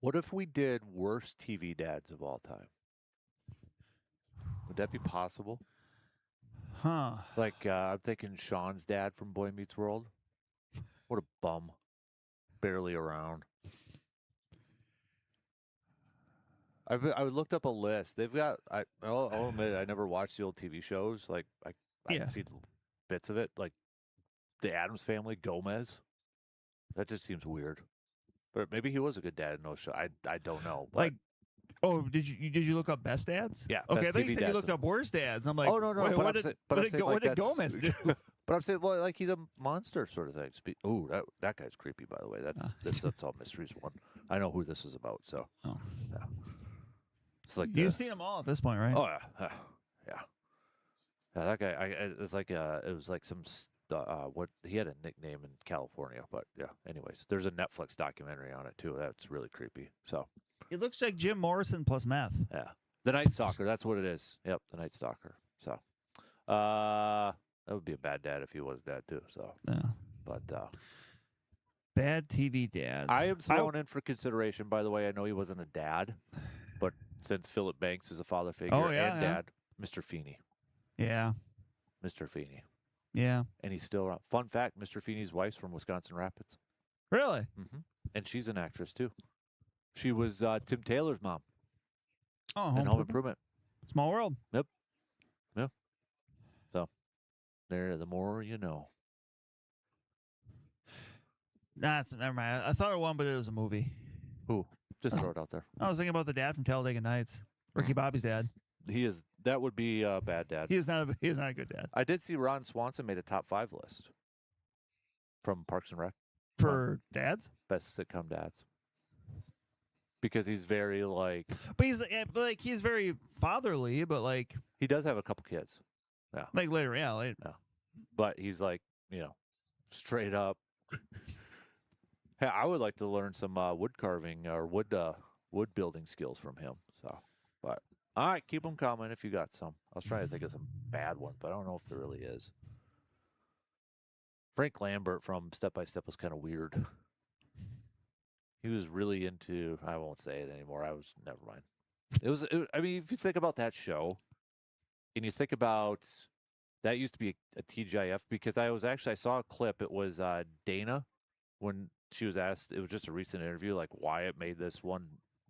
What if we did worst TV dads of all time? Would that be possible? Huh. Like, I'm thinking Sean's dad from Boy Meets World. What a bum. Barely around. I looked up a list. They've got, I'll admit, I never watched the old TV shows. Like, I see bits of it. Like, the Addams Family, Gomez. That just seems weird. But maybe he was a good dad in those shows. I don't know. But Like, oh, did you look up best dads? Yeah, Okay, best I thought you TV said dads. you looked up worst dads. I'm like, oh, no. Wait, But what I'm did, saying, what did that's- Gomez do? But I'm saying, well, like he's a monster sort of thing. Ooh, that guy's creepy, by the way. That's all mysteries one. I know who this is about, so. Oh. Yeah. It's like You've seen them all at this point, right? Oh yeah. Yeah, that guy. It was like some. What he had a nickname in California, but yeah. Anyways, there's a Netflix documentary on it too. That's really creepy. So. It looks like Jim Morrison plus meth. Yeah, the Night Stalker. That's what it is. Yep, the Night Stalker. So, that would be a bad dad if he was dad too. So, Yeah. but Bad TV dads. I am thrown in for consideration. By the way, I know he wasn't a dad, but since Philip Banks is a father figure and dad, Mr. Feeney. Yeah. Mr. Feeney. Yeah. And he's still around. Fun fact: Mr. Feeney's wife's from Wisconsin Rapids. Really? Mm-hmm. And she's an actress too. She was Tim Taylor's mom Oh, in Home Improvement. Small world. Yep. Yeah. So, there. The more you know. Never mind. I thought of one, but it was a movie. Ooh, just throw it out there. I was thinking about the dad from Talladega Nights, Ricky Bobby's dad. He is. That would be a bad dad. He is not a good dad. I did see Ron Swanson made a top 5 list from Parks and Rec. For dads? Best sitcom dads. Because he's very like. But he's very fatherly, but like. He does have a couple kids. Yeah. Like later, yeah. Later. Yeah. But he's like, straight up. Hey, I would like to learn some wood carving or wood building skills from him. So, but all right, keep them coming if you got some. I was trying to think of some bad ones, but I don't know if there really is. Frank Lambert from Step by Step was kind of weird. He was really into. I won't say it anymore. Never mind. I mean, if you think about that show, and you think about that used to be a TGIF because I saw a clip. It was Dana when she was asked. It was just a recent interview, like why it made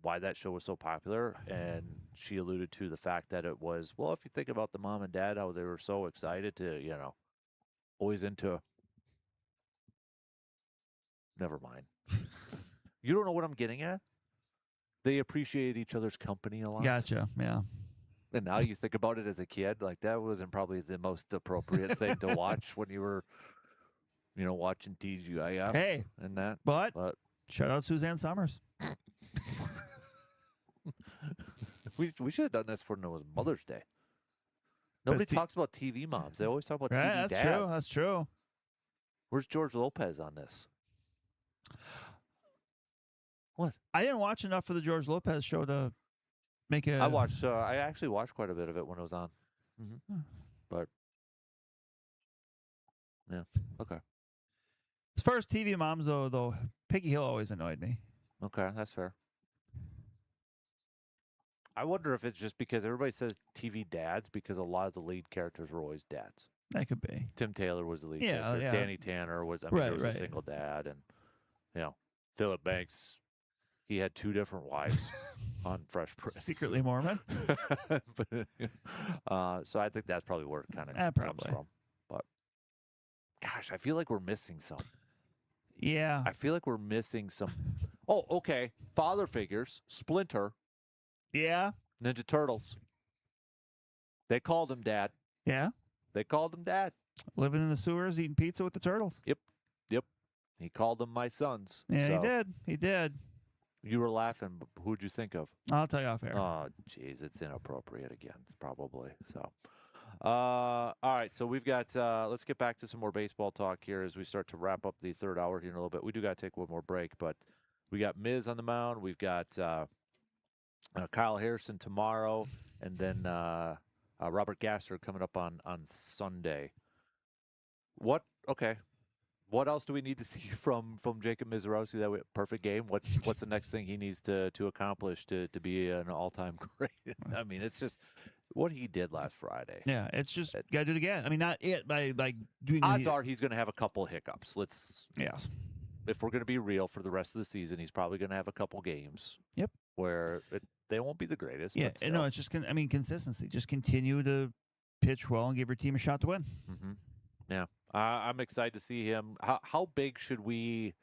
why that show was so popular, and she alluded to the fact that it was if you think about the mom and dad, how they were so excited to always into. Never mind. You don't know what I'm getting at? They appreciate each other's company a lot. Gotcha. Yeah. And now you think about it as a kid, like that wasn't probably the most appropriate thing to watch when you were, watching TGIF. Hey. And that. But shout out Suzanne Summers. we should have done this for Mother's Day. Nobody talks about TV moms. They always talk about TV dads. True. That's true. Where's George Lopez on this? What? I didn't watch enough of the George Lopez show to make a. I actually watched quite a bit of it when it was on. Mm-hmm. But yeah, okay. As far as TV moms though, Peggy Hill always annoyed me. Okay, that's fair. I wonder if it's just because everybody says TV dads because a lot of the lead characters were always dads. That could be. Tim Taylor was the lead character. Yeah. Danny Tanner was. He was a single dad, and Philip Banks. He had 2 different wives on Fresh Prince. Secretly Mormon. So I think that's probably where it kind of comes from. But gosh, I feel like we're missing some. Yeah. I feel like we're missing some. Oh, okay. Father figures. Splinter. Yeah. Ninja Turtles. They called him Dad. Yeah. They called him Dad. Living in the sewers, eating pizza with the turtles. Yep. He called them my sons. Yeah, so. He did. You were laughing. But who'd you think of? I'll tell you off air. Oh, jeez, it's inappropriate again, probably. So, all right. So we've got. Let's get back to some more baseball talk here as we start to wrap up the third hour here in a little bit. We do got to take one more break, but we got Miz on the mound. We've got Kyle Harrison tomorrow, and then Robert Gasser coming up on Sunday. What? Okay. What else do we need to see from Jacob Mizorowski? That perfect game. What's the next thing he needs to accomplish to be an all-time great? I mean, it's just what he did last Friday. Yeah, it's just got to do it again. I mean, not it by like doing. Odds are he's going to have a couple hiccups. Yes. If we're going to be real for the rest of the season, he's probably going to have a couple games. Yep. Where they won't be the greatest. Yeah, but no, it's just consistency. Just continue to pitch well and give your team a shot to win. Mm-hmm. Yeah, I'm excited to see him. How big should we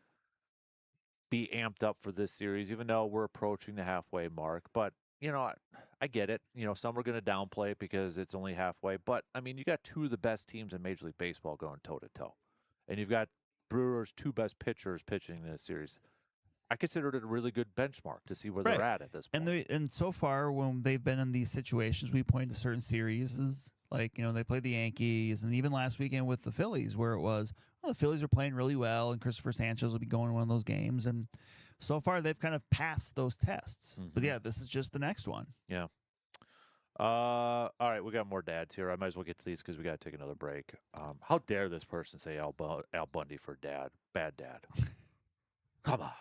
be amped up for this series? Even though we're approaching the halfway mark, but I get it. Some are going to downplay it because it's only halfway. But I mean, you got two of the best teams in Major League Baseball going toe to toe, and you've got Brewers' two best pitchers pitching in the series. I consider it a really good benchmark to see where they're at this point. And so far, when they've been in these situations, we point to certain series, like they played the Yankees, and even last weekend with the Phillies, where it was the Phillies are playing really well, and Christopher Sanchez will be going to one of those games, and so far they've kind of passed those tests. Mm-hmm. But yeah, this is just the next one. Yeah. All right, we got more dads here. I might as well get to these because we got to take another break. How dare this person say Al Bundy for dad? Bad dad. Come on.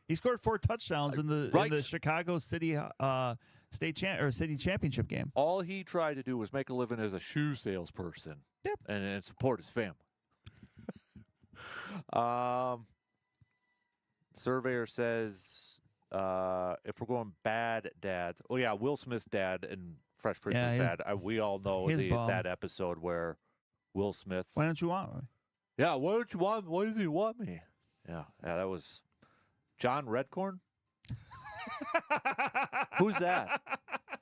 He scored 4 touchdowns in the Chicago City City Championship game. All he tried to do was make a living as a shoe salesperson. Yep. And support his family. Surveyor says if we're going bad dads, Will Smith's dad and Fresh Prince's dad. We all know that episode where Will Smith. Why don't you want me? Yeah, why don't you want? Why does he want me? Yeah, that was John Redcorn. Who's that?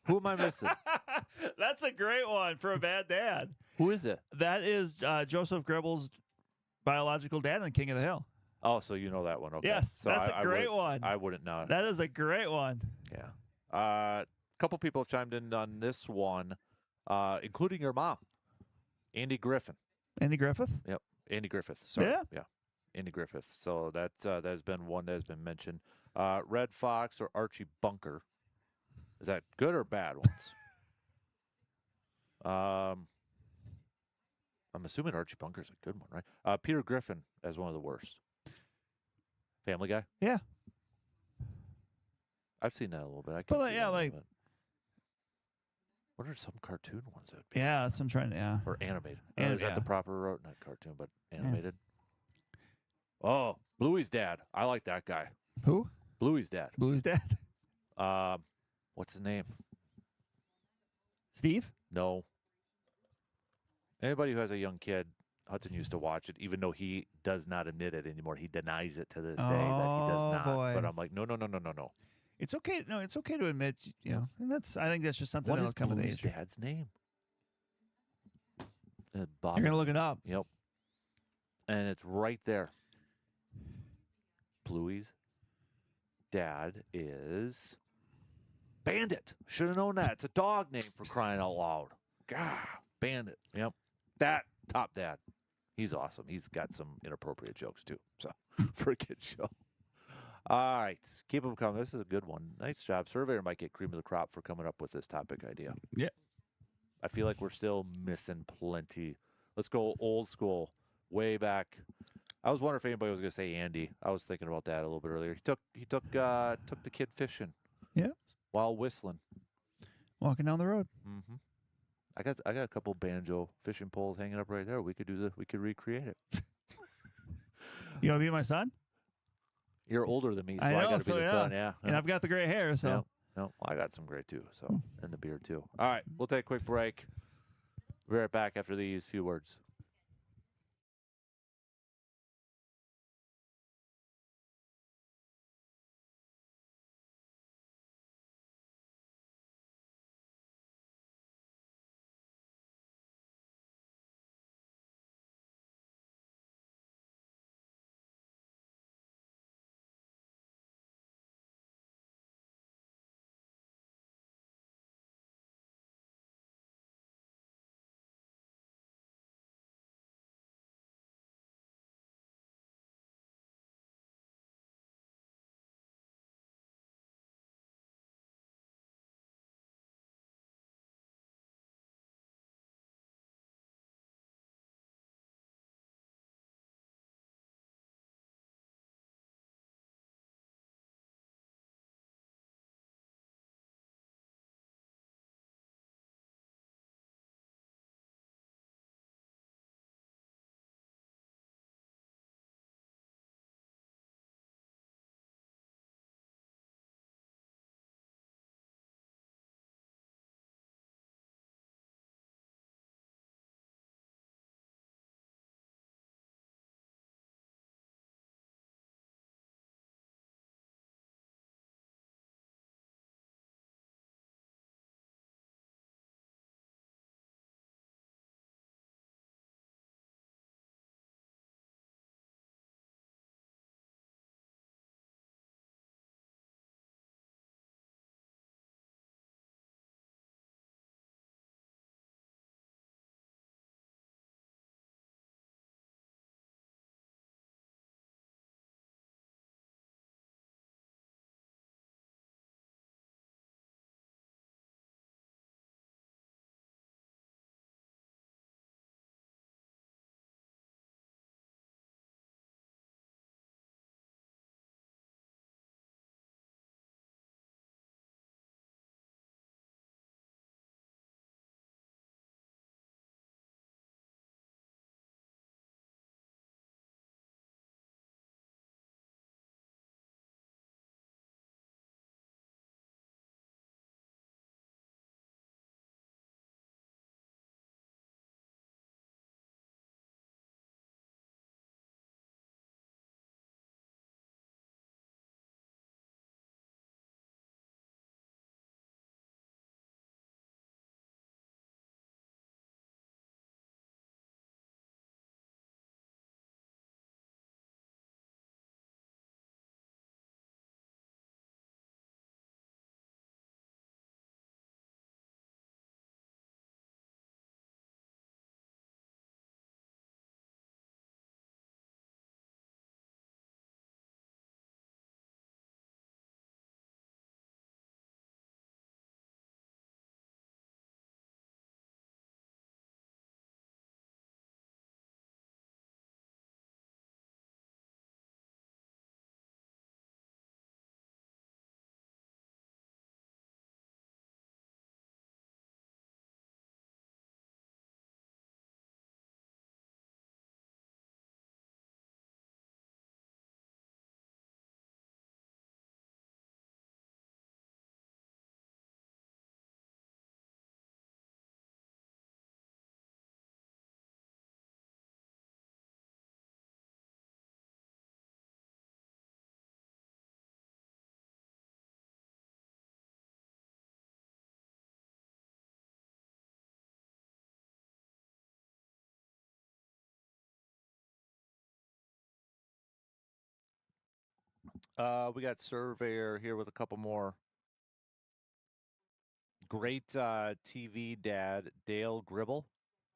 Who am I missing? That's a great one for a bad dad. Who is it? That is Joseph Goebbels' biological dad on King of the Hill. Oh, so you know that one. Okay. Yes, so that's a great one. I wouldn't know. That is a great one. Yeah. A couple people have chimed in on this one, including your mom, Andy Griffith. Andy Griffith? Yep. Andy Griffith. Sorry. Yeah. Andy Griffith. So that has been one that has been mentioned. Red Fox or Archie Bunker. Is that good or bad ones? I'm assuming Archie Bunker's a good one, right? Peter Griffin as one of the worst. Family Guy? Yeah. I've seen that a little bit. I can see that like. What are some cartoon ones that would be? Yeah, that's what I'm trying to. Yeah. Or animated. Is that the proper word? Not cartoon, but animated. Yeah. Oh, Bluey's dad. I like that guy. Who? Bluey's dad. Bluey's dad. What's his name? Steve? No. Anybody who has a young kid, Hudson used to watch it, even though he does not admit it anymore. He denies it to this day that he does not. Boy. But I'm like, no. It's okay. No, it's okay to admit. And I think that's just something that'll come with age. What is Bluey's dad's name? You're gonna look it up. Yep. And it's right there. Bluey's dad is Bandit. Should have known that. It's a dog name for crying out loud. God, Bandit. Yep. That top dad. He's awesome. He's got some inappropriate jokes too. So for a kid show. All right. Keep them coming. This is a good one. Nice job. Surveyor might get cream of the crop for coming up with this topic idea. Yeah. I feel like we're still missing plenty. Let's go old school, way back. I was wondering if anybody was going to say Andy. I was thinking about that a little bit earlier. He took the kid fishing. Yeah. While whistling. Walking down the road. Mm-hmm. I got a couple banjo fishing poles hanging up right there. We could recreate it. You want to be my son? You're older than me, so I got to be the son. Yeah. And I've got the gray hair, so. Yeah. No, I got some gray too, so and the beard too. All right, we'll take a quick break. We'll be right back after these few words. We got Surveyor here with a couple more. Great TV dad, Dale Gribble.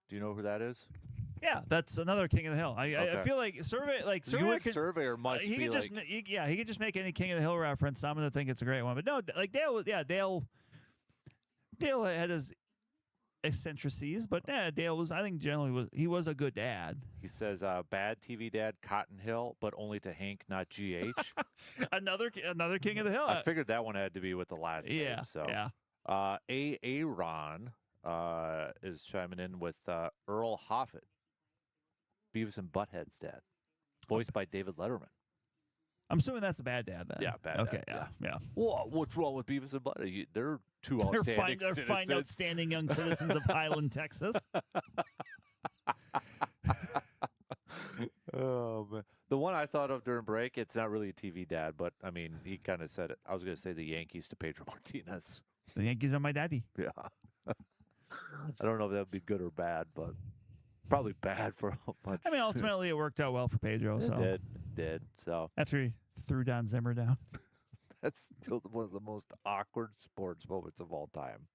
Do you know who that is? Yeah, that's another King of the Hill. I Okay. feel like You and Surveyor must he be could like... just he could just make any King of the Hill reference. I'm gonna think it's a great one. But no, like Dale had his eccentricities, but yeah, Dale was, I think generally he was a good dad. He says, bad TV dad, Cotton Hill, but only to Hank, not GH. another King of the Hill. I figured that one had to be with the last name. So. Yeah. Aaron is chiming in with Earl Hoffit, Beavis and Butthead's dad, voiced by David Letterman. I'm assuming that's a bad dad then. Yeah, bad okay, dad. Yeah. Well, what's wrong with Beavis and Butthead? They're two outstanding They're fine, outstanding young citizens of Highland, Texas. Oh, man. The one I thought of during break, it's not really a TV dad, but, I mean, he kind of said it. I was going to say the Yankees to Pedro Martinez. The Yankees are my daddy. Yeah. I don't know if that would be good or bad, but probably bad for a bunch. I mean, ultimately, it worked out well for Pedro. It did. So after he threw Don Zimmer down. That's still one of the most awkward sports moments of all time.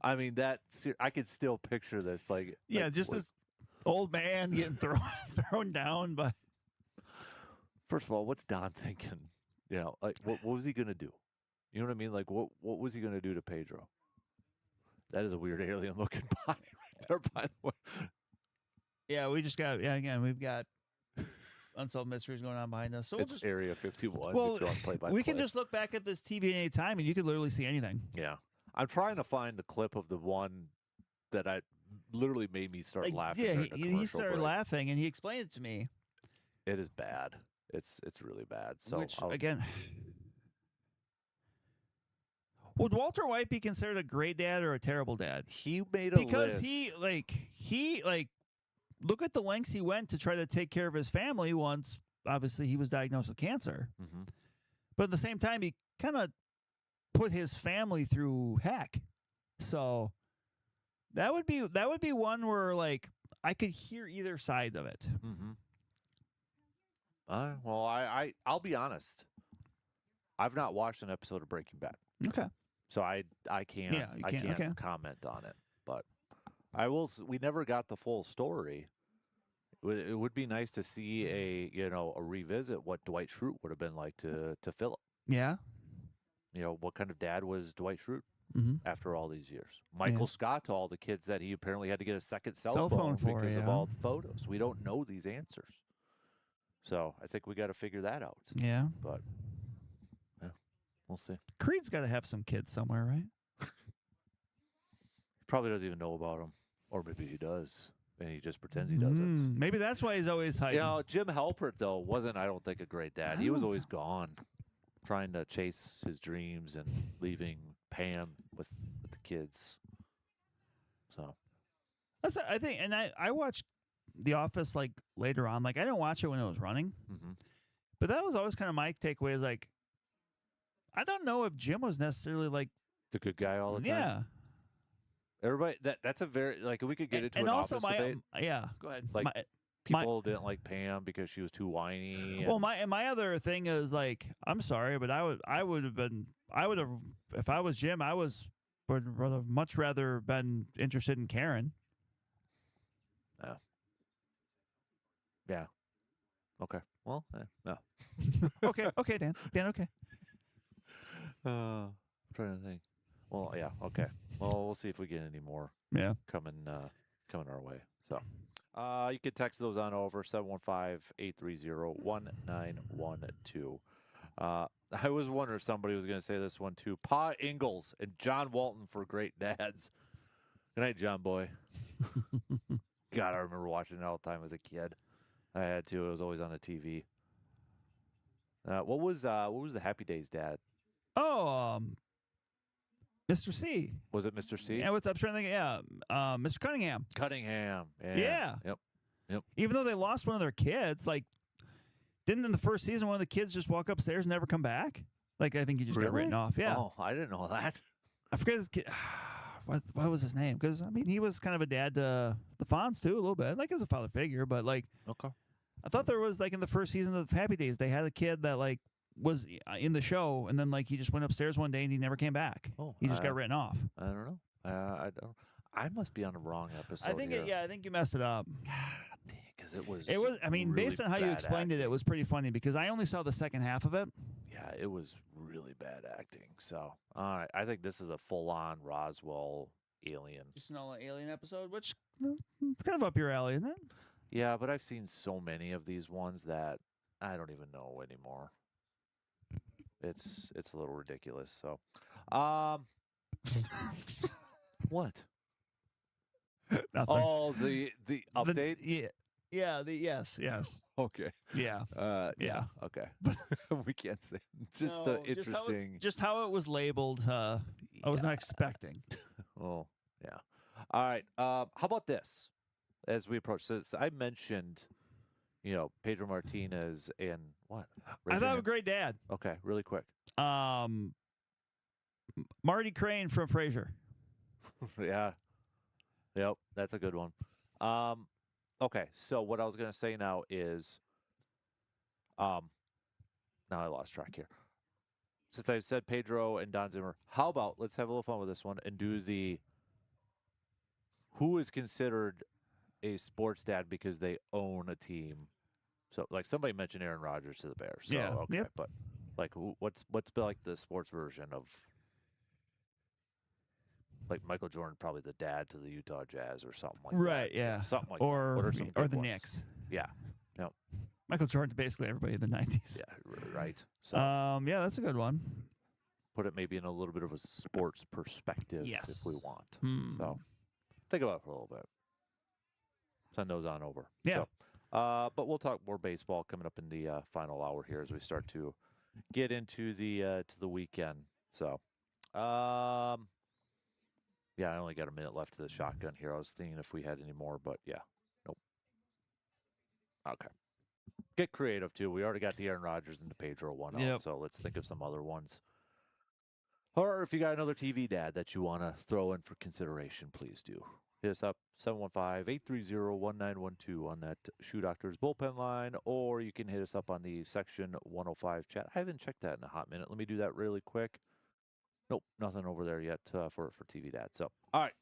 I mean, I could still picture this. This old man getting thrown down. But first of all, what's Don thinking? You know, like what was he gonna do? You know what I mean? Like what was he gonna do to Pedro? That is a weird alien looking body right there, by the way. Yeah, we've got unsolved mysteries going on behind us. So it's Area 51. Well, if you want to play by we play. can just look back at this TV at any time, and you could literally see anything. Yeah, I'm trying to find the clip of the one that I literally made me start laughing. Yeah, he started laughing, and he explained it to me. It is bad. It's really bad. So again, would Walter White be considered a great dad or a terrible dad? He made a list. Because he look at the lengths he went to try to take care of his family once, obviously, he was diagnosed with cancer. Mm-hmm. But at the same time, he kind of put his family through heck. So that would be one where, like, I could hear either side of it. Mm-hmm. Well, I'll be honest. I've not watched an episode of Breaking Bad. Okay. So I can't comment on it. But I will. We never got the full story. It would be nice to see a revisit what Dwight Schrute would have been like to Philip. Yeah. You know, what kind of dad was Dwight Schrute after all these years? Michael Scott to all the kids that he apparently had to get a second cell phone because of all the photos. We don't know these answers. So I think we got to figure that out. Yeah. But yeah, we'll see. Creed's got to have some kids somewhere, right? Probably doesn't even know about them. Or maybe he does. And he just pretends he doesn't. Maybe that's why he's always hiding. You know, Jim Halpert, though, wasn't, I don't think, a great dad. He was always gone, trying to chase his dreams and leaving Pam with the kids. So that's, I think, and I watched The Office, like, later on. Like, I didn't watch it when it was running. Mm-hmm. But that was always kind of my takeaway, is like, I don't know if Jim was necessarily, like, the good guy all the time. Yeah. Everybody, that's a very, like, we could get into and an also office debate. Yeah, go ahead. Like, people didn't like Pam because she was too whiny. Well, my other thing is, like, I'm sorry, but I would have, if I was Jim, would have much rather been interested in Karen. Yeah. Yeah. Okay. Well, no. Okay, Dan, okay. I'm trying to think. Well, yeah, okay. Well, we'll see if we get any more coming our way. So you can text those on over 715-830-1912. I was wondering if somebody was going to say this one too. Pa Ingalls and John Walton for great dads. Good night, John boy. God, I remember watching it all the time as a kid. I had to. It was always on the TV. What was the Happy Days dad? Oh, Mr. C. Was it Mr. C? Yeah, what's up? Trying to think. Yeah, Mr. Cunningham. Cunningham. Yeah. Yep. Even though they lost one of their kids, like, didn't in the first season one of the kids just walk upstairs and never come back? Like, I think he just got written off. Yeah. Oh, I didn't know that. I forget his kid. What was his name? Because, I mean, he was kind of a dad to the Fonz, too, a little bit. Like, as a father figure, but, like. Okay. I thought there was like in the first season of Happy Days, they had a kid that like was in the show, and then like he just went upstairs one day and he never came back. Oh, he just got written off. I don't know. I don't. I must be on the wrong episode. I think here. I think you messed it up. Because it was. I mean, really based on how you explained it, it was pretty funny because I only saw the second half of it. Yeah, it was really bad acting. So, all right, I think this is a full-on Roswell alien. Just an alien episode, which it's kind of up your alley, isn't it? Yeah, but I've seen so many of these ones that I don't even know anymore. It's a little ridiculous. So, what? Nothing. Oh, the update. Yes. Okay. Yeah. Yeah. Okay. We can't say. Just interesting. Just how it was labeled. I was not expecting. Oh, yeah. All right. How about this? As we approach this, I mentioned, Pedro Martinez and what? I thought of a great dad. Okay, really quick. Marty Crane from Frasier. Yeah. Yep, that's a good one. Okay, so what I was going to say now is, now I lost track here. Since I said Pedro and Don Zimmer, how about let's have a little fun with this one and do the who is considered a sports dad because they own a team. So, like somebody mentioned Aaron Rodgers to the Bears. So, yeah. Okay, yep. but like, what's like the sports version of like Michael Jordan, probably the dad to the Utah Jazz or something like that. Right. Yeah. Something like or that. What are some or good the ones? Knicks. Yeah. No. Michael Jordan, basically everybody in the 90s. Yeah. Right. So yeah, that's a good one. put it maybe in a little bit of a sports perspective if we want. So think about it for a little bit. Send those on over. Yeah. So, but we'll talk more baseball coming up in the final hour here as we start to get into the weekend. So, yeah, I only got a minute left to the shotgun here. I was thinking if we had any more, but yeah, nope. Okay. Get creative too. We already got the Aaron Rodgers and the Pedro one out, so let's think of some other ones. Or if you got another TV dad that you want to throw in for consideration, please do. Hit us up, 715-830-1912 on that Shoe Doctors bullpen line, or you can hit us up on the Section 105 chat. I haven't checked that in a hot minute. Let me do that really quick. Nope, nothing over there yet for TV dad. So, all right,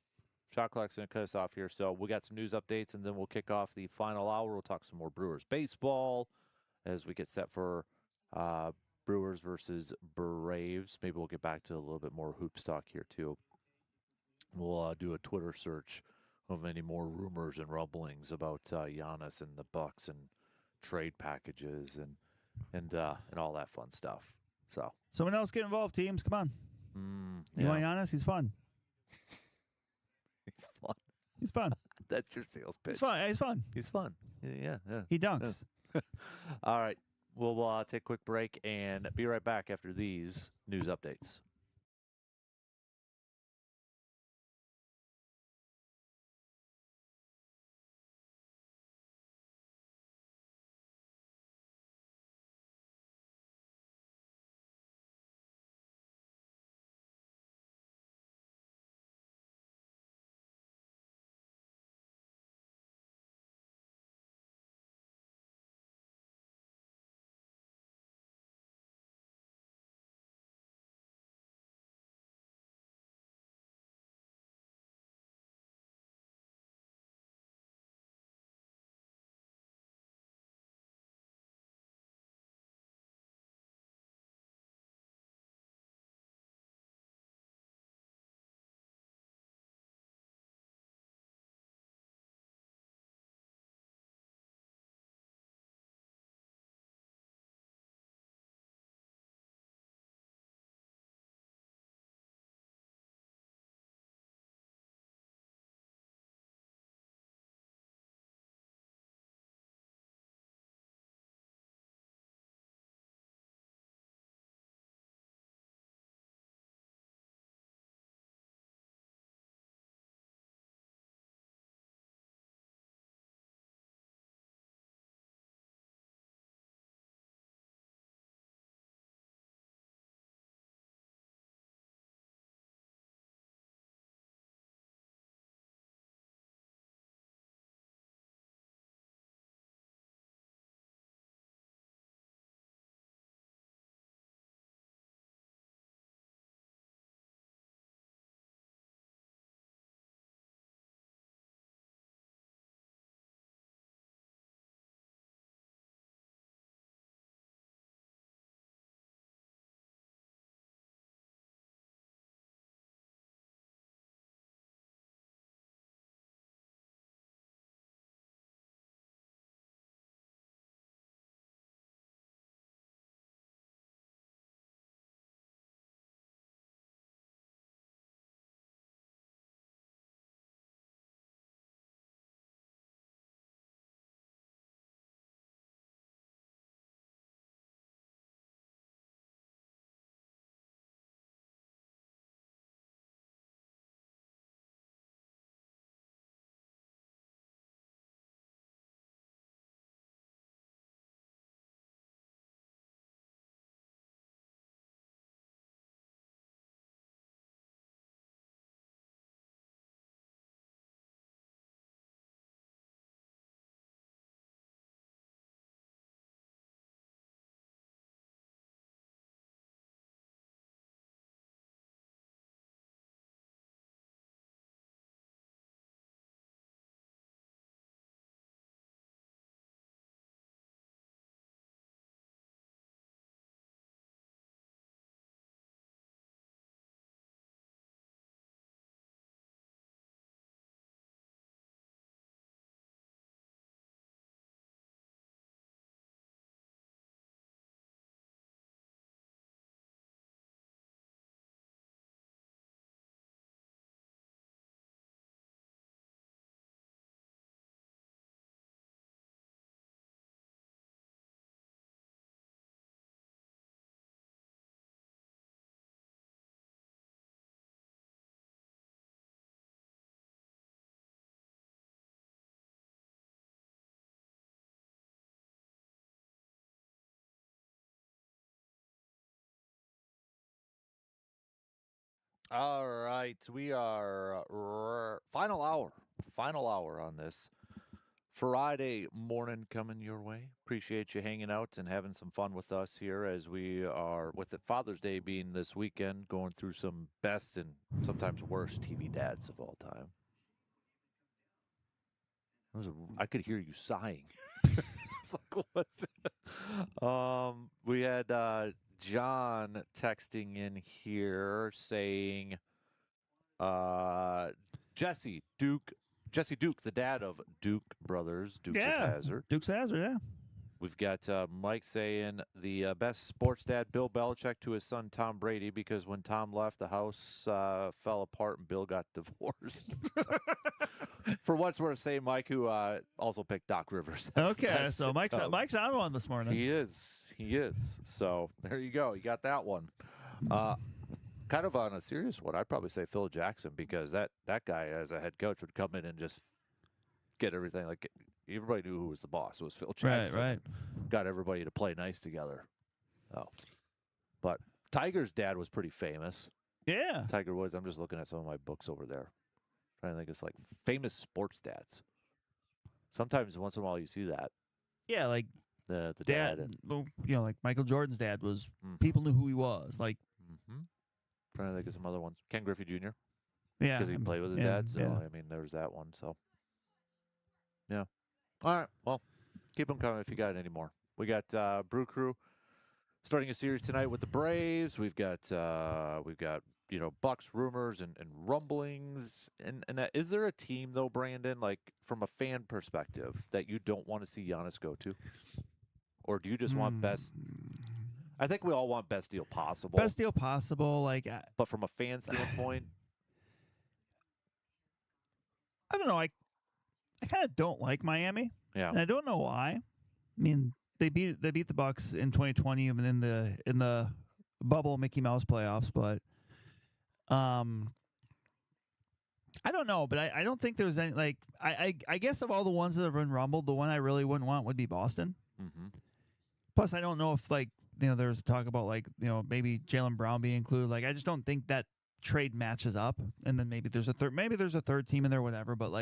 shot clock's going to cut us off here. So we got some news updates, and then we'll kick off the final hour. We'll talk some more Brewers baseball as we get set for Brewers versus Braves. Maybe we'll get back to a little bit more hoop talk here too. We'll do a Twitter search of any more rumors and rumblings about Giannis and the Bucks and trade packages and all that fun stuff. So someone else get involved, teams. Come on. You want Giannis? He's fun. He's fun. He's fun. That's your sales pitch. He's fun. He's fun. He's fun. Yeah. He dunks. Yeah. All right. We'll take a quick break and be right back after these news updates. All right, we are final hour on this Friday morning coming your way. Appreciate you hanging out and having some fun with us here as we are, with it Father's Day being this weekend, going through some best and sometimes worst TV dads of all time. I could hear you sighing. It's like, what? We had John texting in here saying, Jesse Duke, the dad of Duke brothers, Dukes of Hazzard. Dukes of Hazzard, yeah. We've got Mike saying the best sports dad, Bill Belichick, to his son Tom Brady, because when Tom left, the house fell apart and Bill got divorced. For what's worth, say Mike, who also picked Doc Rivers. Okay, so Mike's on one this morning. He is. So there you go. You got that one. Kind of on a serious one, I'd probably say Phil Jackson, because that guy as a head coach would come in and just get everything. Like, everybody knew who was the boss. It was Phil Jackson. Right. Got everybody to play nice together. Oh, but Tiger's dad was pretty famous. Yeah. Tiger Woods. I'm just looking at some of my books over there. Trying to think, it's like famous sports dads. Sometimes once in a while you see that. Yeah, like the dad. And, well, like Michael Jordan's dad was. People knew who he was. Like. Trying to think of some other ones. Ken Griffey Jr. Yeah, because he played with his dad. So I mean, there's that one. So yeah. All right. Well, keep them coming if you got any more. We got Brew Crew starting a series tonight with the Braves. We've got Bucks rumors and rumblings. And is there a team though, Brandon, like from a fan perspective, that you don't want to see Giannis go to, or do you just want best? I think we all want best deal possible. Best deal possible, but from a fan standpoint, I don't know. I kind of don't like Miami. Yeah, and I don't know why. I mean, they beat the Bucks in 2020 and in the bubble Mickey Mouse playoffs, but I don't know. But I don't think there's any I guess of all the ones that have been rumbled, the one I really wouldn't want would be Boston. Mm-hmm. Plus, I don't know if there's talk about maybe Jaylen Brown being included. I just don't think that trade matches up. And then maybe there's a third team in there, whatever. But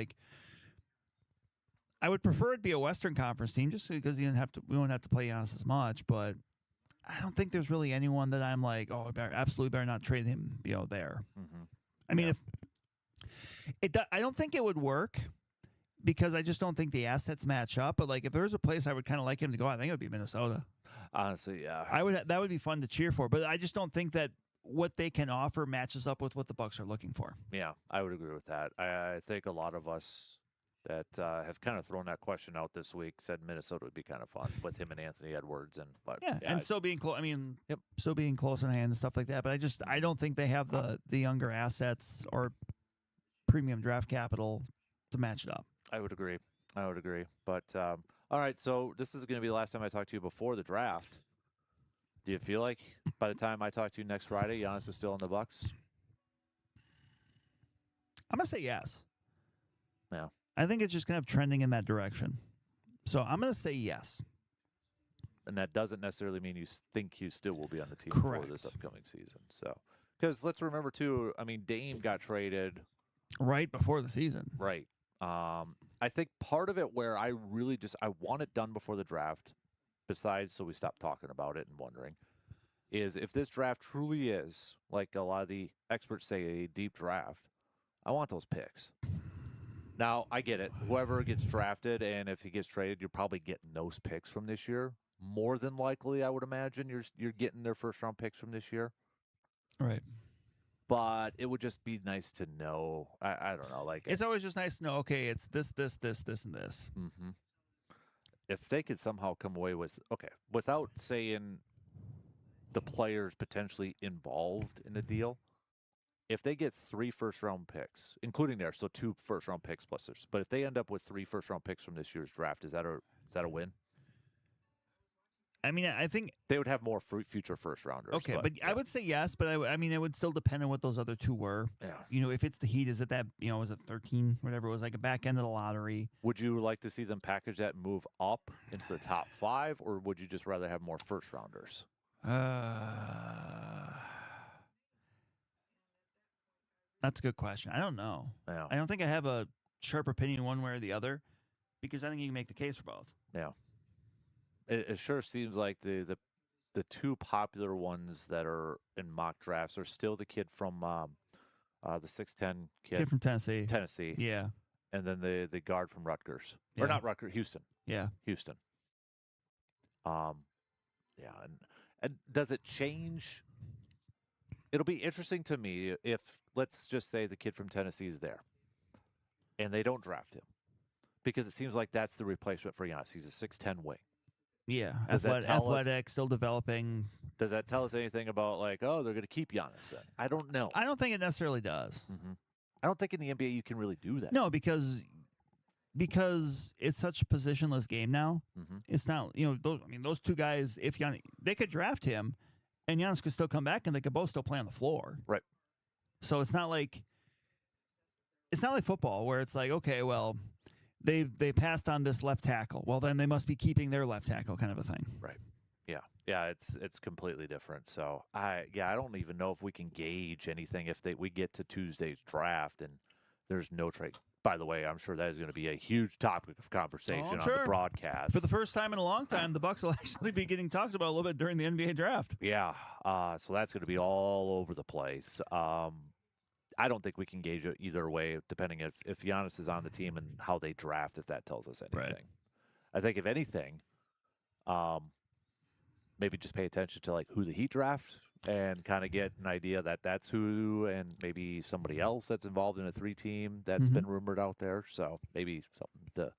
I would prefer it be a Western Conference team, just because we won't have to play Giannis as much. But I don't think there's really anyone that I'm like, oh, I absolutely better not trade him, there. Mm-hmm. I mean, I don't think it would work, because I just don't think the assets match up. But if there's a place I would kind of like him to go, I think it would be Minnesota. Honestly, yeah. That would be fun to cheer for, but I just don't think that what they can offer matches up with what the Bucks are looking for. Yeah, I would agree with that. I think a lot of us that have kind of thrown that question out this week said Minnesota would be kind of fun with him and Anthony Edwards, and still being close. I mean, still being close in hand and stuff like that. But I don't think they have the younger assets or premium draft capital to match it up. I would agree. But all right, so this is going to be the last time I talk to you before the draft. Do you feel like by the time I talk to you next Friday, Giannis is still in the Bucks? I'm going to say yes. Yeah. I think it's just going to have trending in that direction. So I'm going to say yes. And that doesn't necessarily mean you think he still will be on the team Correct. for this upcoming season. So, because let's remember too, I mean, Dame got traded right before the season. Right. I think part of it where I really I want it done before the draft, besides so we stop talking about it and wondering, is if this draft truly is, like a lot of the experts say, a deep draft, I want those picks. Now, I get it. Whoever gets drafted, and if he gets traded, you're probably getting those picks from this year. More than likely, I would imagine you're getting their first-round picks from this year. Right. But it would just be nice to know. I don't know. It's always just nice to know, okay, it's this, and this. Mm-hmm. If they could somehow come away with, without saying the players potentially involved in the deal, if they get 3 first-round picks, including theirs, so 2 first-round picks plus theirs, but if they end up with 3 first-round picks from this year's draft, is that a win? I mean, I think they would have more future first-rounders. Okay, but I would say yes, but I mean, it would still depend on what those other 2 were. Yeah. If it's the Heat, is it that, was it 13, whatever it was, like a back end of the lottery? Would you like to see them package that and move up into the top 5, or would you just rather have more first-rounders? That's a good question. I don't know. Yeah. I don't think I have a sharp opinion one way or the other, because I think you can make the case for both. Yeah. It sure seems like the two popular ones that are in mock drafts are still the kid from the 6'10" kid from Tennessee. Tennessee, Yeah. and then the guard from Rutgers. Yeah. Or not Rutgers, Houston. Yeah. Houston. Yeah, and does it change? It'll be interesting to me if, let's just say, the kid from Tennessee is there, and they don't draft him, because it seems like that's the replacement for Giannis. He's a 6'10" wing. Yeah, Does that tell us- athletic, still developing. Does that tell us anything about, like, oh, they're going to keep Giannis then? I don't know. I don't think it necessarily does. Mm-hmm. I don't think in the NBA you can really do that. No, because it's such a positionless game now. Mm-hmm. It's not, those two guys, if Giannis, they could draft him and Giannis could still come back and they could both still play on the floor. Right. So it's not like football where it's like, okay, well, they passed on this left tackle. Well, then they must be keeping their left tackle, kind of a thing. Right. Yeah, it's completely different. So I don't even know if we can gauge anything if we get to Tuesday's draft and there's no trade. By the way, I'm sure that is going to be a huge topic of conversation on the broadcast. For the first time in a long time, the Bucks will actually be getting talked about a little bit during the NBA draft. Yeah, so that's going to be all over the place. I don't think we can gauge it either way, depending if Giannis is on the team and how they draft, if that tells us anything. Right. I think if anything, maybe just pay attention to like who the Heat draft and kind of get an idea that that's who, and maybe somebody else that's involved in a 3-team that's been rumored out there. So maybe something to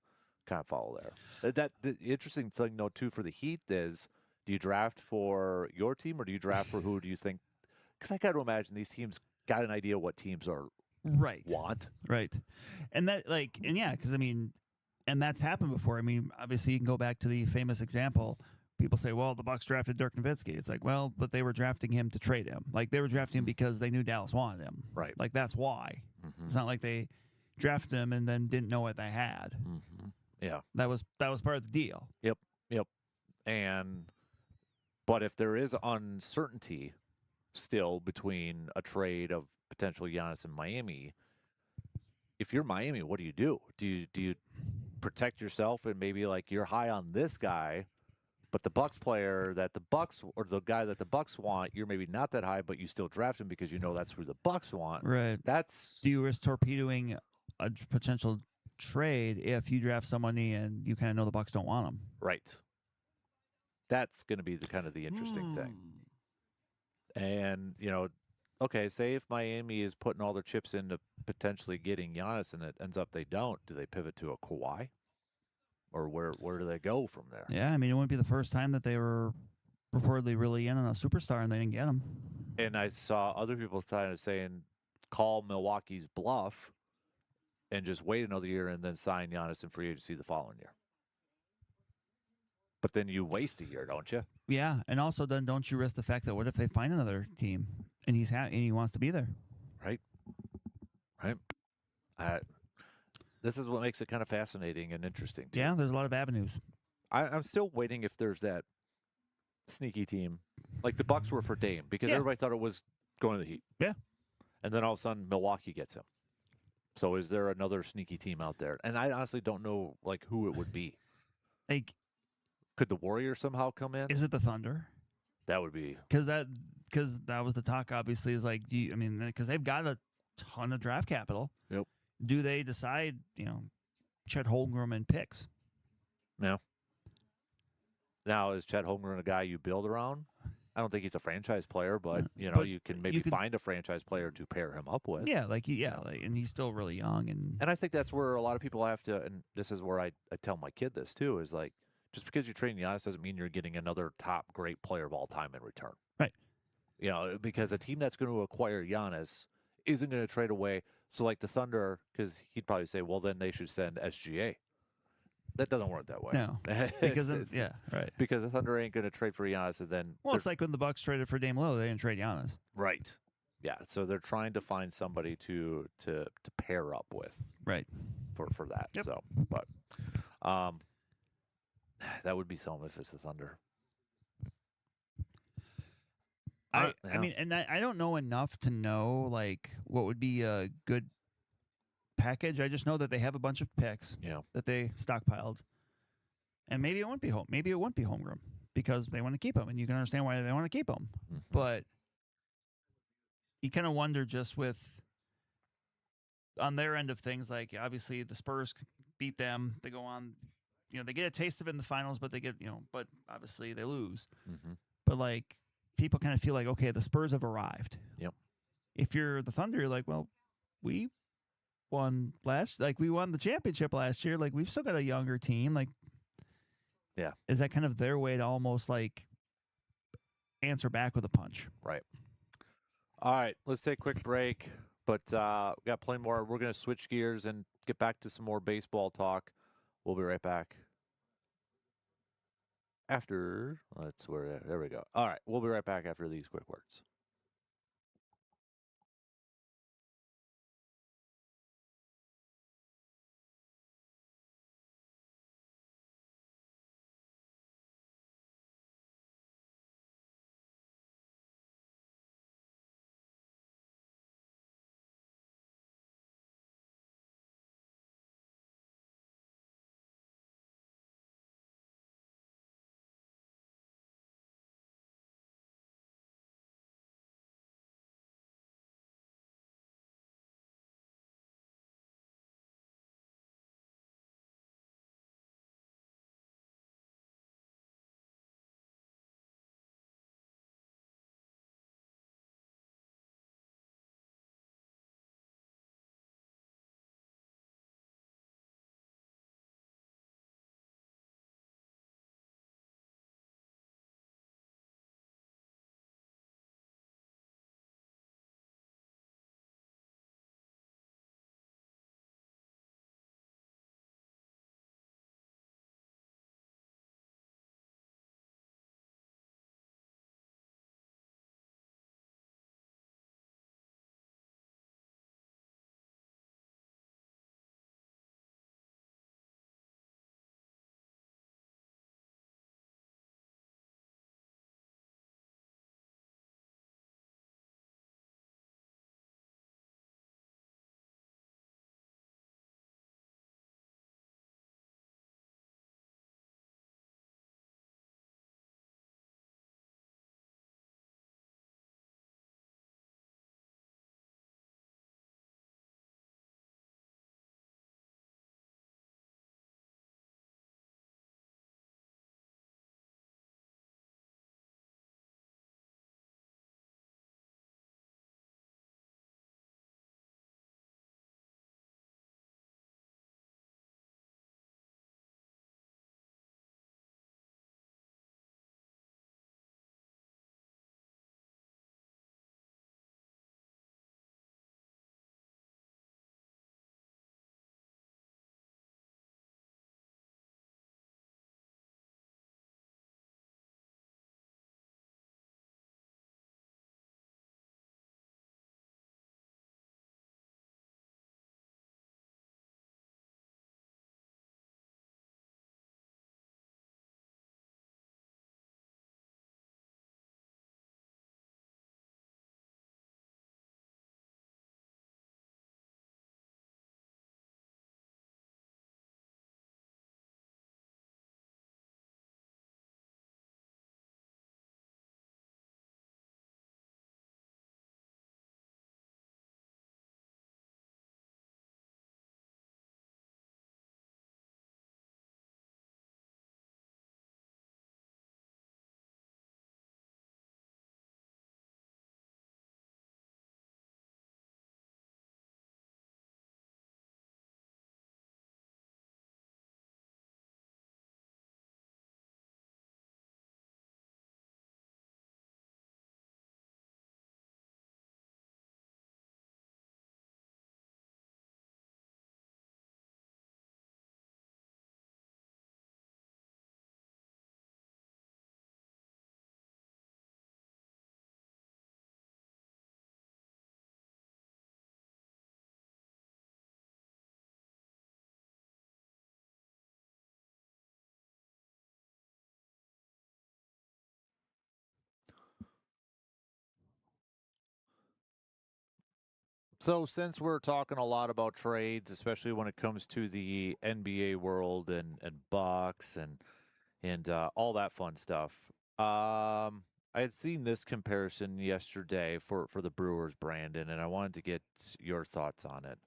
kind of follow there. The interesting thing though too for the Heat is, do you draft for your team or do you draft for who do you think? Because I got to imagine these teams got an idea what teams are want. Right. And that because and that's happened before. I mean, obviously you can go back to the famous example. People say, well, the Bucks drafted Dirk Nowitzki. It's like, well, but they were drafting him to trade him. Like, they were drafting him because they knew Dallas wanted him. Right. Like, that's why. Mm-hmm. It's not like they drafted him and then didn't know what they had. Mm-hmm. Yeah. That was part of the deal. Yep. But if there is uncertainty still between a trade of potential Giannis in Miami, if you're Miami, what do you do? Do you protect yourself and maybe like you're high on this guy, but the Bucks player that the Bucks or the guy that the Bucks want, you're maybe not that high, but you still draft him because you know that's who the Bucks want. Right. Do you risk torpedoing a potential trade if you draft somebody and you kind of know the Bucks don't want them? Right. That's going to be the interesting thing. And okay, say if Miami is putting all their chips into potentially getting Giannis and it ends up they don't, do they pivot to a Kawhi? Or where do they go from there? Yeah, I mean, it wouldn't be the first time that they were reportedly really in on a superstar and they didn't get him. And I saw other people kind of saying, call Milwaukee's bluff and just wait another year and then sign Giannis in free agency the following year. But then you waste a year, don't you? Yeah, and also then don't you risk the fact that what if they find another team and he wants to be there? Right. This is what makes it kind of fascinating and interesting, too. Yeah, there's a lot of avenues. I'm still waiting if there's that sneaky team. Like the Bucks were for Dame because everybody thought it was going to the Heat. Yeah. And then all of a sudden Milwaukee gets him. So is there another sneaky team out there? And I honestly don't know like who it would be. Like, could the Warriors somehow come in? Is it the Thunder? That would be. Because that was the talk, obviously, is like, because they've got a ton of draft capital. Yep. Do they decide, Chet Holmgren and picks? No. Now, is Chet Holmgren a guy you build around? I don't think he's a franchise player, but you can maybe find a franchise player to pair him up with. Yeah, and he's still really young, and I think that's where a lot of people have to. And this is where I tell my kid this too: is like just because you train Giannis doesn't mean you're getting another top great player of all time in return. Right. Because a team that's going to acquire Giannis isn't going to trade away. So like the Thunder, because he'd probably say, well, then they should send SGA. That doesn't work that way. No, because right. Because the Thunder ain't going to trade for Giannis, and then it's like when the Bucks traded for Dame Lillard, they didn't trade Giannis. Right. Yeah. So they're trying to find somebody to pair up with. Right. For that. Yep. So, but that would be something if it's the Thunder. I mean, and I don't know enough to know like what would be a good package. I just know that they have a bunch of picks that they stockpiled, and maybe it won't be home. Maybe it won't be homegrown because they want to keep them, and you can understand why they want to keep them. Mhm. But you kind of wonder just with on their end of things, like obviously the Spurs beat them, they go on, they get a taste of it in the finals, but they get, but obviously they lose. Mhm. But like people kind of feel like, okay, the Spurs have arrived. Yep. If you're the Thunder, you're like, well, we won we won the championship last year. Like we've still got a younger team. Like, yeah, is that kind of their way to almost like answer back with a punch? Right. All right, let's take a quick break, but we got plenty more. We're going to switch gears and get back to some more baseball talk. We'll be right back. There we go. All right, we'll be right back after these quick words. So since we're talking a lot about trades, especially when it comes to the NBA world and Bucks and all that fun stuff, I had seen this comparison yesterday for the Brewers, Brandon, and I wanted to get your thoughts on it.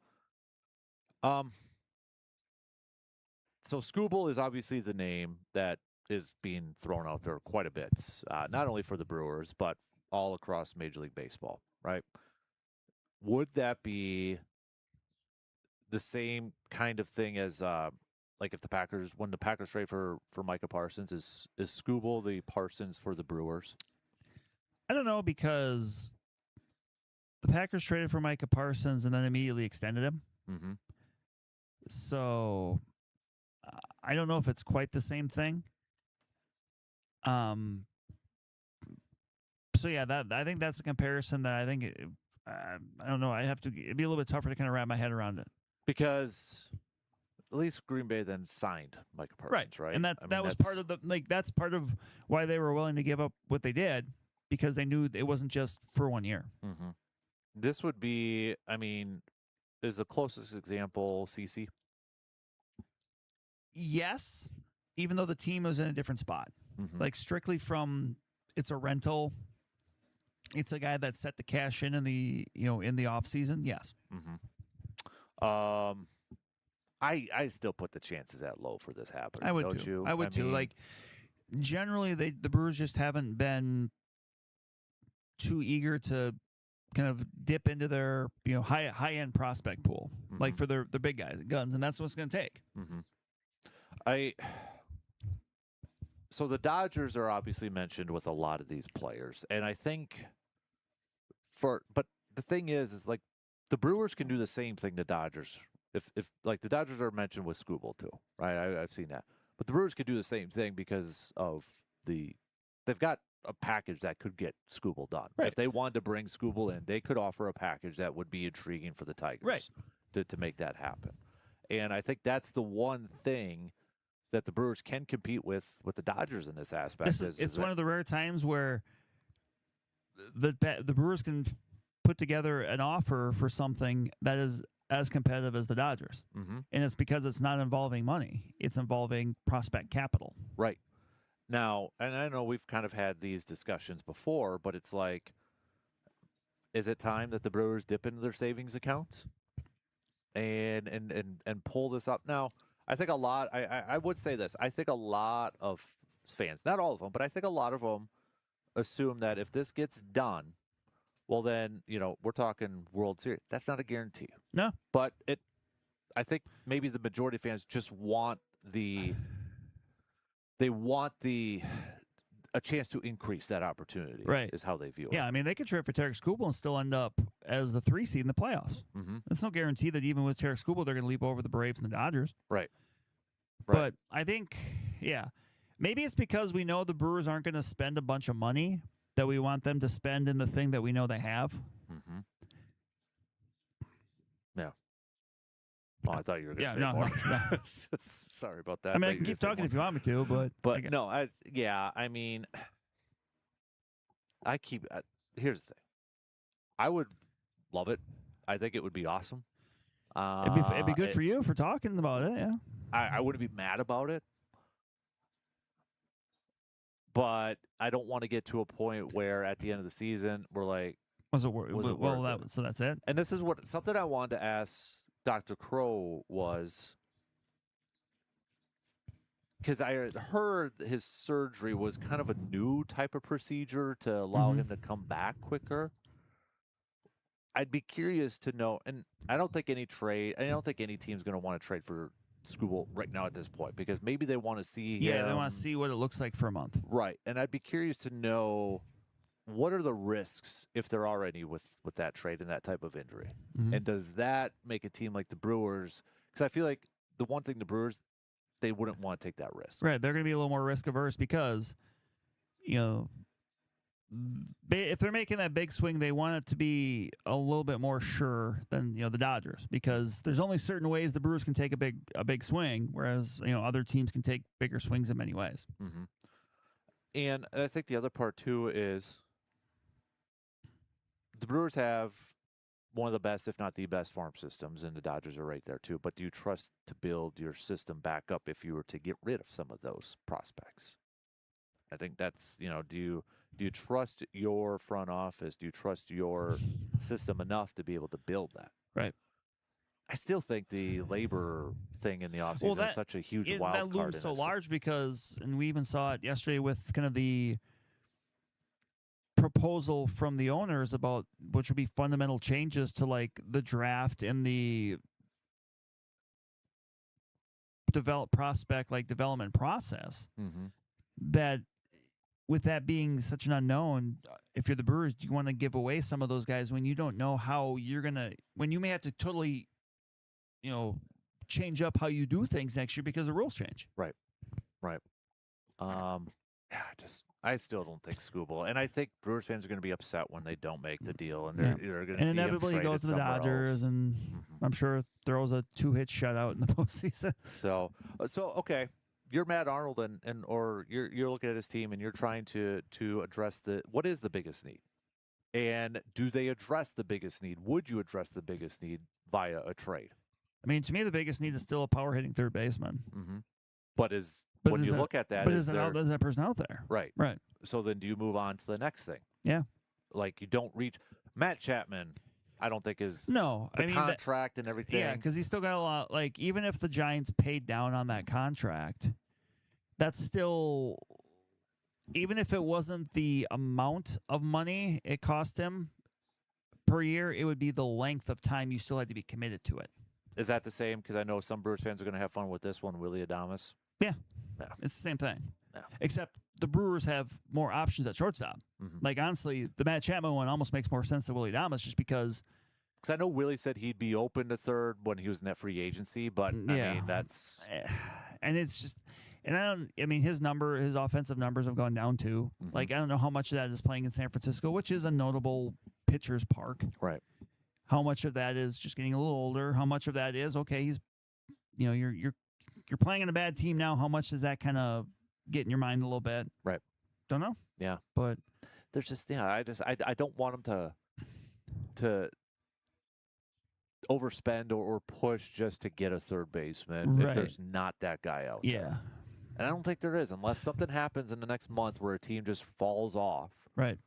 So Scooble is obviously the name that is being thrown out there quite a bit, not only for the Brewers but all across Major League Baseball, right? Would that be the same kind of thing as like if when the Packers trade for Micah Parsons, is Scooble the Parsons for the Brewers? I don't know, because the Packers traded for Micah Parsons and then immediately extended him. Mm-hmm. So I don't know if it's quite the same thing. So yeah, I think that's a comparison that I think I don't know. It'd be a little bit tougher to kind of wrap my head around it, because at least Green Bay then signed Micah Parsons, right? And that was part of that's part of why they were willing to give up what they did, because they knew it wasn't just for 1 year. Mm-hmm. This would be, I mean, is the closest example CC? Yes, even though the team was in a different spot. Mm-hmm. Like strictly from, it's a rental. It's a guy that set the cash in the off season. Yes. Mm-hmm. I still put the chances at low for this happening. I would don't you? I would too. Like generally, the Brewers just haven't been too eager to kind of dip into their high end prospect pool, like for their big guys, guns, and that's what it's going to take. Mm-hmm. So the Dodgers are obviously mentioned with a lot of these players, and I think but the thing is like the Brewers can do the same thing the Dodgers, if like the Dodgers are mentioned with Scooble too, right? I've seen that, but the Brewers could do the same thing because of they've got a package that could get Scooble done. Right. If they wanted to bring Scooble in, they could offer a package that would be intriguing for the Tigers to make that happen. And I think that's the one thing that the Brewers can compete with the Dodgers in this aspect. It's one of the rare times where the Brewers can put together an offer for something that is as competitive as the Dodgers. Mm-hmm. And it's because it's not involving money. It's involving prospect capital. Right. Now, and I know we've kind of had these discussions before, but it's like, is it time that the Brewers dip into their savings accounts and pull this up? Now, I think I would say this. I think a lot of fans, not all of them, but I think a lot of them assume that if this gets done, well, then, we're talking World Series. That's not a guarantee. No. But I think maybe the majority of fans just want a chance to increase that opportunity. Right. Is how they view it. Yeah, I mean, they could trade for Tarek Skubal and still end up as the 3 seed in the playoffs. Mm-hmm. It's no guarantee that even with Tarek Skubal, they're going to leap over the Braves and the Dodgers. Right. But I think, maybe it's because we know the Brewers aren't going to spend a bunch of money that we want them to spend in the thing that we know they have. Mm-hmm. Yeah. Oh, I thought you were going to say more. No. Sorry about that. I mean, I can keep talking if you want me to, but no, I mean, here's the thing. I would love it. I think it would be awesome. It'd be good for you for talking about it, yeah. I wouldn't be mad about it. But I don't want to get to a point where at the end of the season we're like, was it worth it? So that's it. And this is something I wanted to ask Dr. Crow was, because I heard his surgery was kind of a new type of procedure to allow him to come back quicker. I'd be curious to know, and I don't think any team's going to want to trade for Scooble right now at this point, because maybe they want to see they want to see what it looks like for a month. Right. And I'd be curious to know, what are the risks, if there are any, with that trade and that type of injury? Mm-hmm. And does that make a team like the Brewers? Because I feel like the one thing the Brewers, they wouldn't want to take that risk. Right. They're going to be a little more risk averse because, if they're making that big swing, they want it to be a little bit more sure than the Dodgers, because there's only certain ways the Brewers can take a big swing, whereas other teams can take bigger swings in many ways. Mm-hmm. And I think the other part too is the Brewers have one of the best, if not the best, farm systems, and the Dodgers are right there too. But do you trust to build your system back up if you were to get rid of some of those prospects? I think that's, do you trust your front office? Do you trust your system enough to be able to build that? Right. I still think the labor thing in the offseason is such a huge wild card. That looms so large because, and we even saw it yesterday with kind of the proposal from the owners about which would be fundamental changes to like the draft and the development process. Mm-hmm. That with that being such an unknown, if you're the Brewers, do you want to give away some of those guys when you don't know how you're gonna, when you may have to totally, change up how you do things next year because the rules change. Right. I still don't think Skubal, and I think Brewers fans are going to be upset when they don't make the deal, and they're going to see inevitably him he goes to the Dodgers, else. And I'm sure throws a 2-hit shutout in the postseason. So okay, you're Matt Arnold, or you're looking at his team, and you're trying to address what is the biggest need, and do they address the biggest need? Would you address the biggest need via a trade? I mean, to me, the biggest need is still a power hitting third baseman. Mm-hmm. But when you look at that, is that person out there? Right. Right. So then do you move on to the next thing? Yeah. Like you don't reach Matt Chapman. I don't think is contract and everything. Yeah, because he's still got a lot. Like even if the Giants paid down on that contract, that's still, even if it wasn't the amount of money it cost him per year, it would be the length of time you still had to be committed to it. Is that the same? Because I know some Brewers fans are going to have fun with this one, Willie Adames. Yeah. It's the same thing. Yeah. Except the Brewers have more options at shortstop. Mm-hmm. Like, honestly, the Matt Chapman one almost makes more sense than Willie Adames just because. Because I know Willie said he'd be open to third when he was in that free agency, but I mean, that's. And it's just. And I mean, his offensive numbers have gone down too. Mm-hmm. Like, I don't know how much of that is playing in San Francisco, which is a notable pitcher's park. Right. How much of that is just getting a little older? How much of that is, okay, he's, you're playing in a bad team now. How much does that kind of get in your mind a little bit? Right. Don't know. Yeah. But there's just, I don't want him to overspend or push just to get a third baseman if there's not that guy out there. And I don't think there is, unless something happens in the next month where a team just falls off. Right.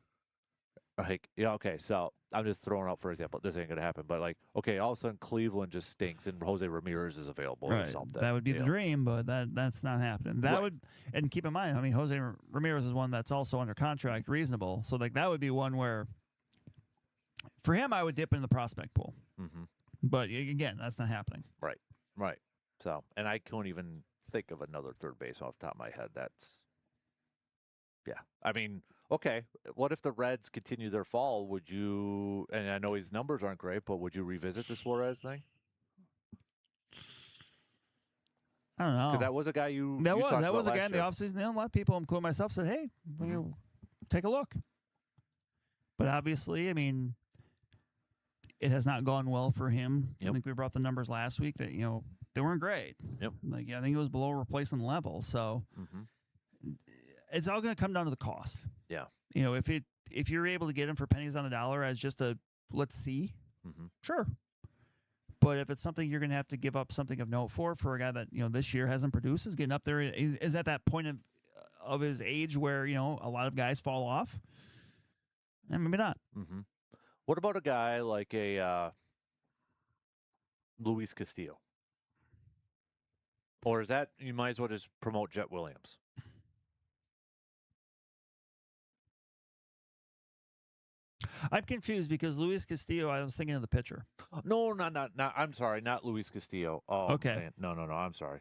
Like, okay, so I'm just throwing out, for example, this ain't going to happen, but like, okay, all of a sudden Cleveland just stinks and Jose Ramirez is available or something. That would be the dream, but that's not happening. That would, and keep in mind, I mean, Jose Ramirez is one that's also under contract, reasonable. So like that would be one where, for him, I would dip in the prospect pool. Mm-hmm. But again, that's not happening. Right. So, and I can't even think of another third base off the top of my head. I mean, okay, what if the Reds continue their fall? Would you, and I know his numbers aren't great, but would you revisit the Suarez thing? I don't know. Because that was a guy that was a guy in the offseason. A lot of people, including myself, said, hey, take a look. But obviously, I mean, it has not gone well for him. Yep. I think we brought the numbers last week that, they weren't great. Yep. Like, I think it was below replacement level. So it's all going to come down to the cost. Yeah. If you're able to get him for pennies on the dollar as just a let's see, sure. But if it's something you're going to have to give up something of note for a guy that this year hasn't produced, is getting up there, is at that point of his age where a lot of guys fall off, and maybe not. Mm-hmm. What about a guy like a Luis Castillo? Or is that you might as well just promote Jet Williams? I'm confused because Luis Castillo, I was thinking of the pitcher. No, not. I'm sorry, not Luis Castillo. Oh, okay. Man. No. I'm sorry.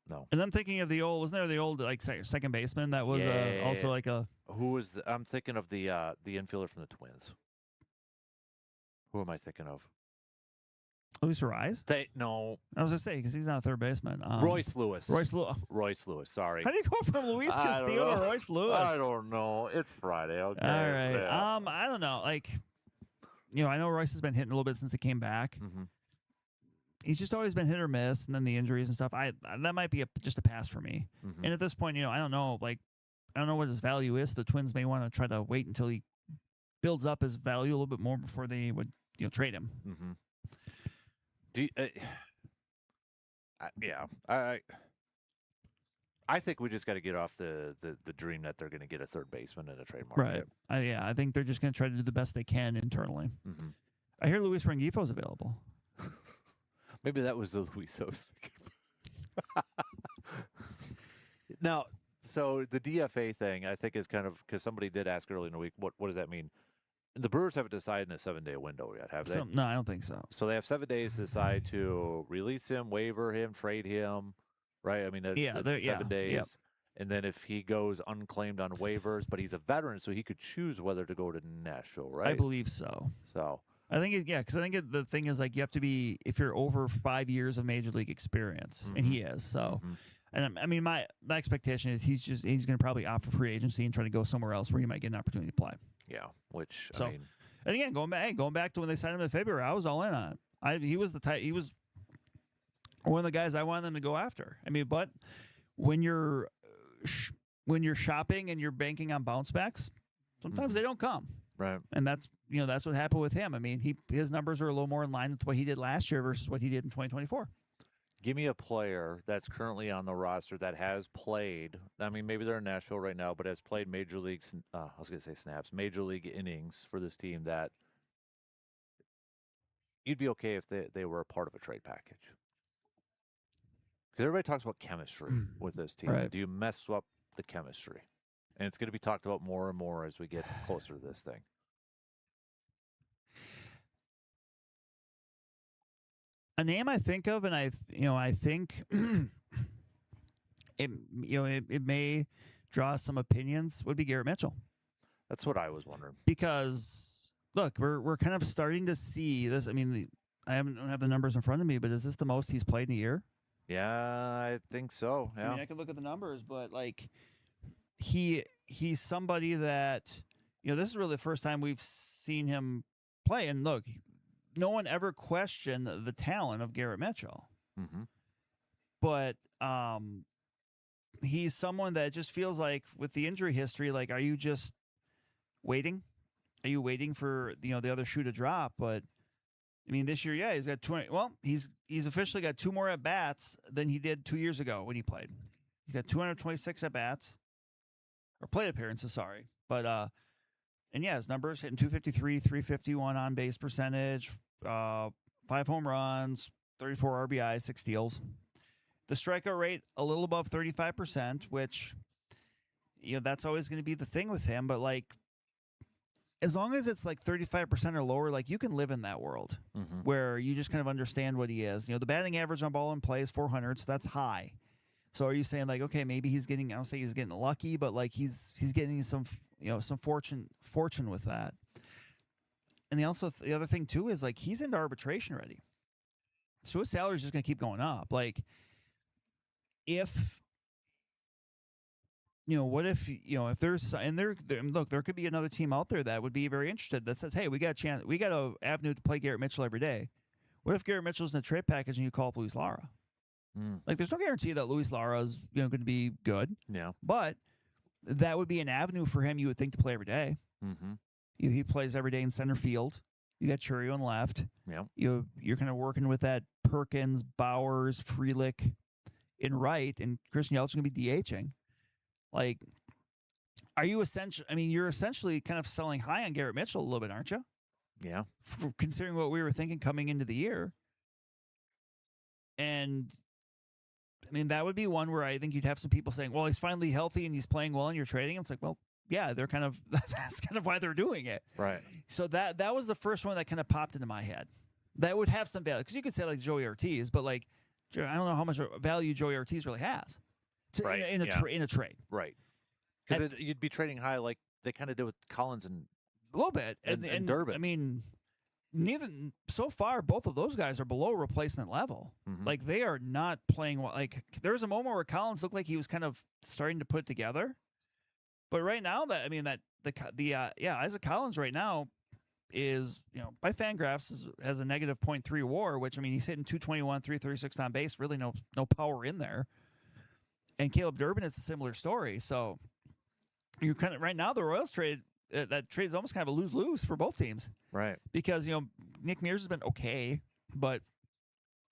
No. And I'm thinking of wasn't there the old like second baseman that was also like a. Who was? I'm thinking of the infielder from the Twins. Who am I thinking of? Luis Ariz? No. I was going to say, because he's not a third baseman. Royce Lewis. Royce Lewis, sorry. How do you go from Luis Castillo to Royce Lewis? I don't know. It's Friday, okay. All right. Yeah. I don't know. Like, I know Royce has been hitting a little bit since he came back. Mm-hmm. He's just always been hit or miss, and then the injuries and stuff. That might be just a pass for me. Mm-hmm. And at this point, I don't know. Like, I don't know what his value is. The Twins may want to try to wait until he builds up his value a little bit more before they would trade him. Mm-hmm. I think we just got to get off the dream that they're going to get a third baseman in a trade market. Right. I think they're just going to try to do the best they can internally. Mm-hmm. I hear Luis Rengifo's available. Maybe that was the Luis I was thinking. Now, so the DFA thing, I think, is kind of, because somebody did ask earlier in the week, what does that mean? The Brewers haven't decided in a 7-day window yet, have they? No, I don't think so. So they have 7 days to decide to release him, waiver him, trade him, right? I mean, that's 7 days. Yep. And then if he goes unclaimed on waivers, but he's a veteran, so he could choose whether to go to Nashville, right? I believe so. So I think, because I think the thing is, like, you have to be, if you're over 5 years of major league experience, and he is, so. Mm-hmm. And I mean, my expectation is he's going to probably opt for free agency and try to go somewhere else where he might get an opportunity to play. Yeah, which, So, I mean. And again, going back to when they signed him in February, I was all in on it. He was one of the guys I wanted them to go after. I mean, but when you're shopping and you're banking on bounce backs, sometimes they don't come. Right. And that's what happened with him. I mean, his numbers are a little more in line with what he did last year versus what he did in 2024. Give me a player that's currently on the roster that has played. I mean, maybe they're in Nashville right now, but has played major league. I was going to say snaps, major league innings for this team that you'd be okay if they were a part of a trade package. Because everybody talks about chemistry with this team. Right. Do you mess up the chemistry? And it's going to be talked about more and more as we get closer to this thing. A name I think of, and I think it may draw some opinions, would be Garrett Mitchell. That's what I was wondering. Because look, we're kind of starting to see this. I mean, I don't have the numbers in front of me, but is this the most he's played in a year? Yeah, I think so. Yeah. I mean, I could look at the numbers, but like he's somebody that this is really the first time we've seen him play. And look, no one ever questioned the talent of Garrett Mitchell. Mm-hmm. But he's someone that just feels like, with the injury history, like, are you just waiting? Are you waiting for the other shoe to drop? But I mean, this year, he's got 20. Well, he's officially got 2 more at bats than he did 2 years ago when he played. He's got 226 at bats or plate appearances. Sorry, but and his numbers hitting 253, 351 on base percentage, 5 home runs, 34 RBIs, 6 steals. The strikeout rate a little above 35%, which that's always going to be the thing with him. But like, as long as it's like 35% or lower, like, you can live in that world where you just kind of understand what he is. The batting average on ball in play is 400, so that's high. So are you saying, like, okay, maybe he's getting, I don't say he's getting lucky, but like he's getting some some fortune with that. And the other thing too is, like, he's into arbitration already, so his salary is just going to keep going up. Like, if what if if there's, and there could be another team out there that would be very interested that says, hey, we got a avenue to play Garrett Mitchell every day. What if Garrett Mitchell's in a trade package and you call up Luis Lara? Like, there's no guarantee that Luis Lara is going to be good. Yeah, but that would be an avenue for him, you would think, to play every day. Mm-hmm. He plays every day in center field. You got Churio on left. Yeah, you're kind of working with that Perkins, Bowers, Frelick in right, and Christian Yelich going to be DHing. Like, you're essentially kind of selling high on Garrett Mitchell a little bit, aren't you? Yeah, considering what we were thinking coming into the year. And I mean, that would be one where I think you'd have some people saying, well, he's finally healthy and he's playing well and you're trading him. It's like, well, yeah, that's kind of why they're doing it. Right. So that was the first one that kind of popped into my head. That would have some value. Because you could say, like, Joey Ortiz, but like, I don't know how much value Joey Ortiz really has in a trade. Right. Because you'd be trading high like they kind of did with Collins and a little bit. And Durbin. I mean, so far, both of those guys are below replacement level. Mm-hmm. Like, they are not playing well. Like, there was a moment where Collins looked like he was kind of starting to put it together. But right now, Isaac Collins right now is, by Fangraphs has a negative .3 WAR, which, I mean, he's hitting 221, 336 on base, really no power in there. And Caleb Durbin, it's a similar story. So you're kind of, right now, the Royals trade, that trade is almost kind of a lose-lose for both teams. Right. Because, Nick Mears has been okay, but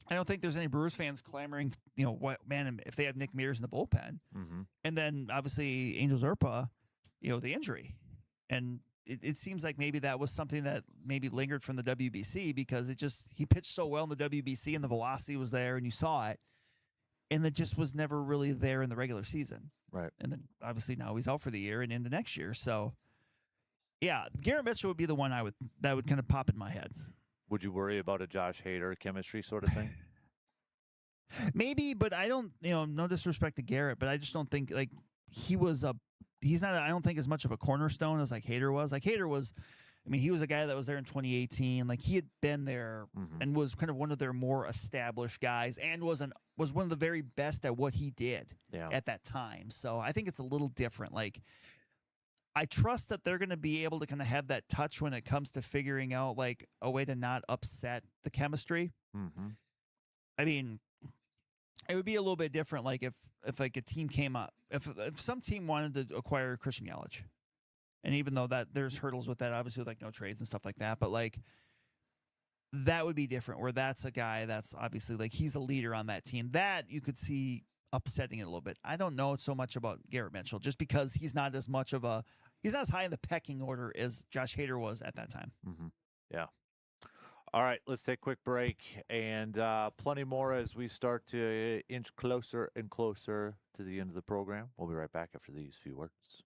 I don't think there's any Brewers fans clamoring, what man if they have Nick Mears in the bullpen, and then obviously Angel Zerpa, the injury, and it seems like maybe that was something that maybe lingered from the WBC because he pitched so well in the WBC and the velocity was there and you saw it, and it just was never really there in the regular season. Right. And then obviously now he's out for the year and into next year. So yeah, Garrett Mitchell would be the one that would kind of pop in my head. Would you worry about a Josh Hader chemistry sort of thing? Maybe, but I don't, no disrespect to Garrett, but I just don't think like he's not, I don't think as much of a cornerstone as like Hader was. Like Hader was, he was a guy that was there in 2018. Like he had been there and was kind of one of their more established guys and was one of the very best at what he did at that time. So I think it's a little different. Like I trust that they're going to be able to kind of have that touch when it comes to figuring out like a way to not upset the chemistry. I mean, it would be a little bit different. Like if like a team came up, if some team wanted to acquire Christian Yelich, and even though that there's hurdles with that, obviously with like no trades and stuff like that, but like that would be different where that's a guy that's obviously like he's a leader on that team that you could see upsetting it a little bit. I don't know so much about Garrett Mitchell just because he's not as high in the pecking order as Josh Hader was at that time. Yeah. All right, let's take a quick break and plenty more as we start to inch closer and closer to the end of the program. We'll be right back after these few words.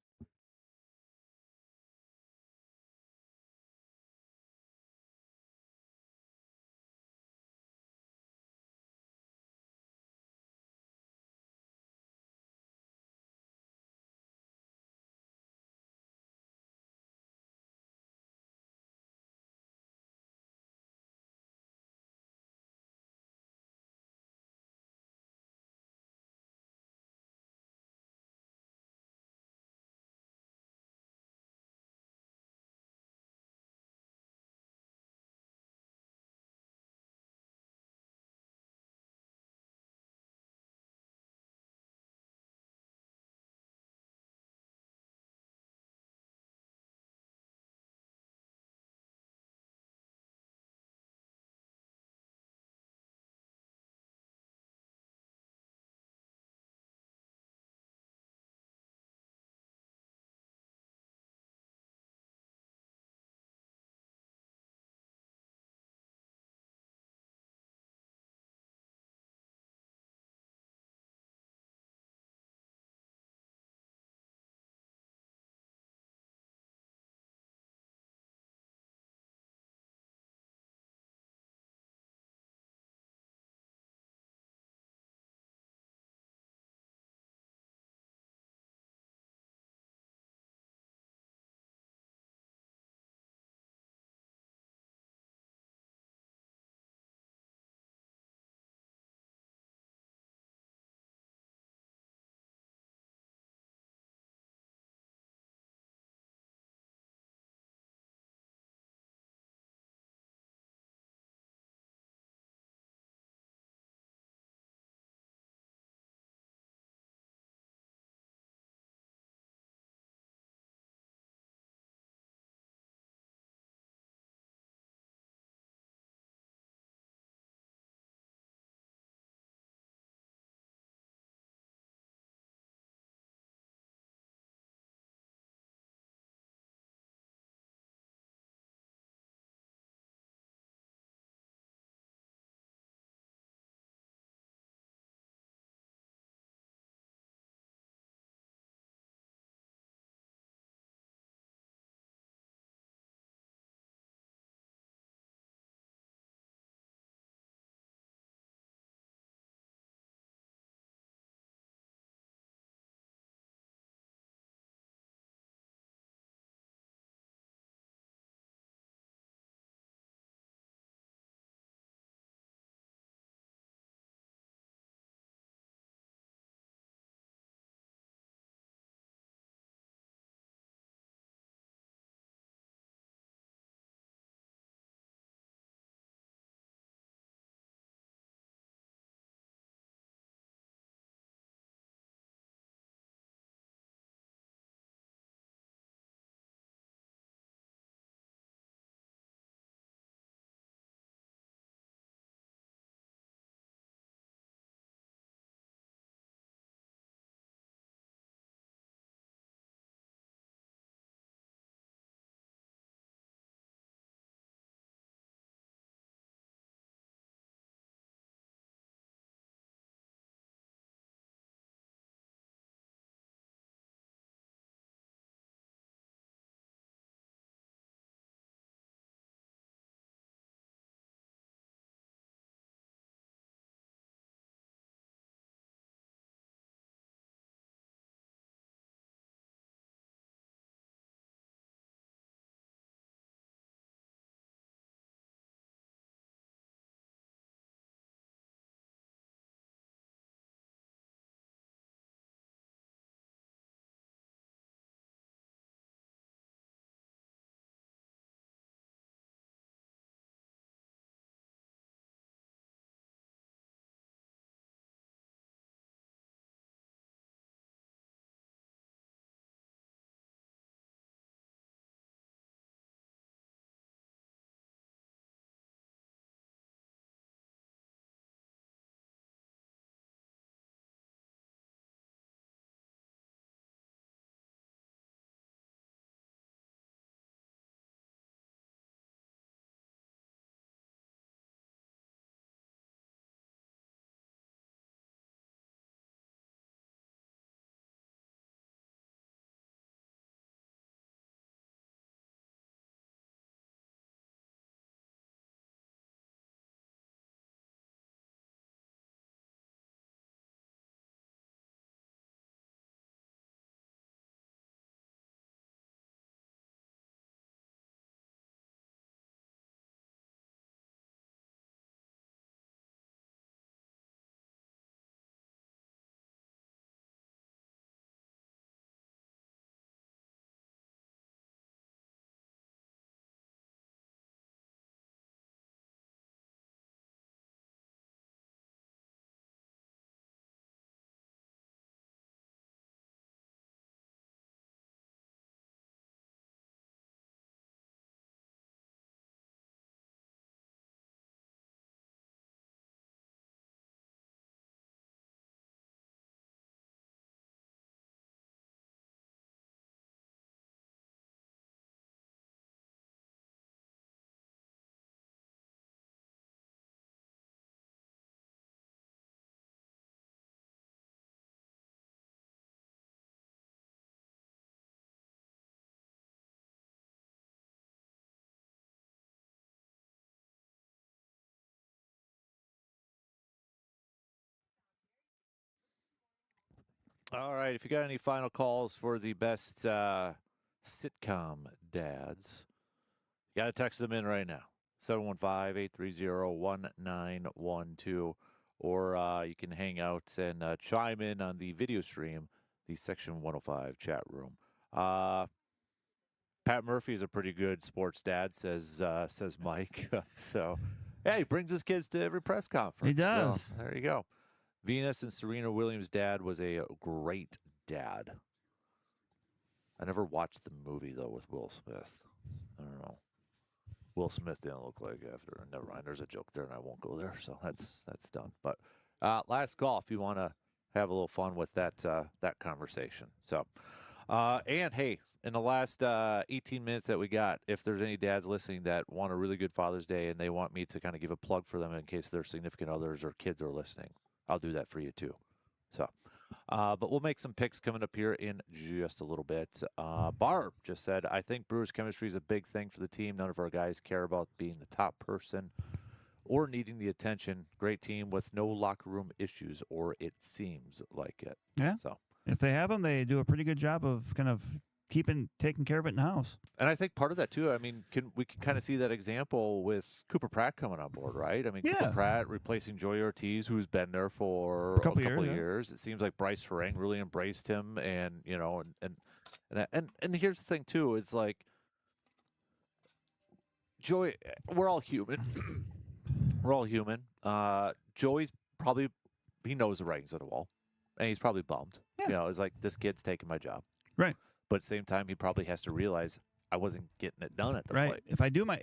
All right. If you got any final calls for the best sitcom dads, you got to text them in right now. 715-830-1912. Or you can hang out and chime in on the video stream, the Section 105 chat room. Pat Murphy is a pretty good sports dad, says Mike. So, yeah, he brings his kids to every press conference. He does. So, there you go. Venus and Serena Williams' dad was a great dad. I never watched the movie, though, with Will Smith. I don't know. Will Smith didn't look like after. Never mind. There's a joke there, and I won't go there. So that's done. But last call if you want to have a little fun with that conversation. So, and hey, in the last 18 minutes that we got, if there's any dads listening that want a really good Father's Day and they want me to kind of give a plug for them in case their significant others or kids are listening, I'll do that for you too. So, but we'll make some picks coming up here in just a little bit. Barb just said, I think Brewers chemistry is a big thing for the team. None of our guys care about being the top person or needing the attention. Great team with no locker room issues, or it seems like it. Yeah. So if they have them, they do a pretty good job of kind of taking care of it in house. And I think part of that too, I mean, we can kind of see that example with Cooper Pratt coming on board, right? I mean, Yeah. Cooper Pratt replacing Joey Ortiz, who's been there for a couple of years. It seems like Bryce Ferrang really embraced him, and you know, and here's the thing too, it's like Joey, we're all human. We're all human. Joey's probably, he knows the writings on the wall, and he's probably bummed. Yeah. You know, it's like, this kid's taking my job. Right. But at the same time, he probably has to realize I wasn't getting it done at the plate. If I do my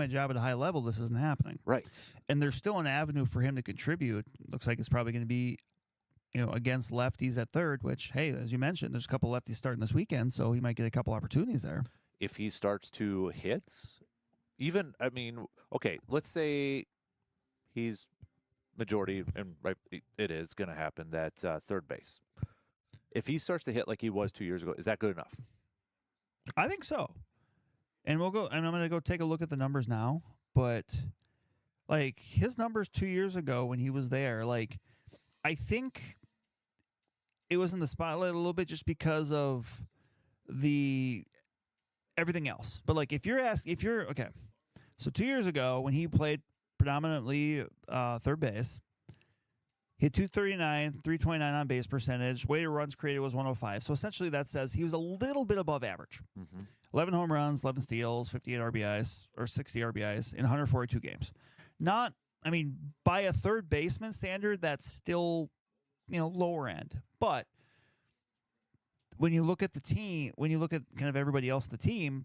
job at a high level, this isn't happening. Right. And there's still an avenue for him to contribute. Looks like it's probably going to be, against lefties at third. Which, hey, as you mentioned, there's a couple lefties starting this weekend, so he might get a couple opportunities there. If he starts to hit, even okay, let's say he's majority, and right, it is going to happen that third base. If he starts to hit like he was 2 years ago, is that good enough? I think so. And I'm going to go take a look at the numbers now. But, like, his numbers 2 years ago when he was there, like, I think it was in the spotlight a little bit just because of the everything else. But, like, okay. So 2 years ago when he played predominantly third base, hit 239, 329 on base percentage. Weighted runs created was 105. So essentially that says he was a little bit above average. Mm-hmm. 11 home runs, 11 steals, 58 RBIs, or 60 RBIs in 142 games. By a third baseman standard, that's still, lower end. But when you look at the team, when you look at kind of everybody else in the team,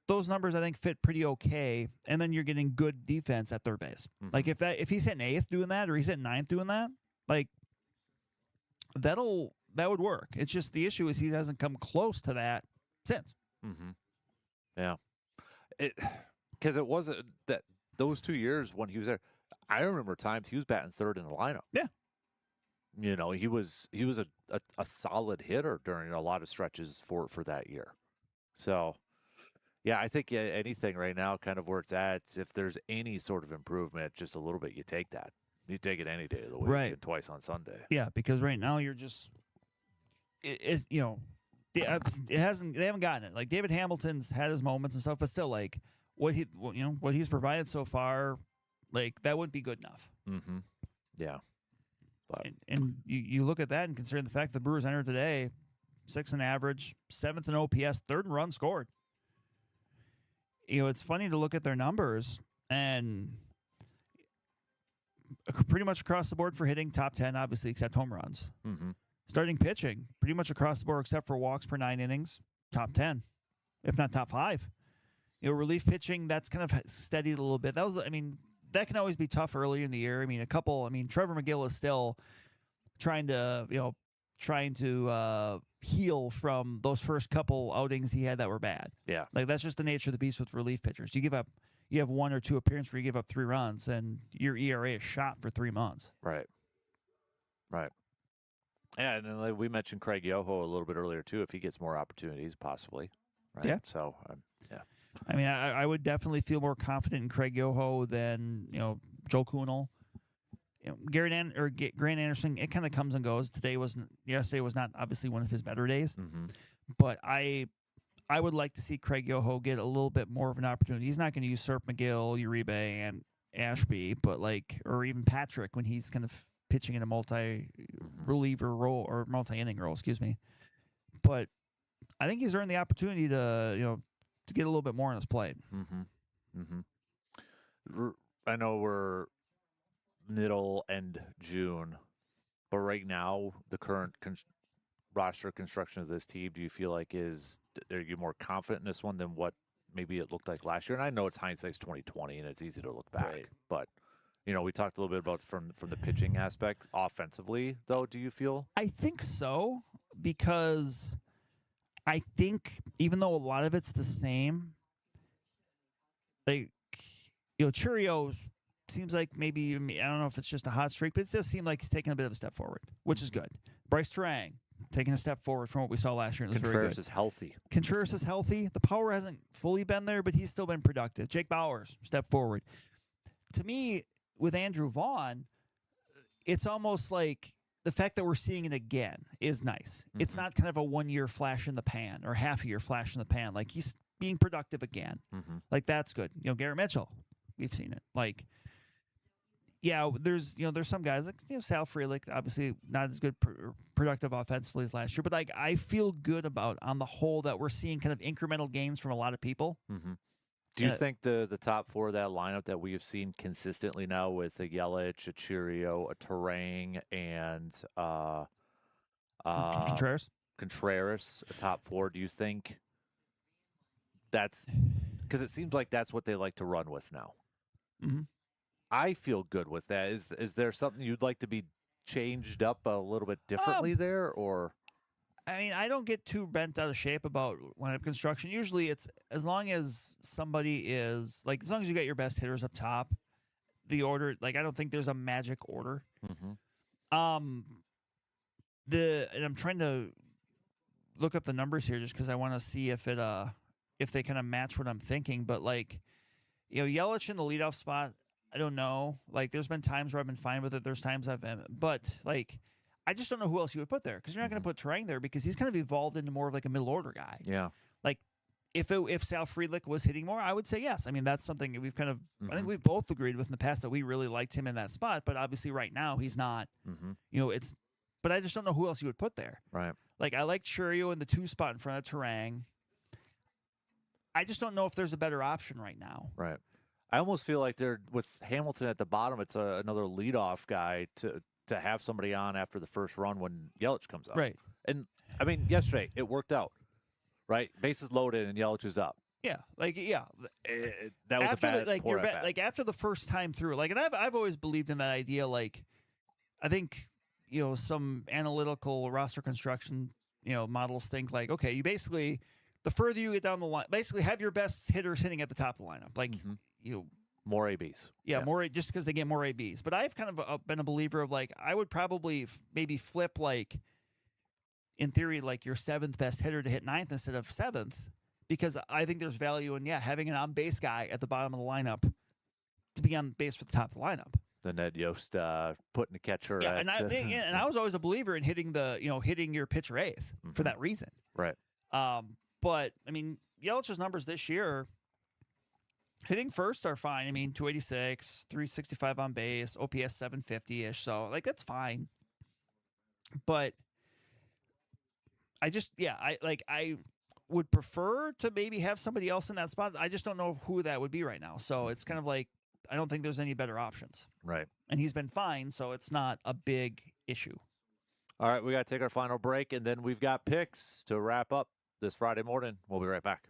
those numbers I think fit pretty okay, and then you're getting good defense at third base. Mm-hmm. Like if he's hitting eighth doing that, or he's hitting ninth doing that, like that would work. It's just the issue is he hasn't come close to that since. Mm-hmm. Yeah, because it wasn't that those 2 years when he was there. I remember times he was batting third in the lineup. Yeah, he was a solid hitter during a lot of stretches for that year. So. Yeah, I think anything right now, kind of where it's at, if there's any sort of improvement, just a little bit, you take that. You take it any day of the week, right? And twice on Sunday. Yeah, because right now you're just, it hasn't. They haven't gotten it. Like David Hamilton's had his moments and stuff, but still, like what he's provided so far, like that wouldn't be good enough. Mm-hmm. Yeah. But. And you look at that and considering the fact the Brewers entered today, 6th in average, 7th in OPS, 3rd in runs scored. It's funny to look at their numbers and pretty much across the board for hitting top 10, obviously, except home runs. Mm-hmm. Starting pitching, pretty much across the board except for walks per 9 innings, top 10, if not top 5. Relief pitching, that's kind of steadied a little bit. That can always be tough early in the year. Trevor McGill is still trying to heal from those first couple outings he had that were bad. Yeah. Like that's just the nature of the beast with relief pitchers. You have 1 or 2 appearances where you give up 3 runs and your ERA is shot for 3 months. Right. Yeah, and then like we mentioned Craig Yoho a little bit earlier too, if he gets more opportunities, possibly. Right. Yeah. So, yeah. I would definitely feel more confident in Craig Yoho than, Joe Kunal. Grant Anderson, it kind of comes and goes. Yesterday was not obviously one of his better days, Mm-hmm. but I would like to see Craig Yoho get a little bit more of an opportunity. He's not going to usurp McGill, Uribe, and Ashby, but or even Patrick when he's kind of pitching in a multi-reliever role or multi-inning role, excuse me. But I think he's earned the opportunity to get a little bit more on his plate. Mm-hmm. Mm-hmm. I know we're middle end June, but right now the current roster construction of this team, do you feel like are you more confident in this one than what maybe it looked like last year? And I know it's hindsight's 2020 and it's easy to look back, Right. but we talked a little bit about from the pitching aspect. Offensively, though, do you feel? I think so, because I think even though a lot of it's the same, Churio seems like maybe, I don't know if it's just a hot streak, but it does seem like he's taking a bit of a step forward, which is good. Bryce Terang taking a step forward from what we saw last year. And it was very good. Contreras is healthy. Contreras is healthy. The power hasn't fully been there, but he's still been productive. Jake Bauers, step forward. To me, with Andrew Vaughn, it's almost like the fact that we're seeing it again is nice. Mm-hmm. It's not kind of a 1 year flash in the pan or half a year flash in the pan. Like, he's being productive again. Mm-hmm. Like, that's good. Garrett Mitchell, we've seen it. Like, yeah, there's some guys like Sal Frelick, obviously not as good productive offensively as last year, but I feel good about on the whole that we're seeing kind of incremental gains from a lot of people. Mm-hmm. Do you think the top four of that lineup that we have seen consistently now with a Yelich, a Churio, a Terang, and Contreras, a top four? Do you think that's because it seems like that's what they like to run with now? Mm-hmm. I feel good with that. Is there something you'd like to be changed up a little bit differently there, or? I mean, I don't get too bent out of shape about lineup construction. Usually, it's as long as somebody is as long as you got your best hitters up top, the order. I don't think there's a magic order. Mm-hmm. And I'm trying to look up the numbers here just because I want to see if they kind of match what I'm thinking. But Yelich in the leadoff spot, I don't know. There's been times where I've been fine with it. There's times but I just don't know who else you would put there, because you're not going to put Terang there because he's kind of evolved into more of a middle order guy. Yeah. If Sal Frelick was hitting more, I would say yes. I mean, that's something we've kind of I think we've both agreed with in the past that we really liked him in that spot. But obviously, right now he's not. Mm-hmm. But I just don't know who else you would put there. Right. I like Churio in the 2 spot in front of Terang. I just don't know if there's a better option right now. Right. I almost feel like they're with Hamilton at the bottom. It's another leadoff guy to have somebody on after the first run when Yelich comes up. Right. And I mean, yesterday it worked out. Right. Bases loaded and Yelich is up. Yeah. That was after a bad poor at bat. After the first time through. And I've always believed in that idea. I think some analytical roster construction models think okay, you basically, the further you get down the line, basically have your best hitters hitting at the top of the lineup. More ABs. Yeah, more just because they get more ABs. But I've kind of been a believer of I would probably maybe flip in theory your 7th best hitter to hit 9th instead of 7th, because I think there's value in having an on base guy at the bottom of the lineup to be on base for the top of the lineup. The Ned Yost putting the catcher. Yeah, and I was always a believer in hitting hitting your pitcher 8th for that reason. Right. But I mean, Yelich's numbers this year, hitting first are fine. I mean, 286, 365 on base, OPS 750-ish. So that's fine. But I just, I would prefer to maybe have somebody else in that spot. I just don't know who that would be right now. So it's kind of I don't think there's any better options. Right. And he's been fine, so it's not a big issue. All right, we got to take our final break, and then we've got picks to wrap up this Friday morning. We'll be right back.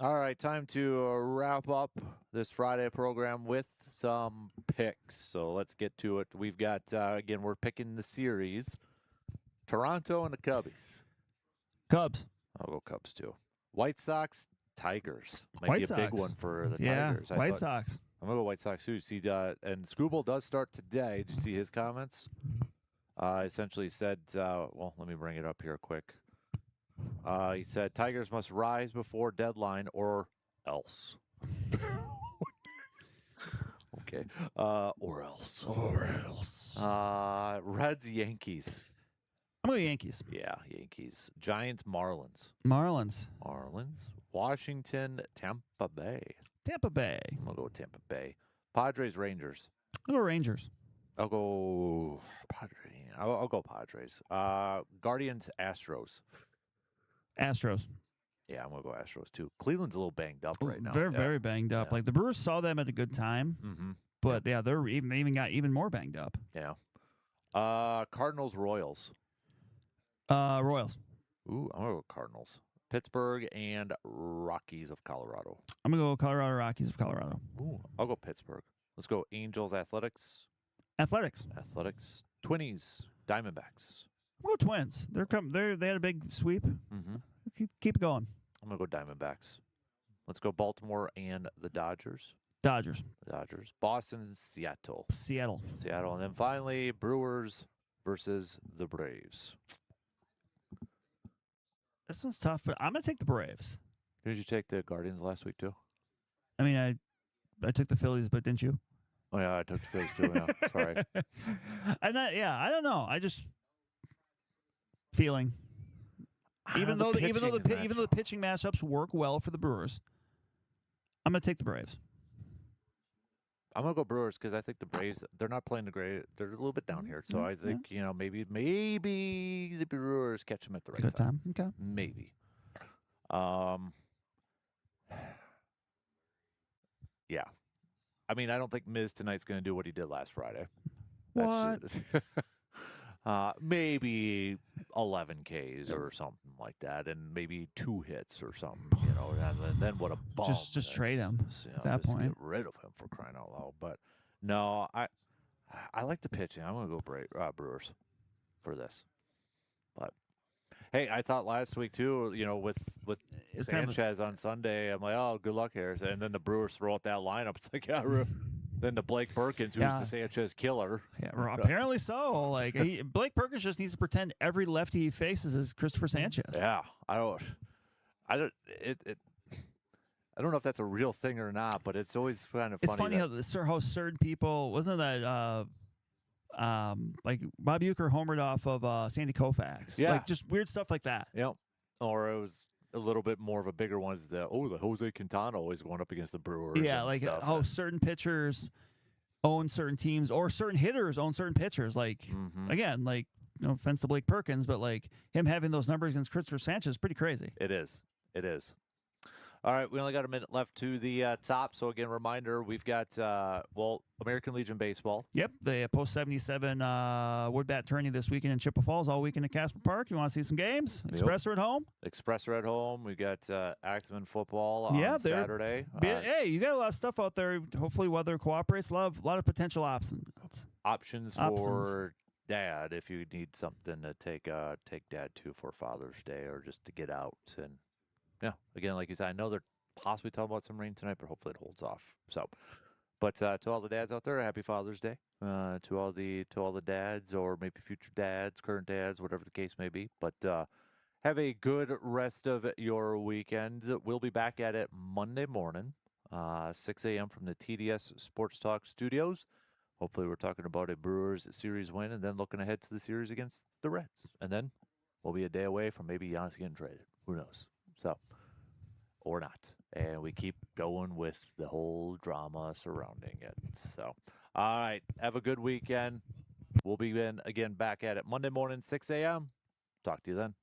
All right, time to wrap up this Friday program with some picks. So let's get to it. We've got, again, we're picking the series. Toronto and the Cubbies. Cubs. I'll go Cubs, too. White Sox, Tigers. Might White be a Sox. big one for the Yeah, Tigers. White Sox. I'm going to go White Sox, too. See, and Scooble does start today. Did you see his comments? Essentially said, well, let me bring it up here quick. He said, Tigers must rise before deadline or else. Okay. Or else. Or else. Reds, Yankees. I'm going to Yankees. Yeah, Yankees. Giants, Marlins. Marlins. Washington, Tampa Bay. Tampa Bay. I'm going to go with Tampa Bay. Padres, Rangers. I'll go Rangers. I'll go Padres. Guardians, Astros. Astros. Yeah, I'm going to go Astros, too. Cleveland's a little banged up right now. They're very banged up. Yeah. Like, the Brewers saw them at a good time, but, yeah, they're even got even more banged up. Yeah. Cardinals, Royals. Royals. Ooh, I'm going to go Cardinals. Pittsburgh and Rockies of Colorado. I'm going to go Colorado Rockies of Colorado. Ooh, I'll go Pittsburgh. Let's go Angels, Athletics. Athletics. Twinnies, Diamondbacks. We'll go Twins. They had a big sweep. Mm-hmm. Keep it going. I'm going to go Diamondbacks. Let's go Baltimore and the Dodgers. Dodgers. Boston, Seattle. And then finally, Brewers versus the Braves. This one's tough, but I'm going to take the Braves. Did you take the Guardians last week, too? I mean, I took the Phillies, but didn't you? Oh, yeah, I took the Phillies, too. Yeah, sorry. I don't know. I just feeling. Even though the pitching matchups work well for the Brewers, I'm going to take the Braves. I'm going to go Brewers because I think the Braves, they're not playing the great. They're a little bit down here. So I think, maybe the Brewers catch them at the right time. Okay. Maybe. Yeah. I mean, I don't think Miz tonight's going to do what he did last Friday. What? Maybe 11 Ks or something like that, and maybe 2 hits or something, and then what a bum. Just trade him at that just point. Get rid of him for crying out loud. But no, I like the pitching. I'm going to go Brewers for this. But hey, I thought last week too, with Sanchez on Sunday, I'm like, oh, good luck, Harris. And then the Brewers throw out that lineup. It's like, then the Blake Perkins, who's the Sanchez killer. Yeah, apparently so. Like Blake Perkins just needs to pretend every lefty he faces is Christopher Sanchez. Yeah, I don't know if that's a real thing or not, but it's always kind of funny. It's funny how certain people, wasn't that like Bob Uecker homered off of Sandy Koufax? Yeah, like just weird stuff like that. Yep. Or it was a little bit more of a bigger one is the Jose Quintana always going up against the Brewers. Yeah, like how certain pitchers own certain teams or certain hitters own certain pitchers. Like again, like no offense to Blake Perkins, but like him having those numbers against Christopher Sanchez is pretty crazy. It is. All right, we only got a minute left to the top. So, again, reminder, we've got, American Legion Baseball. Yep, the post-77 wood bat tourney this weekend in Chippewa Falls, all weekend at Kasper Park. You want to see some games? Express are at home. We got Activeman football on Saturday. Hey, you got a lot of stuff out there. Hopefully weather cooperates. A lot of potential options. For Dad if you need something to take Dad to for Father's Day or just to get out and yeah, again, like you said, I know they're possibly talking about some rain tonight, but hopefully it holds off. So, but to all the dads out there, happy Father's Day. To all the dads, or maybe future dads, current dads, whatever the case may be. But have a good rest of your weekend. We'll be back at it Monday morning, 6 a.m. from the TDS Sports Talk Studios. Hopefully, we're talking about a Brewers series win, and then looking ahead to the series against the Reds, and then we'll be a day away from maybe Giannis getting traded. Who knows? So, or not. And we keep going with the whole drama surrounding it. So, all right. Have a good weekend. We'll be again back at it Monday morning, 6 a.m. Talk to you then.